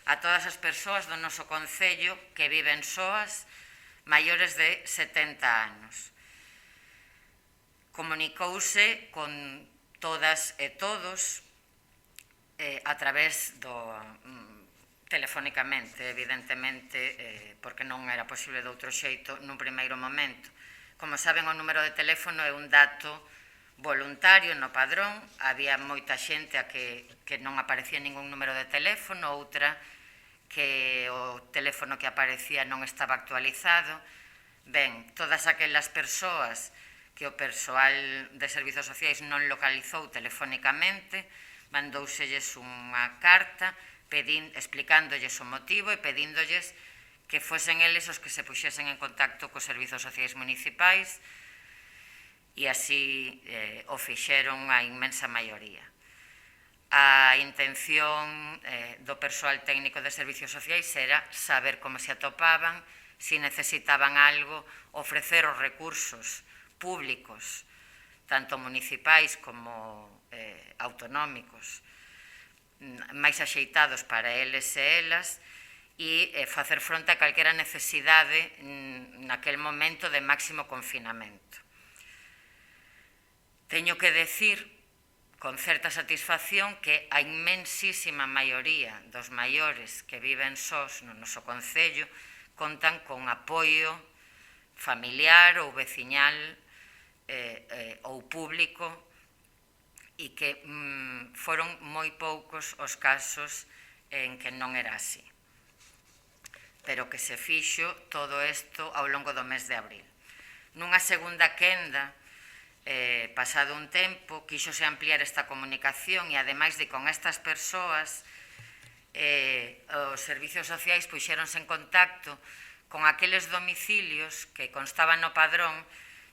a todas as persoas do noso concello que viven soas maiores de 70 anos. Comunicouse con todas e todos a través do telefónicamente, evidentemente, porque non era posible de outro xeito nun primeiro momento. Como saben, o número de teléfono é un dato voluntario no padrón. Había moita xente a que non aparecía ningún número de teléfono, outra que o teléfono que aparecía non estaba actualizado. Ben, todas aquelas persoas que o persoal de servizos sociais non localizou telefónicamente, mandouselles unha carta explicándolles o motivo e pedíndolles que fosen eles os que se puxesen en contacto cos servizos sociais municipais, e así o fixeron a inmensa maioría. A intención do persoal técnico de servicios sociais era saber como se atopaban, se necesitaban algo, ofrecer os recursos públicos, tanto municipais como autonómicos, máis axeitados para eles e elas, e facer fronte a calquera necesidade naquel momento de máximo confinamento. Teño que decir con certa satisfacción que a inmensísima maioría dos maiores que viven sós no noso concello contan con apoio familiar ou veciñal ou público, e que foron moi poucos os casos en que non era así, pero que se fixo todo isto ao longo do mes de abril. Nunha segunda quenda, pasado un tempo, quíxose ampliar esta comunicación e, ademais de con estas persoas, os servicios sociais puxéronse en contacto con aqueles domicilios que constaban no padrón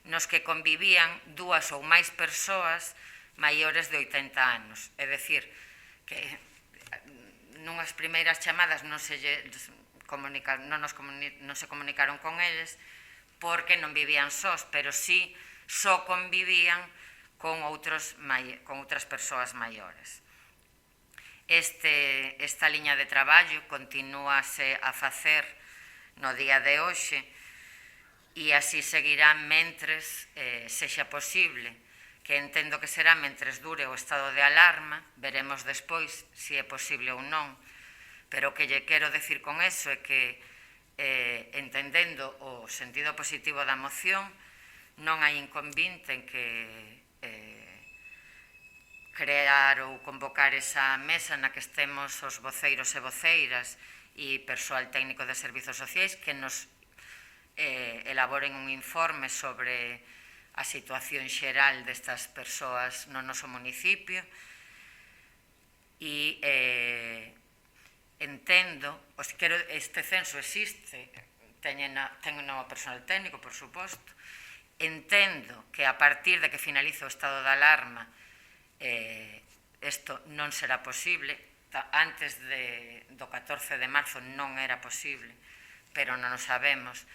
nos que convivían 2 ou máis persoas maiores de 80 anos. É dicir, que nunhas primeiras chamadas non se comunicaron con eles porque non vivían sós, pero sí só convivían con outras persoas maiores. Esta liña de traballo continúase a facer no día de hoxe e así seguirá mentres sexa posible, que entendo que será mentres dure o estado de alarma. Veremos despois se é posible ou non, pero o que lle quero decir con eso é que, entendendo o sentido positivo da moción, non hai inconvinte en que crear ou convocar esa mesa na que estemos os voceiros e voceiras e persoal técnico de servizos sociais que nos elaboren un informe sobre a situación xeral destas persoas no noso municipio, e entendo, este censo existe, teñen o personal técnico, por suposto, entendo que a partir de que finalice o estado de alarma isto non será posible. Antes do 14 de marzo non era posible, pero non o sabemos.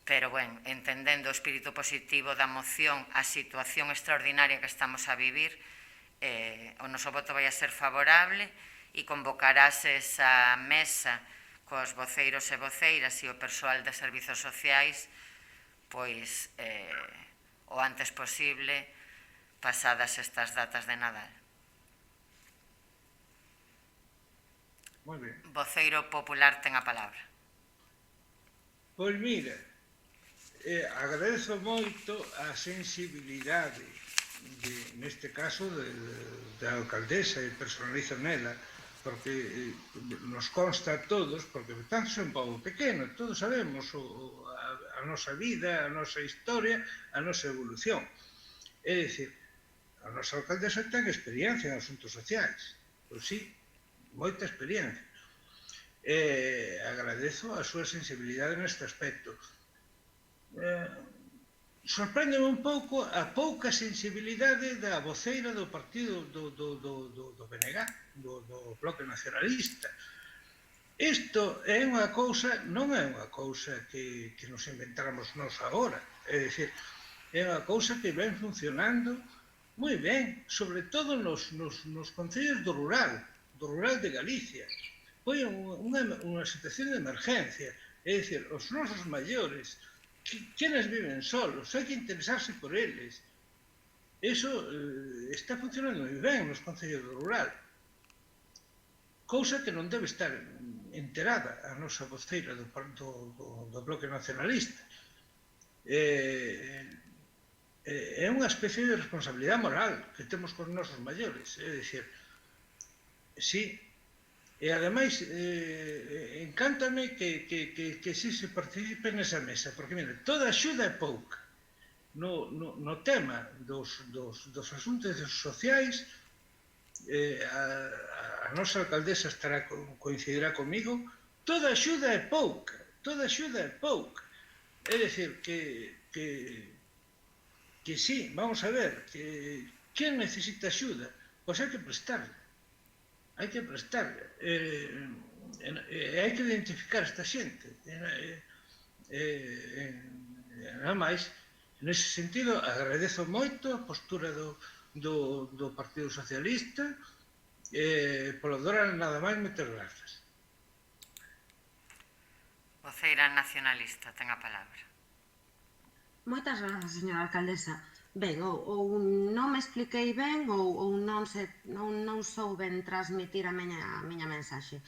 Pero, bueno, entendendo o espírito positivo da moción, a situación extraordinaria que estamos a vivir, o noso voto vai a ser favorable e convocarase esa mesa cos voceiros e voceiras e o persoal de servizos sociais pois o antes posible, pasadas estas datas de Nadal. Moi ben. Voceiro popular ten a palabra. Pois mira, agradezo moito a sensibilidade neste caso da alcaldesa e personalizo nela, porque nos consta a todos, porque Betanzos é un pobo pequeno, todos sabemos a nosa vida, a nosa historia, a nosa evolución. É dicir, a nosa alcaldesa ten experiencia en asuntos sociais, pois sí, moita experiencia. Agradezo a súa sensibilidade neste aspecto. Sorprende un pouco a pouca sensibilidade da voceira do partido do BNG, do Bloque Nacionalista. Isto é unha cousa, non é unha cousa que nos inventáramos nós agora, é dicir, é unha cousa que ven funcionando moi ben, sobre todo nos concellos do rural de Galicia. Foi unha situación de emergencia, é dicir, os nosos maiores, quenes viven solos, hai que interesarse por eles. Iso está funcionando moi ben nos concellos do rural. Cousa que non debe estar enterada a nosa voceira do Bloque Nacionalista. É unha especie de responsabilidade moral que temos cos nosos maiores. É dicir, sí, e ademais encántame que si se participe nesa mesa, porque, mire, toda axuda é pouca. No tema dos asuntos sociais, a nosa alcaldesa coincidirá comigo, toda axuda é pouca, é dicir, que sí, vamos a ver, que quen necesita axuda, pois hai que prestarle, hai que identificar esta xente, nada máis. Nese sentido, agradezo moito a postura do Partido Socialista, polo Dora nada máis meter grazas. Voceira nacionalista, ten a palabra. Moitas grazas, señora alcaldesa. Ben, ou non me expliquei ben ou non souben transmitir a miña mensaxe.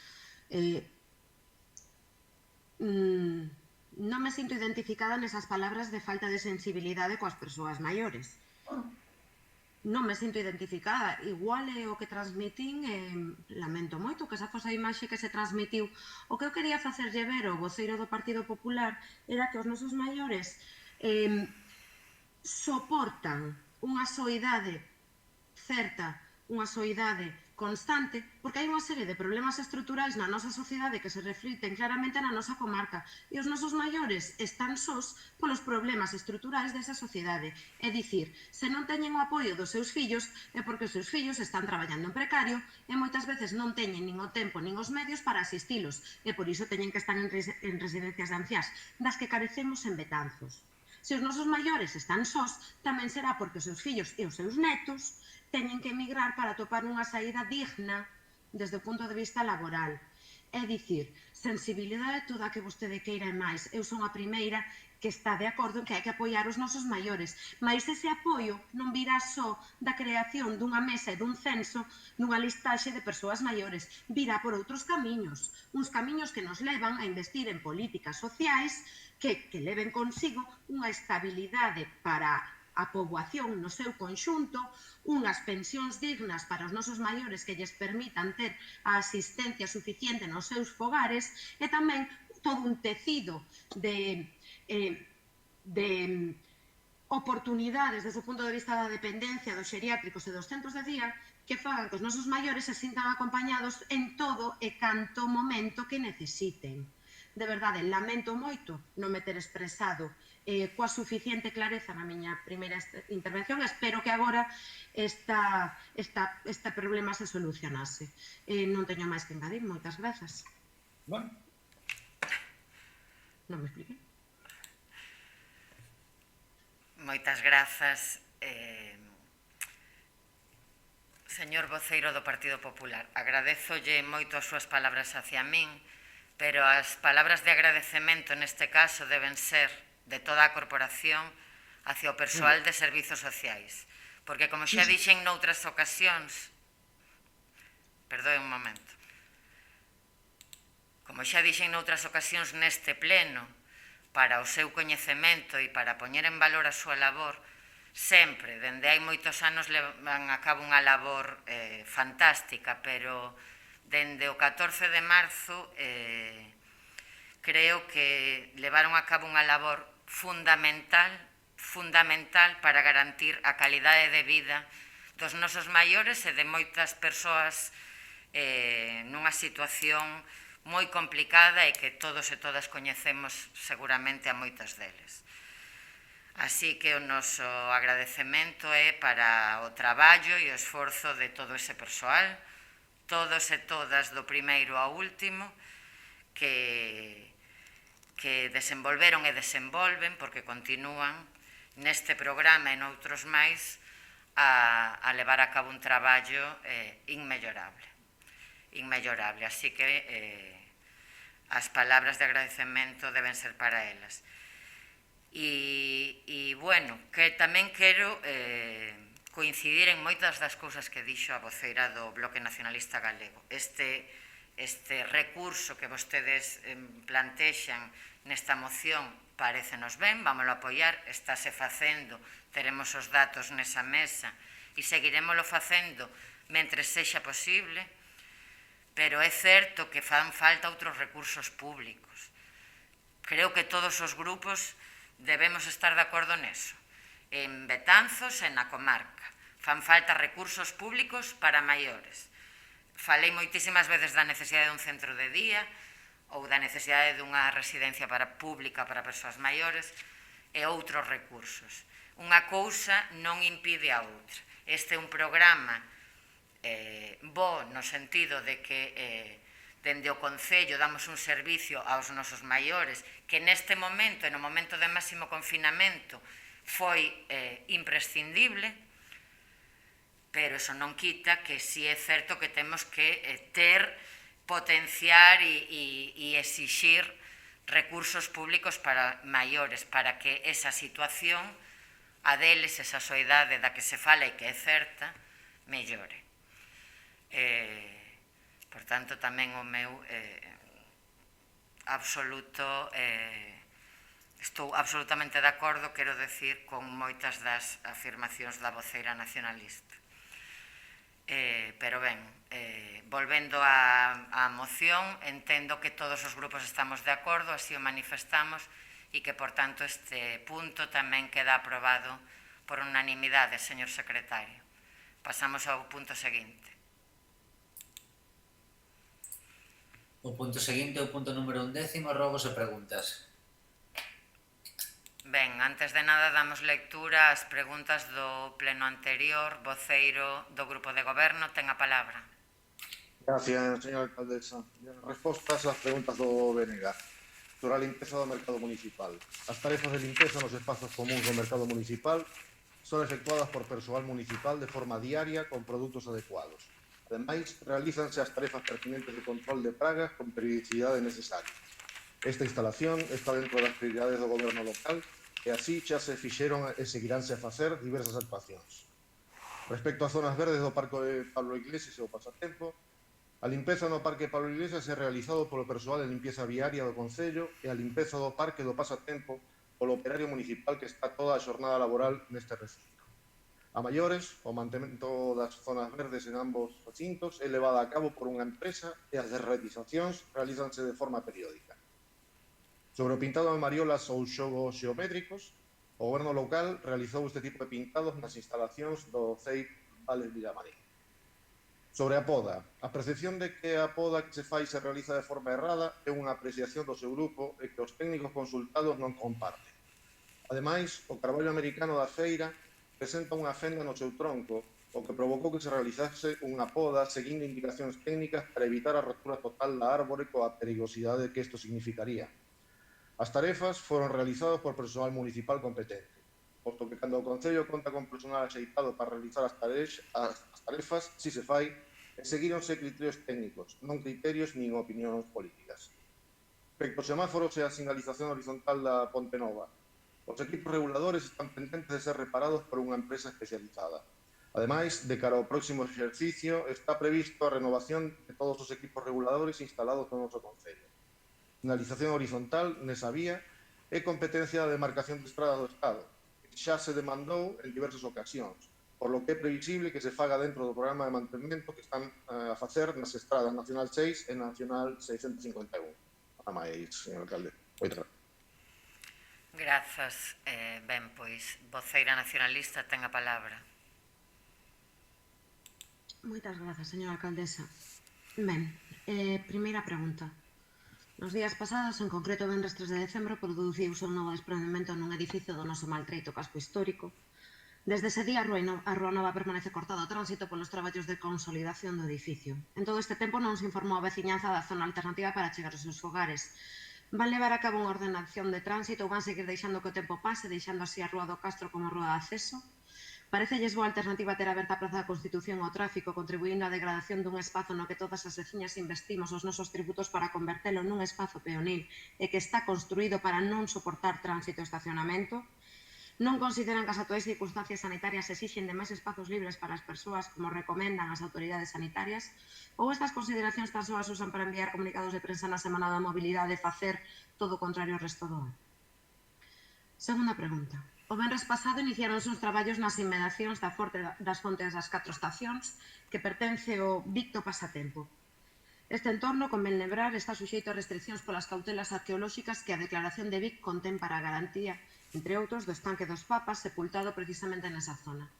Non me sinto identificada nesas palabras de falta de sensibilidade coas persoas maiores. Non me sinto identificada. Igual é o que transmitín, lamento moito que esa fosa a imaxe que se transmitiu. O que eu quería facerlle ver ao voceiro do Partido Popular era que os nosos maiores soportan unha soidade certa, unha soidade constante, porque hai unha serie de problemas estruturais na nosa sociedade que se refliten claramente na nosa comarca, e os nosos maiores están sós polos problemas estruturais desa sociedade. É dicir, se non teñen o apoio dos seus fillos é porque os seus fillos están traballando en precario e moitas veces non teñen nin o tempo nin os medios para asistilos, e por iso teñen que estar en residencias de anciás, das que carecemos en Betanzos. Se os nosos maiores están sós, tamén será porque os seus fillos e os seus netos teñen que emigrar para atopar unha saída digna desde o punto de vista laboral. É dicir, sensibilidade toda a que vostede queira e máis. Eu son a primeira que está de acordo en que hai que apoiar os nosos maiores, mas ese apoio non virá só da creación dunha mesa e dun censo nunha listaxe de persoas maiores, virá por outros camiños, uns camiños que nos levan a investir en políticas sociais que leven consigo unha estabilidade para a poboación no seu conxunto, unhas pensións dignas para os nosos maiores que lles permitan ter a asistencia suficiente nos seus fogares e tamén todo un tecido de oportunidades desde o punto de vista da dependencia dos xeriátricos e dos centros de día que fagan que os nosos maiores se sintan acompañados en todo e canto momento que necesiten. De verdade, lamento moito non me ter expresado coa suficiente clareza na miña primeira intervención. Espero que agora este problema se solucionase. Non teño máis que engadir. Moitas grazas. Bueno. Non me expliquei. Moitas grazas, señor voceiro do Partido Popular. Agradezolle moito as súas palabras hacia min, pero as palabras de agradecemento neste caso deben ser de toda a corporación hacia o persoal de servizos sociais. Porque, como xa dixen noutras ocasións, perdoe un momento, como xa dixen noutras ocasións neste pleno, para o seu coñecemento e para poñer en valor a súa labor, sempre, dende hai moitos anos, levan a cabo unha labor fantástica, pero dende o 14 de marzo creo que levaron a cabo unha labor fundamental para garantir a calidade de vida dos nosos maiores e de moitas persoas nunha situación moi complicada e que todos e todas coñecemos seguramente a moitas deles. Así que o noso agradecemento é para o traballo e o esforzo de todo ese persoal, todos e todas do primeiro ao último, que desenvolveron e desenvolven, porque continúan neste programa e noutros máis a levar a cabo un traballo inmellorable. Así que as palabras de agradecemento deben ser para elas. E, bueno, que tamén quero coincidir en moitas das cousas que dixo a voceira do Bloque Nacionalista Galego. Este recurso que vostedes plantexan nesta moción parécenos ben, vámoslo apoiar, estáse facendo, teremos os datos nesa mesa e seguiremoslo facendo mentre sexa posible, pero é certo que fan falta outros recursos públicos. Creo que todos os grupos debemos estar de acordo neso. En Betanzos e na comarca fan falta recursos públicos para maiores. Falei moitísimas veces da necesidade dun centro de día ou da necesidade dunha residencia pública para persoas maiores e outros recursos. Unha cousa non impide a outra. Este é un programa bo no sentido de que dende o Concello damos un servicio aos nosos maiores que neste momento, no momento de máximo confinamento, foi imprescindible, pero eso non quita que si é certo que temos que potenciar e exixir recursos públicos para maiores, para que esa situación, a deles, esa soidade da que se fala e que é certa, mellore. Por tanto, tamén o meu estou absolutamente de acordo, quero decir, con moitas das afirmacións da voceira nacionalista. Pero ben, volvendo á moción, entendo que todos os grupos estamos de acordo, así o manifestamos, e que, por tanto, este punto tamén queda aprobado por unanimidade, señor secretario. Pasamos ao punto seguinte. O punto seguinte é o punto número 11, rogos e preguntas. Ben, antes de nada damos lectura ás preguntas do pleno anterior. Voceiro do Grupo de Goberno ten a palabra. Gracias, señora alcaldesa. Respostas ás preguntas do BNG sobre a limpeza do mercado municipal. As tarefas de limpeza nos espazos comuns do mercado municipal son efectuadas por persoal municipal de forma diaria con produtos adecuados. Ademais, realízanse as tarefas pertinentes de control de pragas con periodicidade necesaria. Esta instalación está dentro das prioridades do goberno local e así xa se fixeron e seguiránse a facer diversas actuacións. Respecto ás zonas verdes do Parque de Pablo Iglesias e o Pasatempo, a limpeza no Parque de Pablo Iglesias é realizado polo persoal de limpieza viaria do Concello e a limpeza do Parque do Pasatempo polo operario municipal que está toda a xornada laboral neste recinto. A maiores, o mantemento das zonas verdes en ambos recintos é levada a cabo por unha empresa e as desretizacións realízanse de forma periódica. Sobre o pintado de mariolas ou xogos xeométricos, o goberno local realizou este tipo de pintados nas instalacións do CEIP Vales Villamarín. Sobre a poda, a percepción de que a poda que se fai se realiza de forma errada é unha apreciación do seu grupo e que os técnicos consultados non comparten. Ademais, o carballo americano da feira presenta unha fenda no seu tronco, o que provocou que se realizase unha poda seguindo indicacións técnicas para evitar a rotura total da árbore coa perigosidade que isto significaría. As tarefas foron realizadas por persoal municipal competente, posto que cando o Concello conta con personal axeitado para realizar as tarefas, si se fai, seguíronse criterios técnicos, non criterios nin opinións políticas. Respecto aos semáforos e a sinalización horizontal da Ponte Nova, os equipos reguladores están pendentes de ser reparados por unha empresa especializada. Ademais, de cara ao próximo exercicio, está previsto a renovación de todos os equipos reguladores instalados no noso Concello. Sinalización horizontal nesa vía é competencia da demarcación de estradas do Estado, que xa se demandou en diversas ocasións, por lo que é previsible que se faga dentro do programa de mantenimento que están a facer nas estradas Nacional 6 e Nacional 651. Nada máis, señor alcalde. Moitas gracias. Grazas. Ben, pois, voceira nacionalista ten a palabra. Moitas grazas, señora alcaldesa. Ben, primeira pregunta. Nos días pasados, en concreto o venres 3 de decembro, produciuse un novo desprendemento nun edificio do noso maltreito casco histórico Desde ese día, a Rúa Nova permanece cortada ao tránsito polos traballos de consolidación do edificio. En todo este tempo non se informou a veciñanza da zona alternativa para chegar aos seus fogares. Van levar a cabo unha ordenación de tránsito ou van seguir deixando que o tempo pase, deixando así a Rúa do Castro como rúa de acceso? Parecelles boa alternativa ter aberta a Praza da Constitución ao tráfico, contribuindo á degradación dun espazo no que todas as veciñas investimos os nosos tributos para convertelo nun espazo peonil e que está construído para non soportar tránsito e estacionamento? Non consideran que as actuais circunstancias sanitarias exixen de máis espazos libres para as persoas como recomendan as autoridades sanitarias? Ou estas consideracións tan só as usan para enviar comunicados de prensa na Semana da Mobilidade e facer todo o contrario ao resto do ano? Segunda pregunta. O venres pasado iniciaronse uns traballos nas inmediacións das fontes das 4 estacións que pertence ao Victo Pasatempo. Este entorno, convén lembrar, está suxeito a restriccións polas cautelas arqueolóxicas que a declaración de Vic contén para a garantía, entre outros, do estanque dos Papas, sepultado precisamente nesa zona.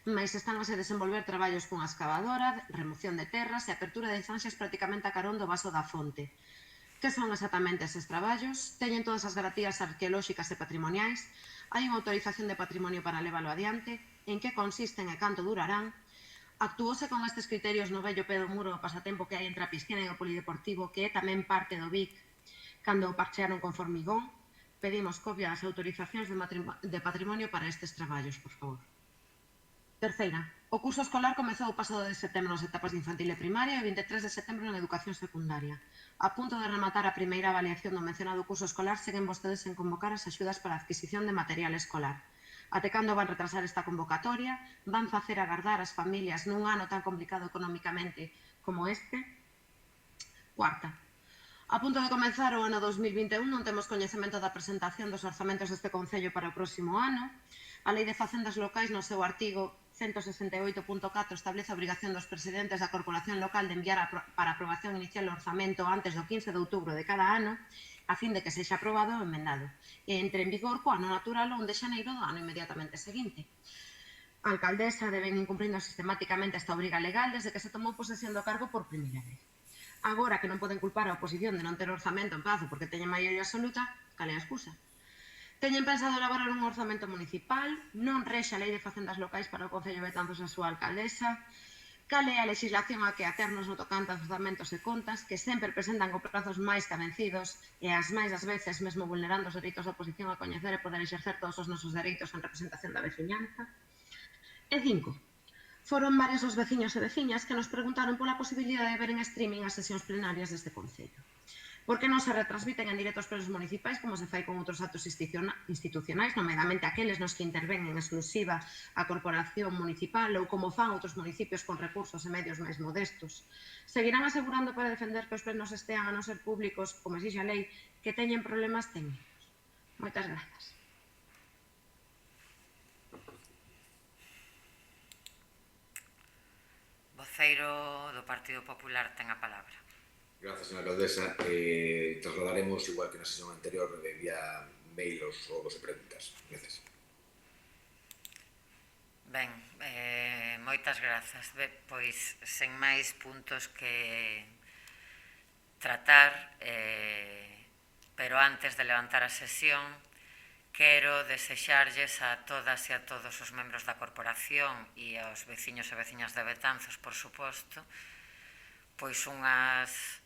Mais están a se desenvolver traballos cunha excavadora, remoción de terras e apertura de zanxas prácticamente a carón do vaso da fonte. Que son exactamente eses traballos? Teñen todas as garantías arqueolóxicas e patrimoniais? Hai unha autorización de patrimonio para leválo adiante? En que consisten e canto durarán? Actuouse con estes criterios no vello pé do muro do Pasatempo que hai entre a piscina e o polideportivo, que é tamén parte do Vic, cando o parchearon con formigón? Pedimos copia das autorizacións de patrimonio para estes traballos, por favor. Terceira, o curso escolar comezou o pasado de setembro nas etapas de infantil e primaria e o 23 de setembro na educación secundaria. A punto de rematar a primeira avaliación do mencionado curso escolar, seguen vostedes en convocar as axudas para a adquisición de material escolar. Até cando van retrasar esta convocatoria? Van facer agardar as familias nun ano tan complicado económicamente como este? Cuarta, a punto de comenzar o ano 2021 non temos coñecemento da presentación dos orzamentos deste Concello para o próximo ano. A Lei de Facendas Locais, no seu artigo 168.4, establece a obrigación dos presidentes da Corporación Local de enviar para aprobación inicial o orzamento antes do 15 de outubro de cada ano, a fin de que sexa aprobado ou emendado, e entre en vigor co ano natural ou de xaneiro do ano inmediatamente seguinte. A alcaldesa deben incumprindo sistemáticamente esta obriga legal desde que se tomou posesión do cargo por primeira vez. Agora que non poden culpar a oposición de non ter orzamento en prazo porque teñen maioría absoluta, cal é a excusa? Teñen pensado elaborar un orzamento municipal, non rexa a Lei de Facendas Locais para o Concello de Betanzos a súa alcaldesa, cal é a legislación a que aternos no tocante a orzamentos e contas, que sempre presentan con prazos máis que vencidos e as máis das veces mesmo vulnerando os dereitos da oposición a coñecer e poder exercer todos os nosos dereitos en representación da veciñanza. E 5. Foron varios os veciños e veciñas que nos preguntaron pola posibilidade de ver en streaming as sesións plenarias deste Concello. Por que non se retransmiten en directo os plenos municipais como se fai con outros actos institucionais, nomeadamente aqueles nos que interven en exclusiva a corporación municipal ou como fan outros municipios con recursos e medios máis modestos? Seguirán asegurando para defender que os plenos estean a non ser públicos, como exixe a lei, que teñen problemas técnicos? Moitas grazas. Voceiro do Partido Popular ten a palabra. Gracias, señora alcaldesa. Trasladaremos, igual que na sesión anterior, vía mail os de preguntas. Gracias. Ben, moitas grazas. Pois, sen máis puntos que tratar, pero antes de levantar a sesión, quero desexarlles a todas e a todos os membros da corporación e aos veciños e veciñas de Betanzos, por suposto, pois unhas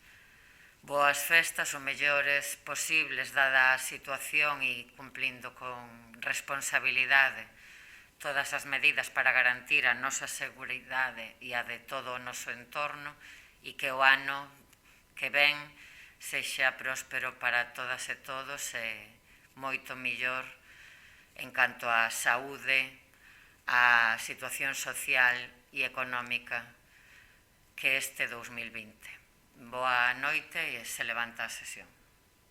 boas festas o mellores posibles dada a situación e cumplindo con responsabilidade todas as medidas para garantir a nosa seguridade e a de todo o noso entorno e que o ano que ven sexa próspero para todas e todos e moito mellor en canto á saúde, á situación social e económica que este 2020. Boa noite e se levanta a sesión.